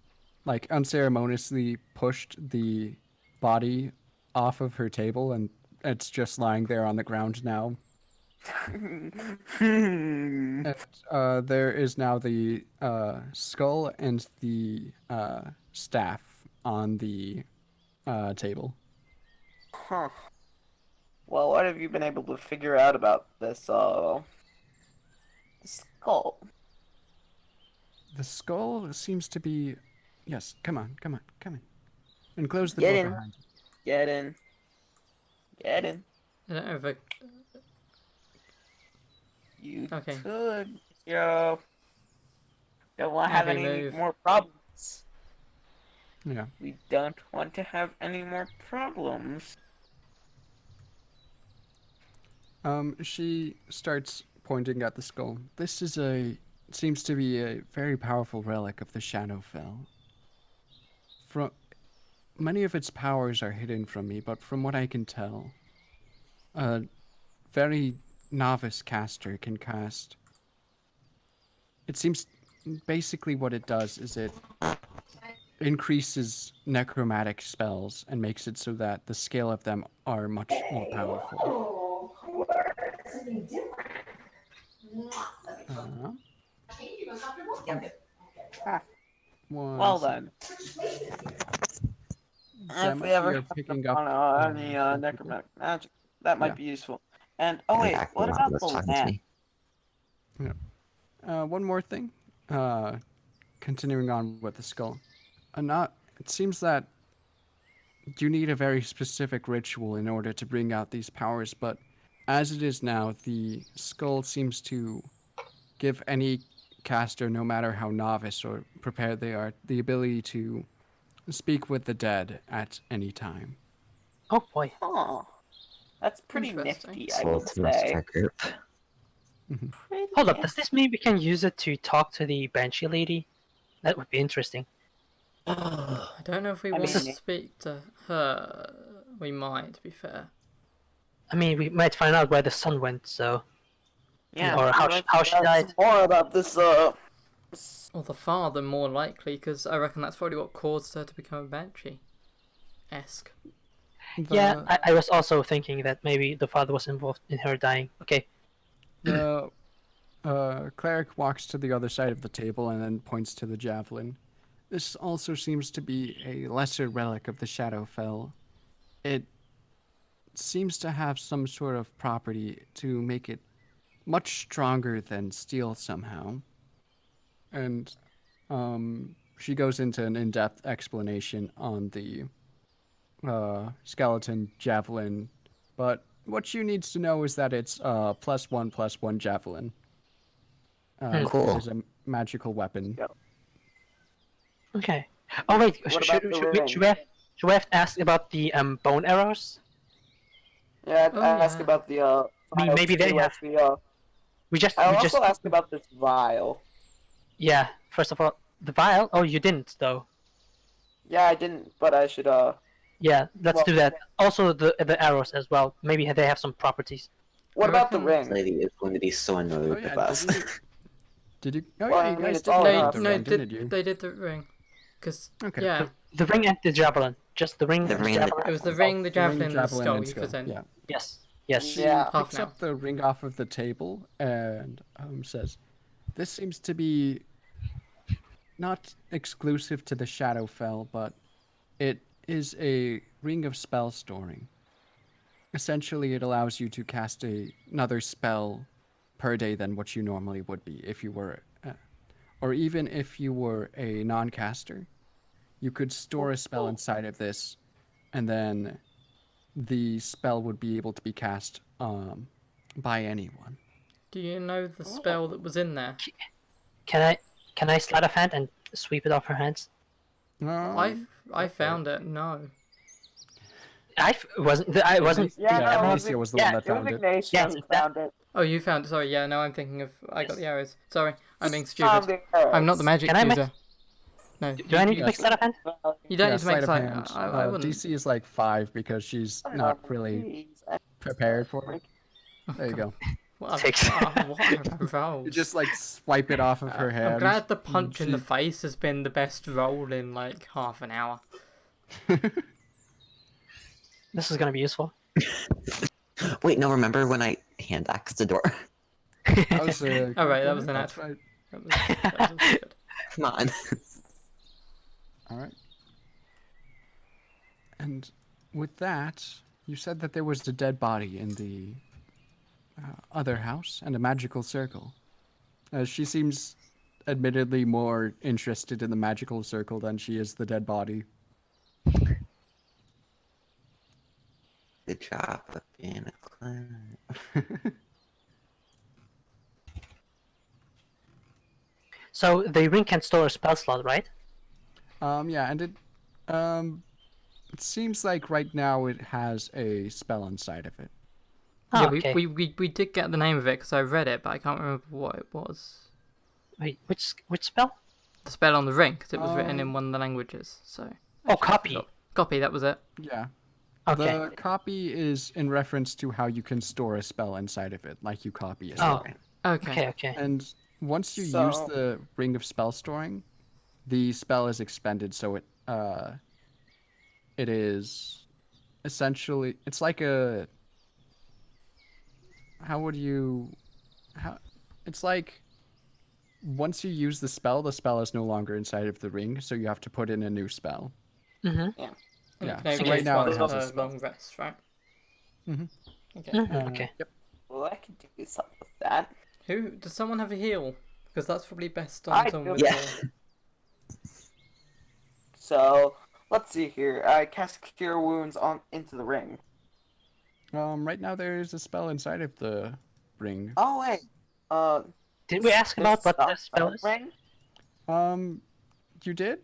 like unceremoniously pushed the body off of her table, and it's just lying there on the ground now. And there is now the skull and the staff on the table. Huh. Well, what have you been able to figure out about this, skull. The skull seems to be... Yes, come on. And close the Get door in. behind you. Get in. Get in. I don't know if I... You Okay. could, yo. Don't want to have Abby, any move. more problems. Yeah. We don't want to have any more problems. She starts pointing at the skull. This is seems to be a very powerful relic of the Shadowfell. Many of its powers are hidden from me, but from what I can tell, a very novice caster can cast. It seems basically what it does is it increases necromantic spells and makes it so that the scale of them are much more powerful. Well then. If we ever happen upon any necromantic magic, that might be useful. And, oh wait, what about the lamp? Yeah. One more thing. Continuing on with the skull. It seems that you need a very specific ritual in order to bring out these powers, but as it is now, the skull seems to give any caster, no matter how novice or prepared they are, the ability to speak with the dead at any time. Oh boy. Oh, that's pretty Interesting. nifty, I would say. Hold up, does this mean we can use it to talk to the Banshee lady? That would be interesting. I don't know if we want to speak to her. We might, to be fair. I mean, we might find out where the sun went, so... Yeah, or how she died. More about this, Or the father, more likely, because I reckon that's probably what caused her to become a Banshee-esque. Yeah, I was also thinking that maybe the father was involved in her dying. Okay. The cleric walks to the other side of the table and then points to the javelin. This also seems to be a lesser relic of the Shadowfell. It seems to have some sort of property to make it much stronger than steel somehow. And she goes into an in-depth explanation on the skeleton javelin. But what she needs to know is that it's +1/+1 javelin. Cool. It is a magical weapon. Yep. Okay. Oh wait, should we have asked about the bone arrows? Yeah, I asked about the Maybe they have. I also asked about this vial. Yeah. First of all, the vial. Oh, you didn't though. Yeah, I didn't, but I should Yeah, let's do that. Also, the arrows as well. Maybe they have some properties. What about the ring? This lady is going to be so annoyed with us. Did you? Oh Well, yeah, I you mean, guys it's did all get enough. the ring, didn't you? They did the ring. Because, Okay. yeah. The ring and the javelin. Just the ring. The and ring the and the javelin. It was the ring, the javelin, and the skull you skull. present. Yeah. Yes. Yes. She Yeah. picks up the ring off of the table and says, "This seems to be not exclusive to the Shadowfell, but it is a ring of spell storing. Essentially, it allows you to cast another spell per day than what you normally would be if you were, or even if you were a non-caster. You could store a spell inside of this, and then the spell would be able to be cast by anyone." Do you know the spell that was in there? Can I sleight of hand and sweep it off her hands? I found it. No. I wasn't. Yeah, Alicia was the one that found it. Ignatius found it. Oh, you found it. Sorry. Yeah. No, I'm thinking of. I got the arrows. Sorry, I'm being stupid. I'm not the magic user. No. Do I need to make sleight of hand? You don't need to sleight make of sleight. hand. I wouldn't. DC is like 5 because she's not really prepared for it. There you go. What Six. what a roll. You just like swipe it off of her hand. I'm glad the punch in the face has been the best roll in like half an hour. This is gonna be useful. Wait, no, remember when I hand axed the door? That was Alright, that was an that's actual. right. That was good. Come on. All right. And with that, you said that there was a dead body in the other house and a magical circle. She seems admittedly more interested in the magical circle than she is the dead body. Good job of being a clown. So the ring can store a spell slot, right? Yeah, and it seems like right now it has a spell inside of it. Oh, Yeah, okay. we did get the name of it because I read it, but I can't remember what it was. Wait, which spell? The spell on the ring, because it was written in one of the languages. So. Oh, copy. Copy, that was it. Yeah. Okay. The copy is in reference to how you can store a spell inside of it, like you copy a Oh. spell. Okay. Okay. And once you use So- the ring of spell storing, the spell is expended, so it is essentially it's like a it's like once you use the spell is no longer inside of the ring, so you have to put in a new spell. Mm-hmm. And Yeah, you can so only right use now one it has a per spell. long rest, right? Mhm. Okay. Okay. Yep. Well, I could do something with that. Does someone have a heal? Because that's probably best I on someone do. with Yeah. So let's see here. I cast Cure Wounds into the ring. Right now there's a spell inside of the ring. Oh wait. Did we ask there's about what the stuff spell on is? the ring? You did?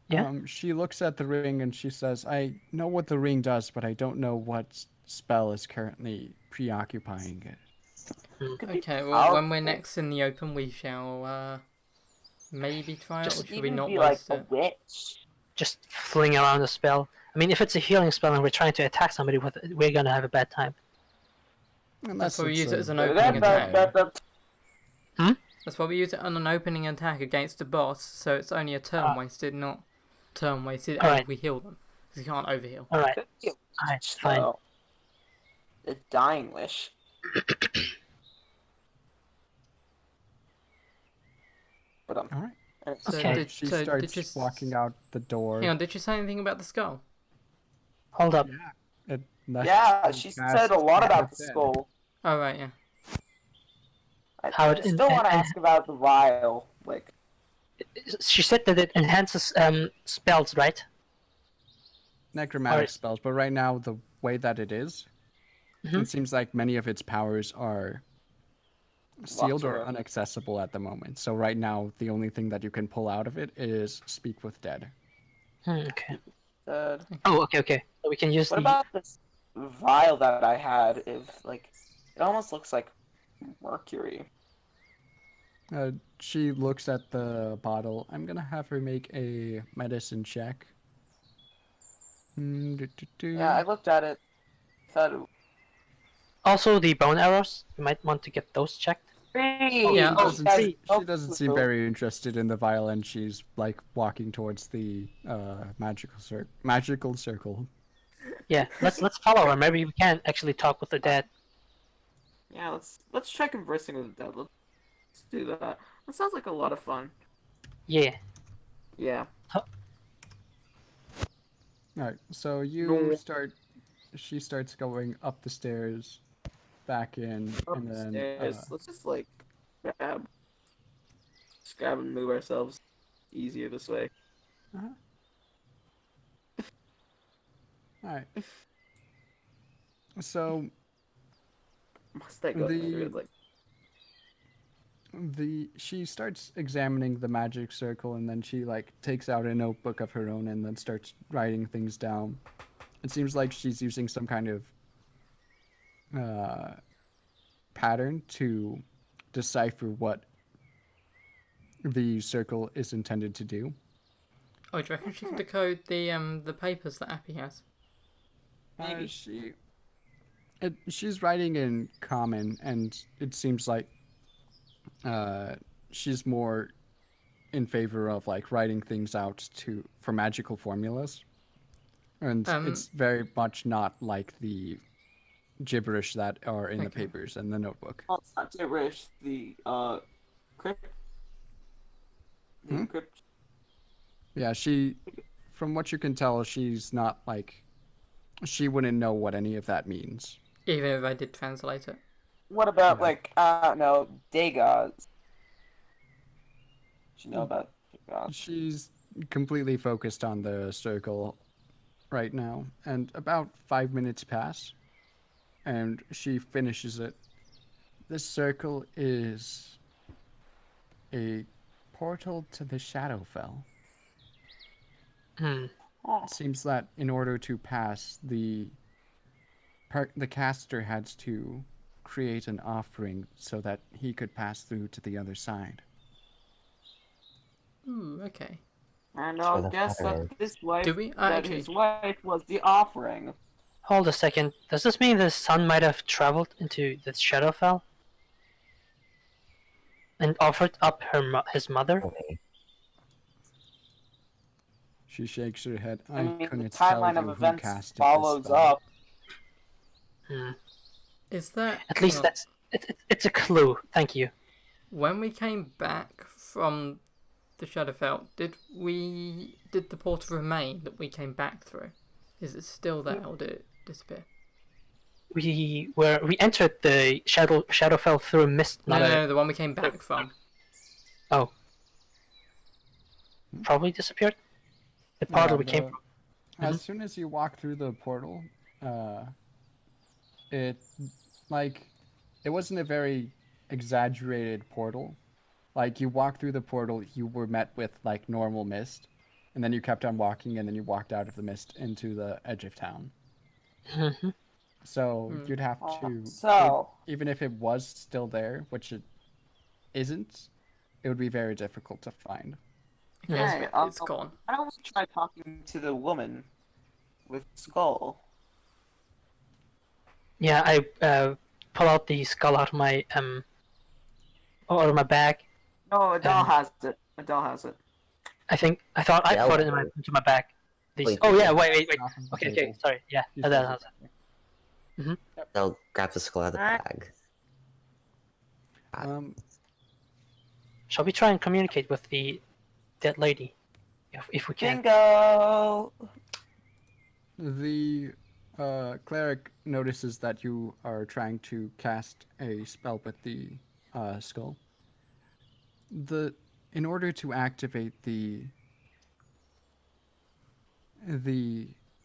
Yeah. She looks at the ring and she says, "I know what the ring does, but I don't know what spell is currently preoccupying it." Could be Okay, well, when we're powerful. next in the open, we shall maybe try it, or Just should we even not be like waste a it? witch. Just fling around a spell. I mean, if it's a healing spell and we're trying to attack somebody with it, we're gonna have a bad time. That's why we it's use it as an a opening attack. Hmm? That's why we use it on an opening attack against a boss, so it's only a turn wasted, not turn wasted, and Alright. we heal them. Because you can't overheal. Alright. Could be a Alright, witch, fine. though. A dying wish. But All right. So Okay. She did starts you walking out the door. Hang on, did you say anything about the skull? Hold up. yeah, she said a lot about the skull. Oh, right, yeah. How I it still want to ask about the vial. Like, She said that it enhances spells, right? Necromantic Alright. spells, but right now the way that it is, Mhm. it seems like many of its powers are sealed or Locked her. inaccessible at the moment. So right now, the only thing that you can pull out of it is Speak with Dead. Okay. said, Oh, okay. So we can use what the. about this vial that I had? If like, it almost looks like mercury. She looks at the bottle. I'm gonna have her make a medicine check. Yeah, I looked at it. Thought it Also, the bone arrows. You might want to get those checked. Yeah, She doesn't seem very interested in the vial, and she's like walking towards the magical circle. Yeah, let's follow her. Maybe we can actually talk with the dead. Yeah, let's try conversing with the dead. Let's do that. That sounds like a lot of fun. Yeah. Yeah. All right, so No. she starts going up the stairs, back in, and then Upstairs. Let's just like grab and move ourselves. Easier this way. all right. So Must I go through it like? she starts examining the magic circle, and then she like takes out a notebook of her own and then starts writing things down. It seems like she's using some kind of pattern to decipher what the circle is intended to do. Oh, do you reckon she can decode the papers that Appi has? She's writing in common, and it seems like she's more in favor of like writing things out for magical formulas, and it's very much not like the gibberish that are in the papers and the notebook. Well, it's not gibberish. The crypt. The encrypt. Yeah, from what you can tell, she's not like, she wouldn't know what any of that means. Even if I did translate it. What about like I don't know, Dagas? She know about God. She's completely focused on the circle right now, and about 5 minutes pass, and she finishes it. This circle is a portal to the Shadowfell. It seems that in order to pass, the caster had to create an offering so that he could pass through to the other side. Ooh, okay. And I'll guess that his wife, his wife was the offering. Hold a second. Does this mean the son might have traveled into the Shadowfell and offered up his mother? Okay. She shakes her head. I mean, couldn't the tell timeline you of who events casted follows this spell. up. Is that at least that's it's a clue? Thank you. When we came back from the Shadowfell, did the portal remain that we came back through? Is it still there, or did it disappear? We entered the Shadowfell through a mist. No, the one we came back from. Oh, probably disappeared. The portal we came from. As soon as you walk through the portal, it wasn't a very exaggerated portal. Like, you walk through the portal, you were met with like normal mist, and then you kept on walking, and then you walked out of the mist into the edge of town. So you'd have to, even if it was still there, which it isn't, it would be very difficult to find. Okay, it's gone. I want to try talking to the woman with skull. Yeah, I pull out the skull out of my bag. No, Adele has it. Adele has it. I thought I put it into my bag. Wait. Okay, sorry. Yeah, Adele has it. They'll grab the skull out of the bag. Shall we try and communicate with the dead lady, if we can? Bingo! The cleric notices that you are trying to cast a spell with the skull. In order to activate the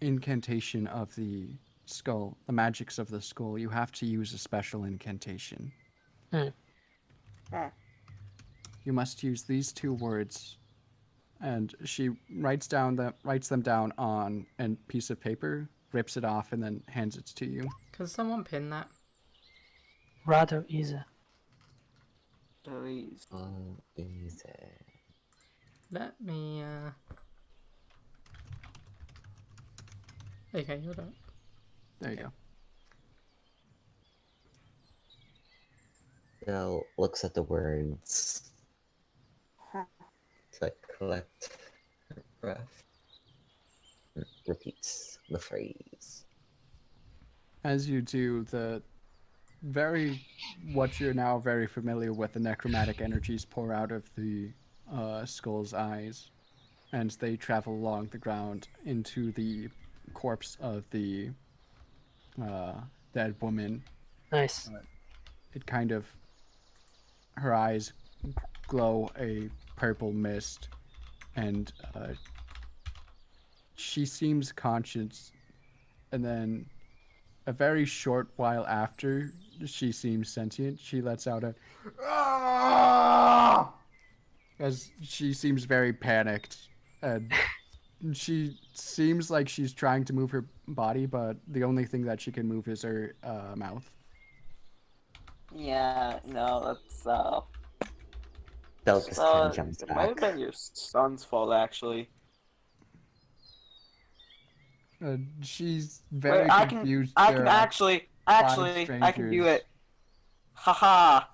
incantation of the skull, the magics of the skull, you have to use a special incantation. You must use these 2 words, and she writes them down on a piece of paper, rips it off, and then hands it to you. Can someone pin that? Rather easy. Please. Easy. Let me. Okay, hold on. There you go. Bill looks at the words to collect her breath. Repeats the phrase. As you do, what you're now very familiar with, the necromantic energies pour out of the skull's eyes, and they travel along the ground into the corpse of the dead woman. Nice. It kind of, her eyes glow a purple mist, and she seems conscious, and then a very short while after she seems sentient, she lets out a as she seems very panicked, and she seems like she's trying to move her body, but the only thing that she can move is her mouth. Yeah, no, that's Bell just kind of jumps it back. might have been your son's fault, actually. She's very confused. I can actually, I can do it. Haha.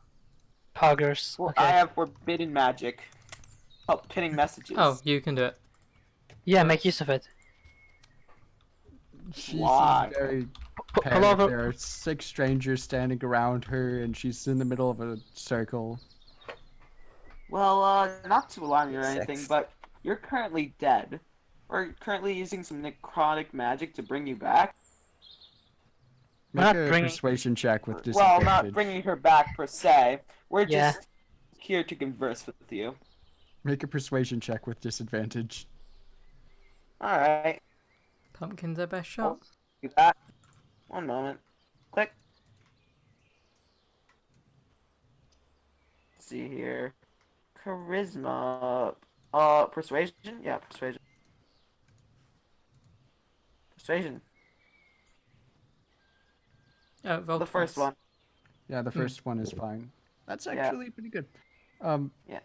Poggers. Well, Okay. I have forbidden magic. Oh, pinning messages. Oh, you can do it. Yeah, make use of it. She's Why? very Pull panicked. over. There are 6 strangers standing around her, and she's in the middle of a circle. Well, not to alarm you or 6. anything, but you're currently dead. We're currently using some necrotic magic to bring you back. Make a persuasion check with disadvantage. Well, not bringing her back per se. We're Yeah. just here to converse with you. Make a persuasion check with disadvantage. Alright. Pumpkin's their best shot. Do that. One moment. Click. Let's see here. Charisma. Persuasion? Yeah, persuasion. Persuasion. Roll The first twice. one. Yeah, the first one is fine. That's Yeah. actually pretty good. Yeah.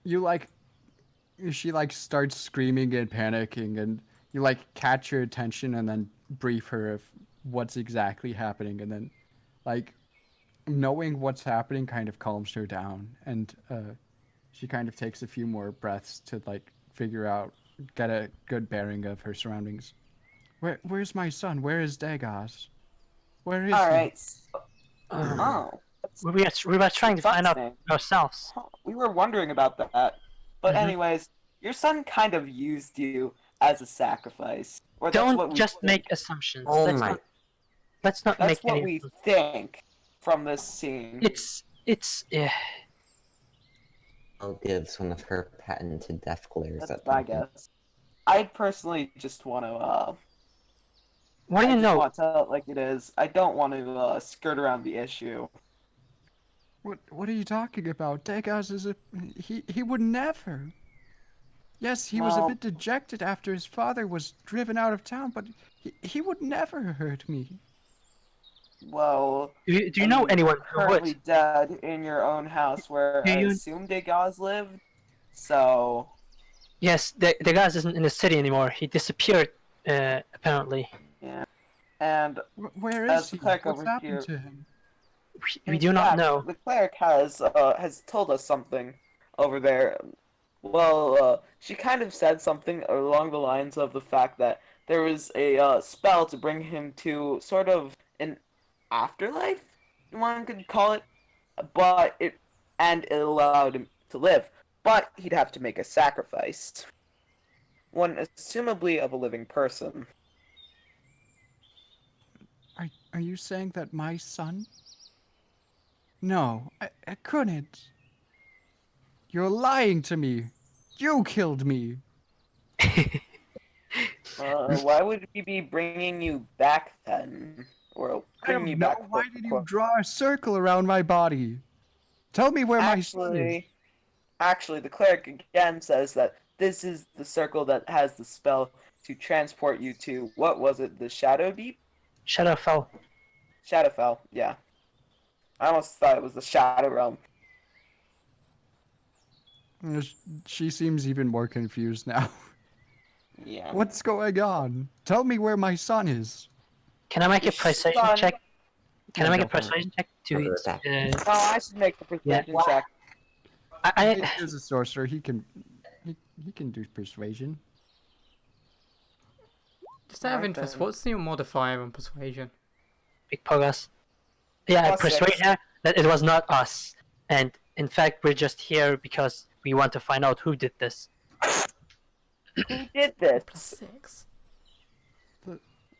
You like, she like starts screaming and panicking, and you like catch her attention and then brief her of what's exactly happening, and then like knowing what's happening kind of calms her down, and she kind of takes a few more breaths to like figure out, get a good bearing of her surroundings. Where's my son? Where is Degas? Where is he? Alright. Uh, Oh. we were trying to find out Fascinating. ourselves. Huh, we were wondering about that. But Mhm. anyways, your son kind of used you as a sacrifice. Or that's what Don't we just think. make assumptions. Oh let's my. not, let's not That's make what any. we think from this scene. It's Elle gives one of her patented death glares That's at my Pumpkin. guess. I personally just want to, what do I you just know? want to tell it like it is. I don't want to, skirt around the issue. What are you talking about? Degas is a he would never. Yes, he was a Well, bit dejected after his father was driven out of town, but he would never hurt me. well, Do you know anyone who currently would? dead in your own house where Do I you? assume Degas lived. So, Yes, the guy isn't in the city anymore. He disappeared. Apparently, yeah. And Where as is the he? cleric What's over happened here, to him? we in do not fact, know. the cleric has told us something over there. Well, she kind of said something along the lines of the fact that there was a spell to bring him to sort of an afterlife, one could call it, but it allowed him to live, but he'd have to make a sacrifice, one assumably of a living person. Are you saying that my son? No, I couldn't. You're lying to me. You killed me. Why would we be bringing you back then, or I bringing don't you know. back? Why Quote, did you quote. draw a circle around my body? Tell me where my son is. Actually, the cleric again says that this is the circle that has the spell to transport you to, what was it, the Shadow Deep? Shadowfell. Shadowfell, yeah. I almost thought it was the Shadow Realm. Uh, She seems even more confused now. Yeah. What's going on? Tell me where my son is. Can I make Your a persuasion son- check? Can Yeah, I make go a for it. persuasion check Cover to? attack. Oh, I should make the persuasion check. I He's a sorcerer. He can do persuasion. Just out of Right interest, then. what's your modifier on persuasion? big progress. Yeah, I +6. persuade her that it was not us, and in fact we're just here because we want to find out who did this. Who did this? +6.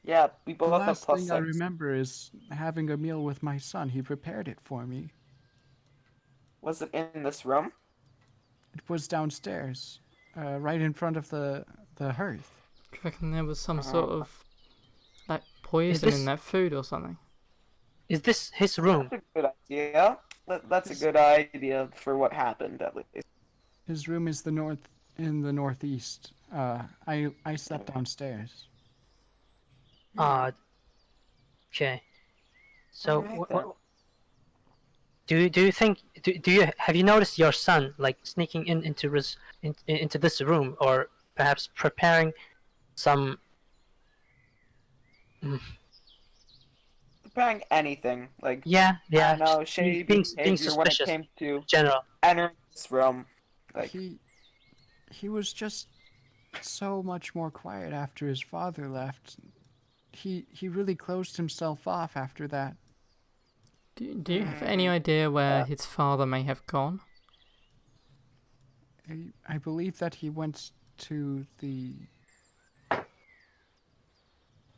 Yeah, we The both have last thing I +6. remember is having a meal with my son. He prepared it for me. Was it in this room? It was downstairs, right in front of the hearth. Do you reckon there was some sort of like poison this- in that food or something? Is this his room? That's a good idea. That's a good idea for what happened, at least. His room is in the northeast. I slept downstairs. Okay. So Alright then. do you think do you have you noticed your son like sneaking into this room, or perhaps preparing some? Preparing anything, like, Yeah, I don't know, just shady being behavior when it suspicious. came to General. entering this room. Like, He was just so much more quiet after his father left. He really closed himself off after that. Do you have any idea where his father may have gone? I believe that he went to the.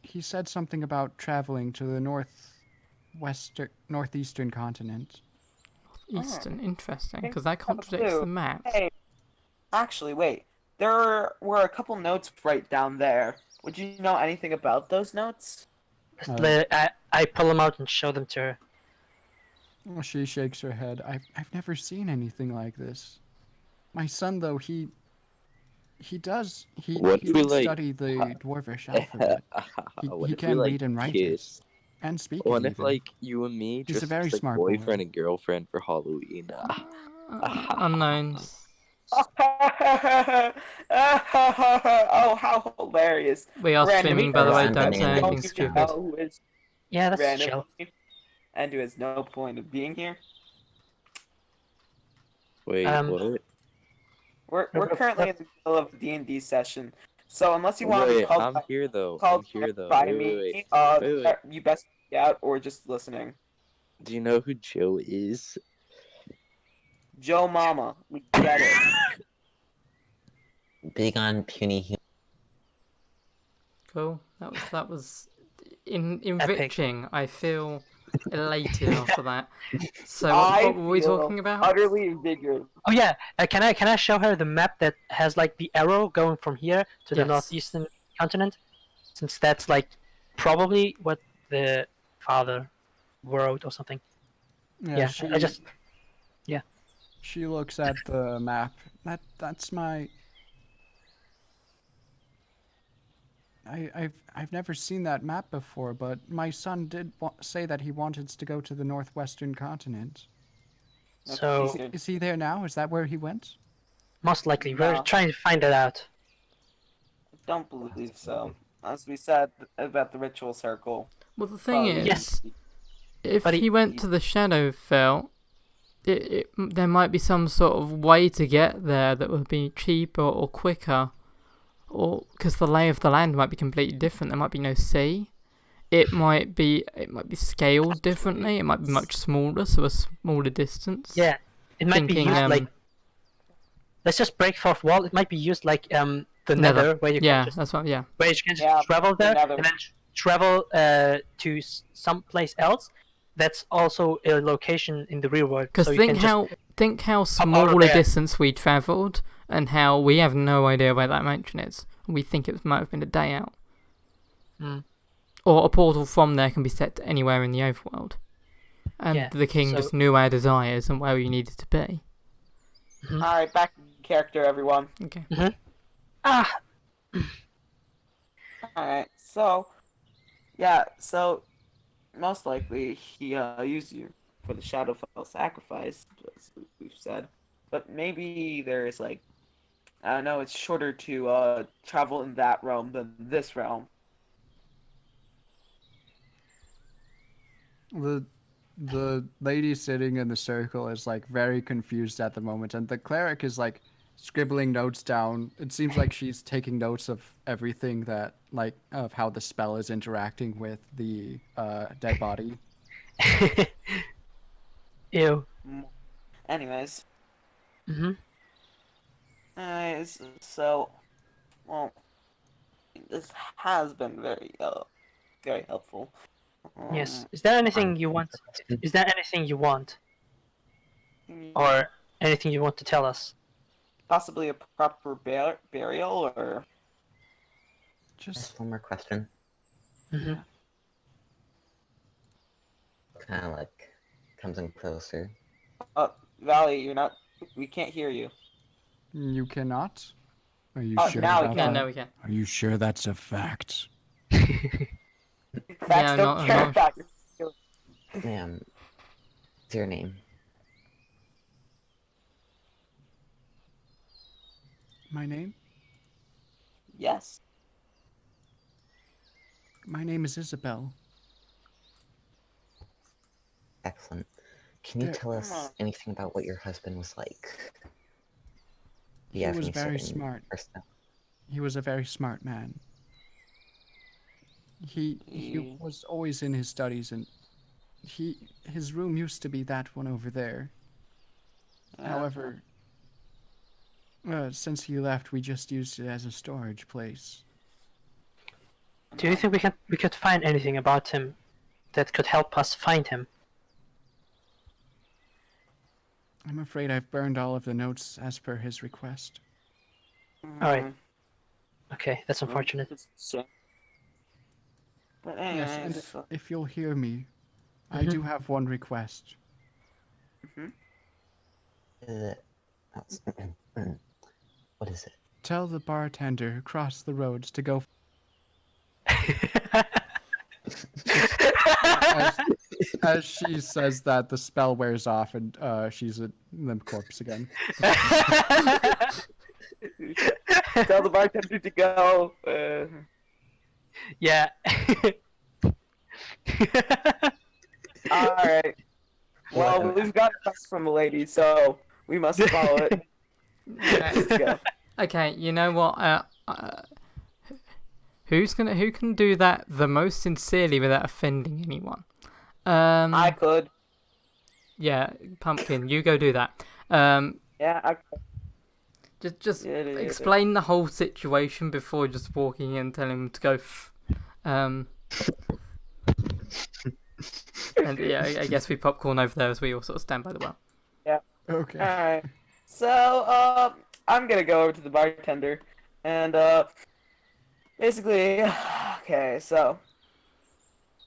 He said something about traveling to the northeastern continent. Eastern, interesting, think because that I have a contradicts clue. the map. hey, Actually, wait. There were a couple notes right down there. Would you know anything about those notes? I pull them out and show them to her. Oh, she shakes her head. I've never seen anything like this. My son, though, he did study the Dwarvish alphabet. He can read and write it, and speak it What if even. like you and me He's a just very like smart boyfriend boy. and girlfriend for Halloween? Unknowns. Oh, how hilarious! We are streaming, by the way. Don't say anything Don't stupid. Who is Yeah, that's random chill. and who has no point of being here. Wait, what? We're currently in the middle of the D&D session, so unless you want to be Wait, called I'm here though. by Wait. me, Wait. you best be out or just listening. Do you know who Joe is? Joe Mama, we get it. Big on puny humor. Cool. That was enriching. I feel elated after that. So what were we talking about? Utterly invigorated. Oh yeah, can I show her the map that has like the arrow going from here to the Yes. northeastern continent, since that's like probably what the father wrote or something. Yeah, I just She looks at the map. That's my. I've never seen that map before, but my son did say that he wanted to go to the northwestern continent. so Is he there now? Is that where he went? most likely No. we're trying to find it out. I don't believe so. As we said about the ritual circle. Well, the thing is, Yes. if But he went to the Shadowfell, there might be some sort of way to get there that would be cheaper or quicker, or because the lay of the land might be completely different. There might be no sea. It might be scaled differently. It might be much smaller, so a smaller distance. Yeah, it might be used like. Let's just break fourth wall. It might be used like the Nether, where you can just, that's what. Yeah. where you can just travel there and then travel to someplace else. That's also a location in the real world. Because think how small a distance we travelled, and how we have no idea where that mansion is. We think it might have been a day out. Or a portal from there can be set to anywhere in the overworld. And the king just knew our desires and where we needed to be. Alright, back to character, everyone. Okay. Alright, so most likely he used you for the Shadowfell sacrifice, as we've said. But maybe there's like, I don't know, it's shorter to travel in that realm than this realm. The lady sitting in the circle is like very confused at the moment, and the cleric is like scribbling notes down. It seems like she's taking notes of everything that, like, of how the spell is interacting with the dead body. Ew. Anyways. So, well, this has been very helpful. Yes. Is there anything you want? Is there anything you want, or anything you want to tell us? Possibly a proper burial, or Just one more question. Mm-hmm. Kind of like comes in closer. Valley, we can't hear you. You cannot? Are you sure now about we that? can. No, we can. Are you sure that's a fact? Facts don't care about you. Ma'am, what's your name? My name? Yes. My name is Isabel. Excellent. Can you tell us anything about what your husband was like? He was very smart. He was a very smart man. He was always in his studies, and his room used to be that one over there. However, since he left, we just used it as a storage place. Do you think we could find anything about him that could help us find him? I'm afraid I've burned all of the notes as per his request. Alright. Okay, that's unfortunate. But Yes, anyways, and if you'll hear me, I Mhm. do have one request. What is it? Tell the bartender across the roads to go. As she says that, the spell wears off and she's a limp corpse again. Tell the bartender to go. Yeah. Alright. Well, we've got a text from the lady, so we must follow it. Let's go. Okay, you know what? Who can do that the most sincerely without offending anyone? I could. Yeah, Pumpkin, you go do that. Yeah, I could. Just explain the whole situation before just walking in and telling him to go. And yeah, I guess we popcorn over there as we all sort of stand by the well. Yeah. Okay. Alright. So, I'm gonna go over to the bartender and, basically, okay, so.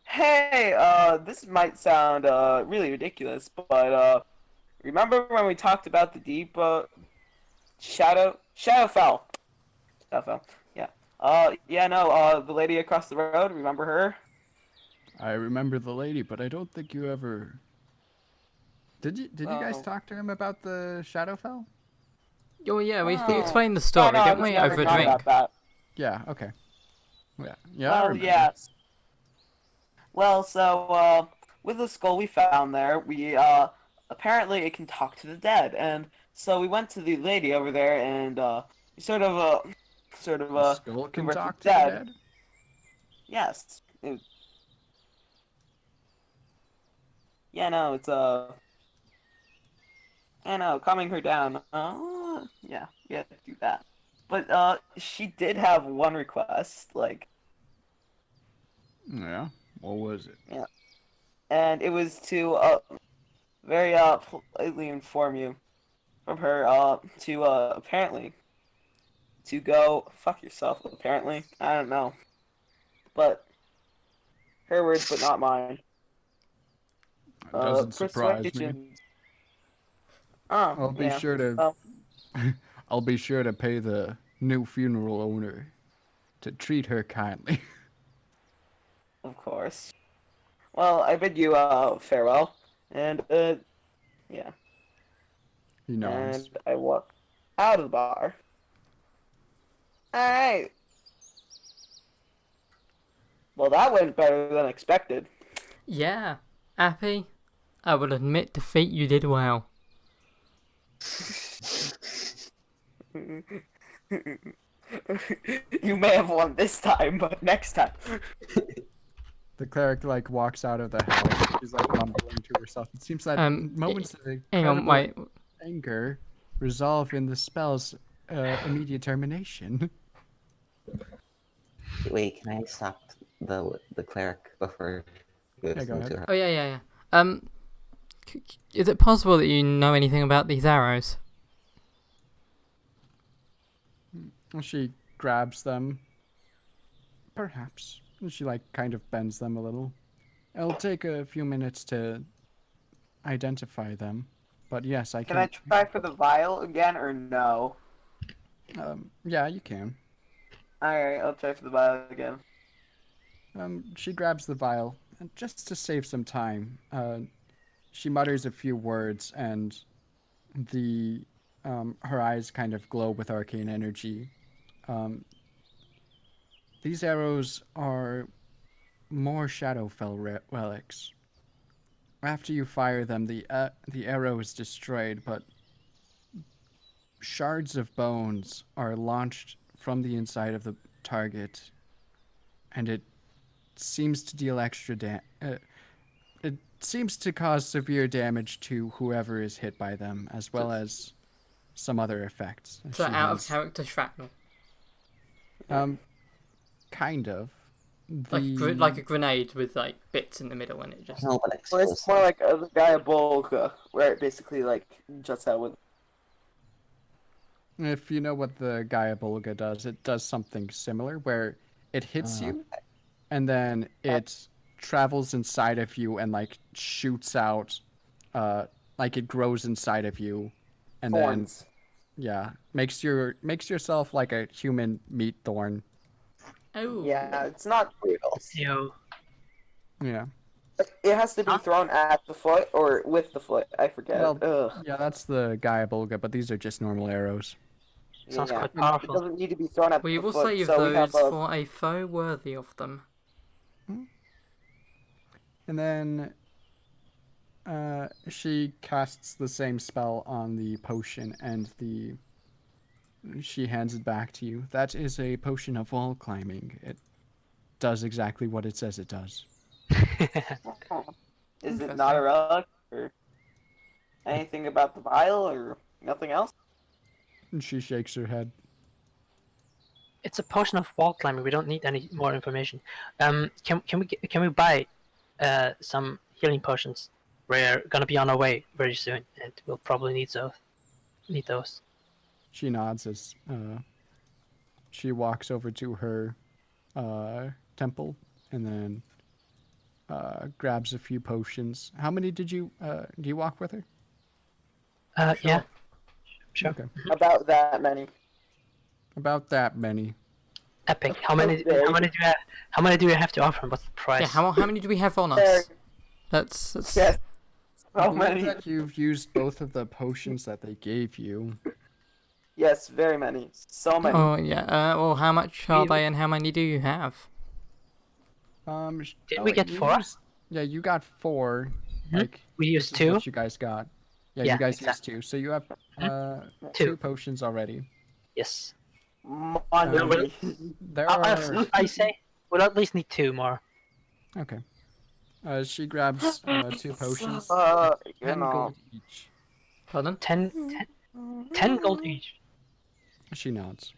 Hey, this might sound, really ridiculous, but, remember when we talked about the deep, Shadowfell, yeah. Yeah, no, the lady across the road, remember her? I remember the lady, but I don't think you ever. Did you guys talk to him about the Shadowfell? Oh yeah, we Oh. explained the story, no, didn't we? never Over a talked drink. about that. Yeah. Okay. Yeah. I Well, remember. yes. Well, so, with the skull we found there, we, apparently it can talk to the dead, and so we went to the lady over there, and, we sort of, The skull can conversed talk with to the dead. Yes. Yeah, no, it's, I know, calming her down. Yeah, do that. But, she did have one request, like, Yeah. What was it? yeah. And it was to, very, politely inform you from her, to, apparently, to go fuck yourself, apparently. I don't know. But, her words, but not mine. It doesn't surprise me. Persuasion. Oh, I'll be yeah. sure to. Well, I'll be sure to pay the new funeral owner to treat her kindly. of course. Well, I bid you, farewell. And, yeah. He nods. And I walk out of the bar. Alright. Well, that went better than expected. Yeah, Appy, I will admit defeat. You did well. You may have won this time, but next time. The cleric walks out of the house. She's mumbling to herself. It seems that moments of incredible anger resolve in the spell's immediate termination. Wait, can I stop the cleric before he goes go into ahead. her? Oh yeah. Is it possible that you know anything about these arrows? She grabs them. Perhaps. She kind of bends them a little. It'll take a few minutes to identify them, but yes, I can. Can I try for the vial again or no? Yeah, you can. Alright, I'll try for the vial again. She grabs the vial, and just to save some time, she mutters a few words, and her eyes kind of glow with arcane energy. These arrows are more Shadowfell relics. After you fire them, the arrow is destroyed, but shards of bones are launched from the inside of the target, and it seems to deal extra it seems to cause severe damage to whoever is hit by them, as well as some other effects. So out of character shrapnel. Kind of. Like a grenade with bits in the middle, and it just. No, but Well, it's more like a Diabolica, where it basically juts out with. If you know what the Gaiabolga does, it does something similar where it hits you, and then it travels inside of you and like shoots out, like it grows inside of you, and Thorns. then makes yourself like a human meat thorn. Oh. Yeah, it's not brutal. Ew. Yeah. It has to be thrown at the foot or with the foot. I forget. Well, Ugh. yeah, that's the Gaiabolga, but these are just normal arrows. Sounds Yeah. quite It powerful. doesn't need to be thrown at We the will foot. save So we have those for a foe worthy of them. And then she casts the same spell on the potion, and she hands it back to you. That is a potion of wall climbing. It does exactly what it says it does. Is it not a Interesting. relic or anything about the vial or nothing else? And she shakes her head. It's a potion of wall climbing. We don't need any more information. Can we buy some healing potions? We're gonna be on our way very soon, and we'll probably need those. She nods as she walks over to her temple and then grabs a few potions. How many did you do you walk with her? Yeah. Sure. Okay. About that many. About that many. Epic. How many do you have? How many do you have to offer? What's the price? Yeah, how many do we have on us? That's Yes. I How believe many? that you've used both of the potions that they gave you. Yes, very many. So many. Oh yeah. Well, how much are they, and how many do you have? Did we get 4? Yeah, you got 4. Mhm. Like We this used is 2. what you guys got. Yeah, Yeah, you guys exactly. used 2. So you have 2. 2 potions already. Yes. Money. There are I say we'll at least need 2 more. okay. She grabs 2 potions. You 10 know. gold each. Pardon? 10 gold each. She nods.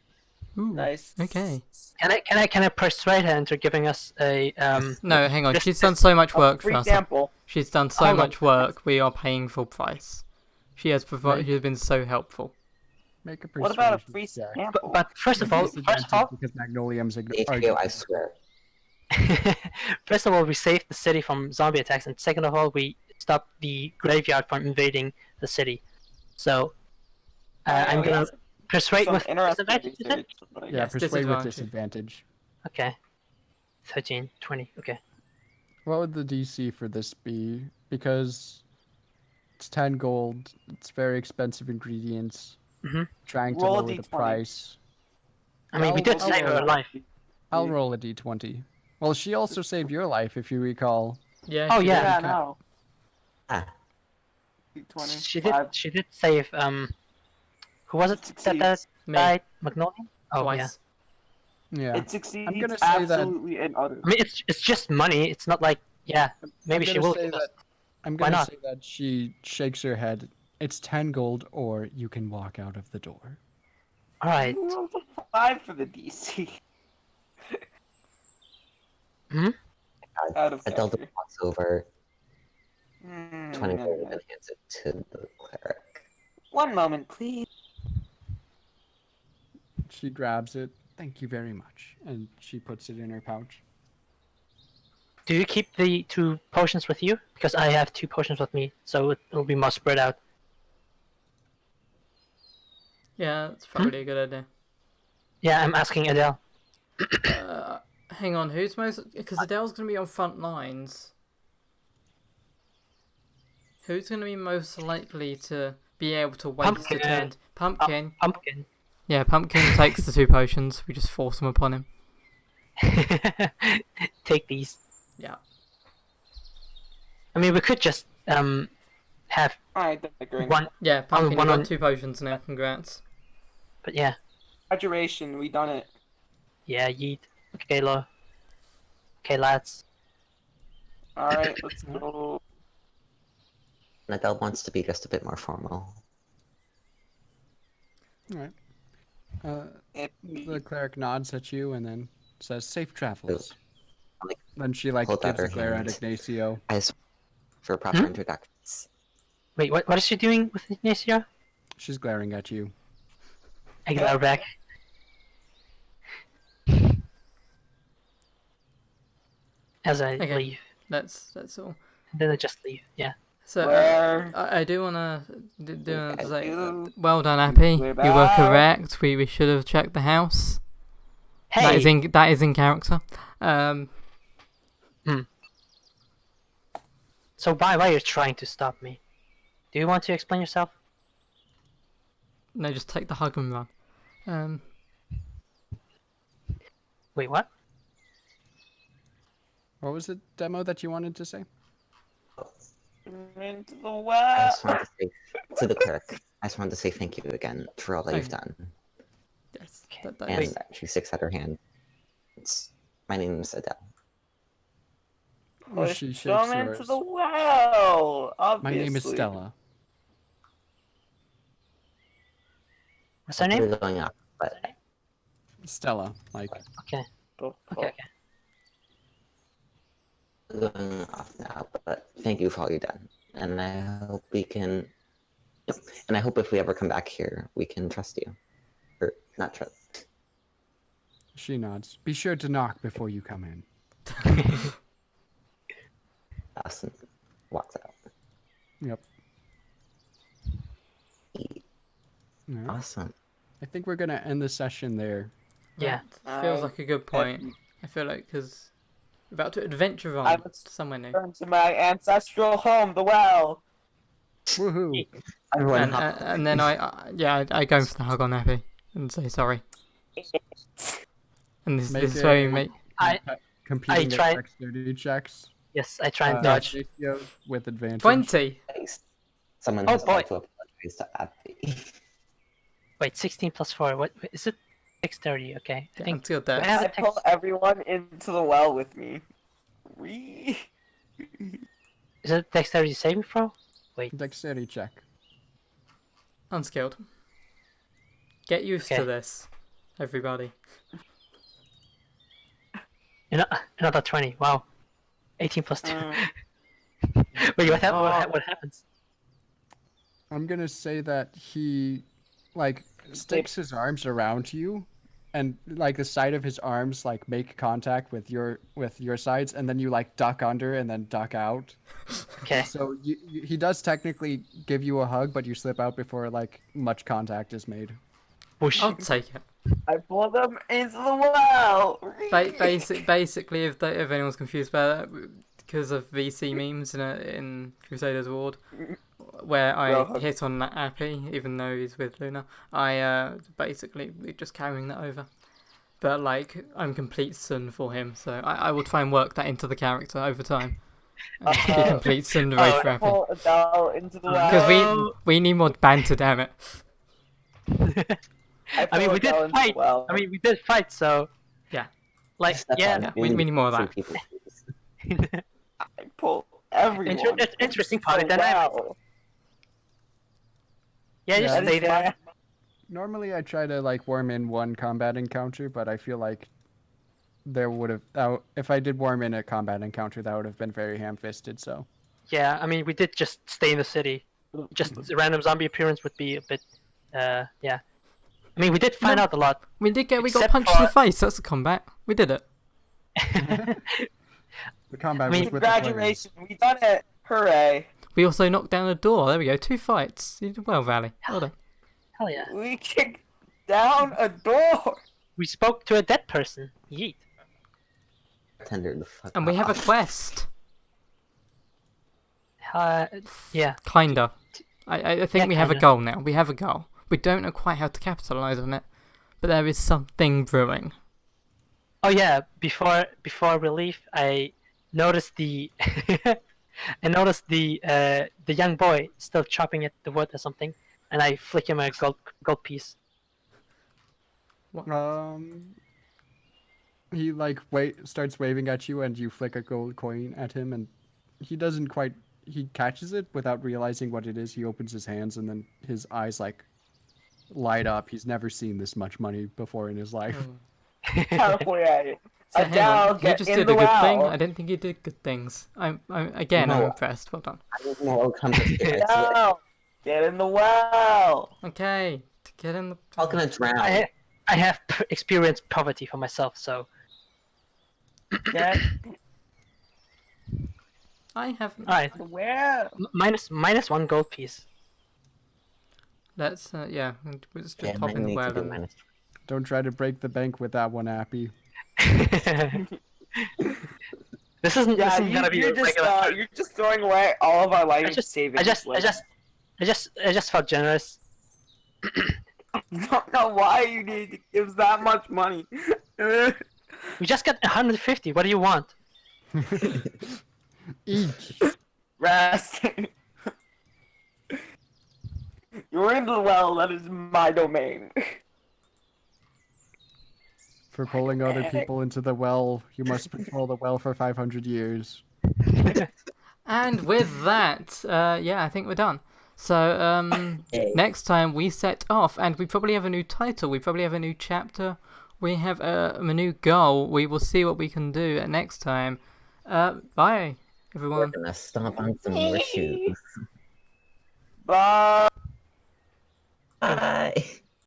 Ooh, Nice. okay. Can I persuade her into giving us a No, hang on. Just- She's done so much work For for us. example, She's done so Hold on. much work. We are paying full price. She has provided. She has been so helpful. Make a what persuasion about a free check. sample? But first of all, Because Magnolium's HQ, I swear. first of all, we saved the city from zombie attacks, and second of all, we stopped the graveyard from invading the city. So I'm gonna persuade Some with interesting disadvantage. Is it? research, but Yeah, Yes, persuade with disadvantage. disadvantage. Okay. 13, 20. Okay. What would the DC for this be? Because it's 10 gold, it's very expensive ingredients. Mhm. Trying to Roll a lower the D20. price. I mean, we I'll- did I'll save her roll- life. I'll roll a d20. Well, she also saved your life, if you recall. Yeah. Oh, she yeah. did. Yeah, Okay. no. Ah, D20. She 5. did save who was it that Succeeds. Me died? Magnolium? Oh twice. Yeah. It succeeds gonna say that- absolutely and utterly. I mean, it's just money. It's not like maybe she will give us. I'm Why gonna not? say that she shakes her head. It's 10 gold, or you can walk out of the door. All right. You rolled a 5 for the DC. Out of Adelda character. walks over, 20 Mm, gold, and hands it to the cleric. One moment, please. She grabs it. Thank you very much. And she puts it in her pouch. Do you keep the 2 potions with you? Because I have 2 potions with me, so it'll be more spread out. Yeah, that's probably a good idea. Yeah, I'm asking Adele. Hang on, who's most? Because Adele's gonna be on front lines. Who's gonna be most likely to be able to waste Pumpkin. a turn? Pumpkin. Pumpkin. Yeah, Pumpkin takes the 2 potions. We just force them upon him. Take these. Yeah. I mean, we could just have Alright, then agreeing. one, Yeah, Pumpkin, one you on- got 2 potions now. Congrats. but yeah, Graduation, we done it. yeah, yeet. Okay, okay, lads. Alright, let's go. Adele wants to be just a bit more formal. Alright. The cleric nods at you and then says, "Safe travels." Like, Then she gives hold out a her glare at hand. Ignacio. I swear for proper introductions. Wait, what is she doing with Ignacio? She's glaring at you. I get our back. As I leave. That's all. Then I just leave. Yeah. So I do wanna say, well done, Appi. You were correct. We should have checked the house. Hey. That is in character. So why are you trying to stop me? Do you want to explain yourself? No, just take the hug and run. Wait, what? What was the demo that you wanted to say? Into the I well. just wanted to say to the cleric, I just wanted to say thank you again for all that you've done. Yes. And she sticks out her hand. My name is Adele. She shakes Push them into the well. Obviously. My name is Stella. What's her name? Going up, but Stella, like. Okay. Okay. Going off now, but thank you for all you've done, and I hope we can. And I hope if we ever come back here, we can trust you, or not trust. She nods. Be sure to knock before you come in. Austin walks out. Yep. Right. Awesome. I think we're gonna end the session there. Yeah. Feels like a good point. I feel like because we're about to adventure on somewhere new. Return to my ancestral home, the well. Woohoo! And then I go for the hug on Appi and say sorry. And this is where we make. Competing try dexterity checks. Yes, I try and dodge. With advantage. 20. Someone Oh has boy. to apologize to Appi. Wait, 16 plus 4. What is it? Dexterity. Okay. I think. Good there. I pull everyone into the well with me. Is it dexterity saving throw? Wait. Dexterity check. Unskilled. Get used to this, everybody. Another 20. Wow. 18 plus 2. Wait, what happens? I'm gonna say that he, like, sticks his arms around you, and like the side of his arms like make contact with your sides, and then you like duck under and then duck out. Okay. So he does technically give you a hug, but you slip out before like much contact is made. Whoosh. I'll take it. I pull them into the well. Basically, if anyone's confused about that, because of VC memes in Crusaders Ward, where I hit on that Appi, even though he's with Luna, I basically just carrying that over. But like, I'm complete son for him, so I will try and work that into the character over time. Be complete son race for Appi. Pull Adele into the well. Because we need more banter, damn it. I mean, we did fight. Well. I mean, we did fight, so yeah. Like, we need more of that. I pull everyone. Interesting party dynamic. Yeah, just stay there. Normally, I try to like worm in one combat encounter, but I feel like there would have if I did worm in a combat encounter, that would have been very ham-fisted. So. Yeah, I mean, we did just stay in the city. Just a random zombie appearance would be a bit, yeah. I mean, we did find out a lot. We got punched in the face. That's a combat. We did it. The combat was with congratulations, we done it! Hooray! We also knocked down a door. There we go. 2 fights. You did well, Valley. Well done. Hell yeah. We kicked down a door! We spoke to a dead person. Yeet. And we have a quest. Yeah. Kinda. I think we have a goal now. We have a goal. We don't know quite how to capitalize on it, but there is something brewing. Oh yeah, before we leave, I noticed the the young boy still chopping at the wood or something, and I flick him a gold piece. What? He like starts waving at you, and you flick a gold coin at him, and he doesn't quite. He catches it without realizing what it is. He opens his hands, and then his eyes like light up. He's never seen this much money before in his life. Halfway at it. So hang on, you just did a good thing. I didn't think you did good things. I'm impressed. Well done. No, get in the well. Okay, Get in the. All gonna drown. I have experienced poverty for myself, so Get I haven't. alright. where? Minus 1 gold piece. Let's yeah. Let's just Yeah, pop mine in the need to well be and. minus. Don't try to break the bank with that one, Appy. This isn't gonna be you're a just regular. you're just throwing away all of our life I savings. I just felt generous. Don't know why you need to give that much money. We just got 150. What do you want? Each. Rest. You're in the well. That is my domain. For pulling other people into the well, you must patrol the well for 500 years. And with that, yeah, I think we're done. So next time we set off, and we probably have a new title. We probably have a new chapter. We have a new goal. We will see what we can do next time. Bye, everyone. We're gonna stomp on some more shoes. Bye. Bye.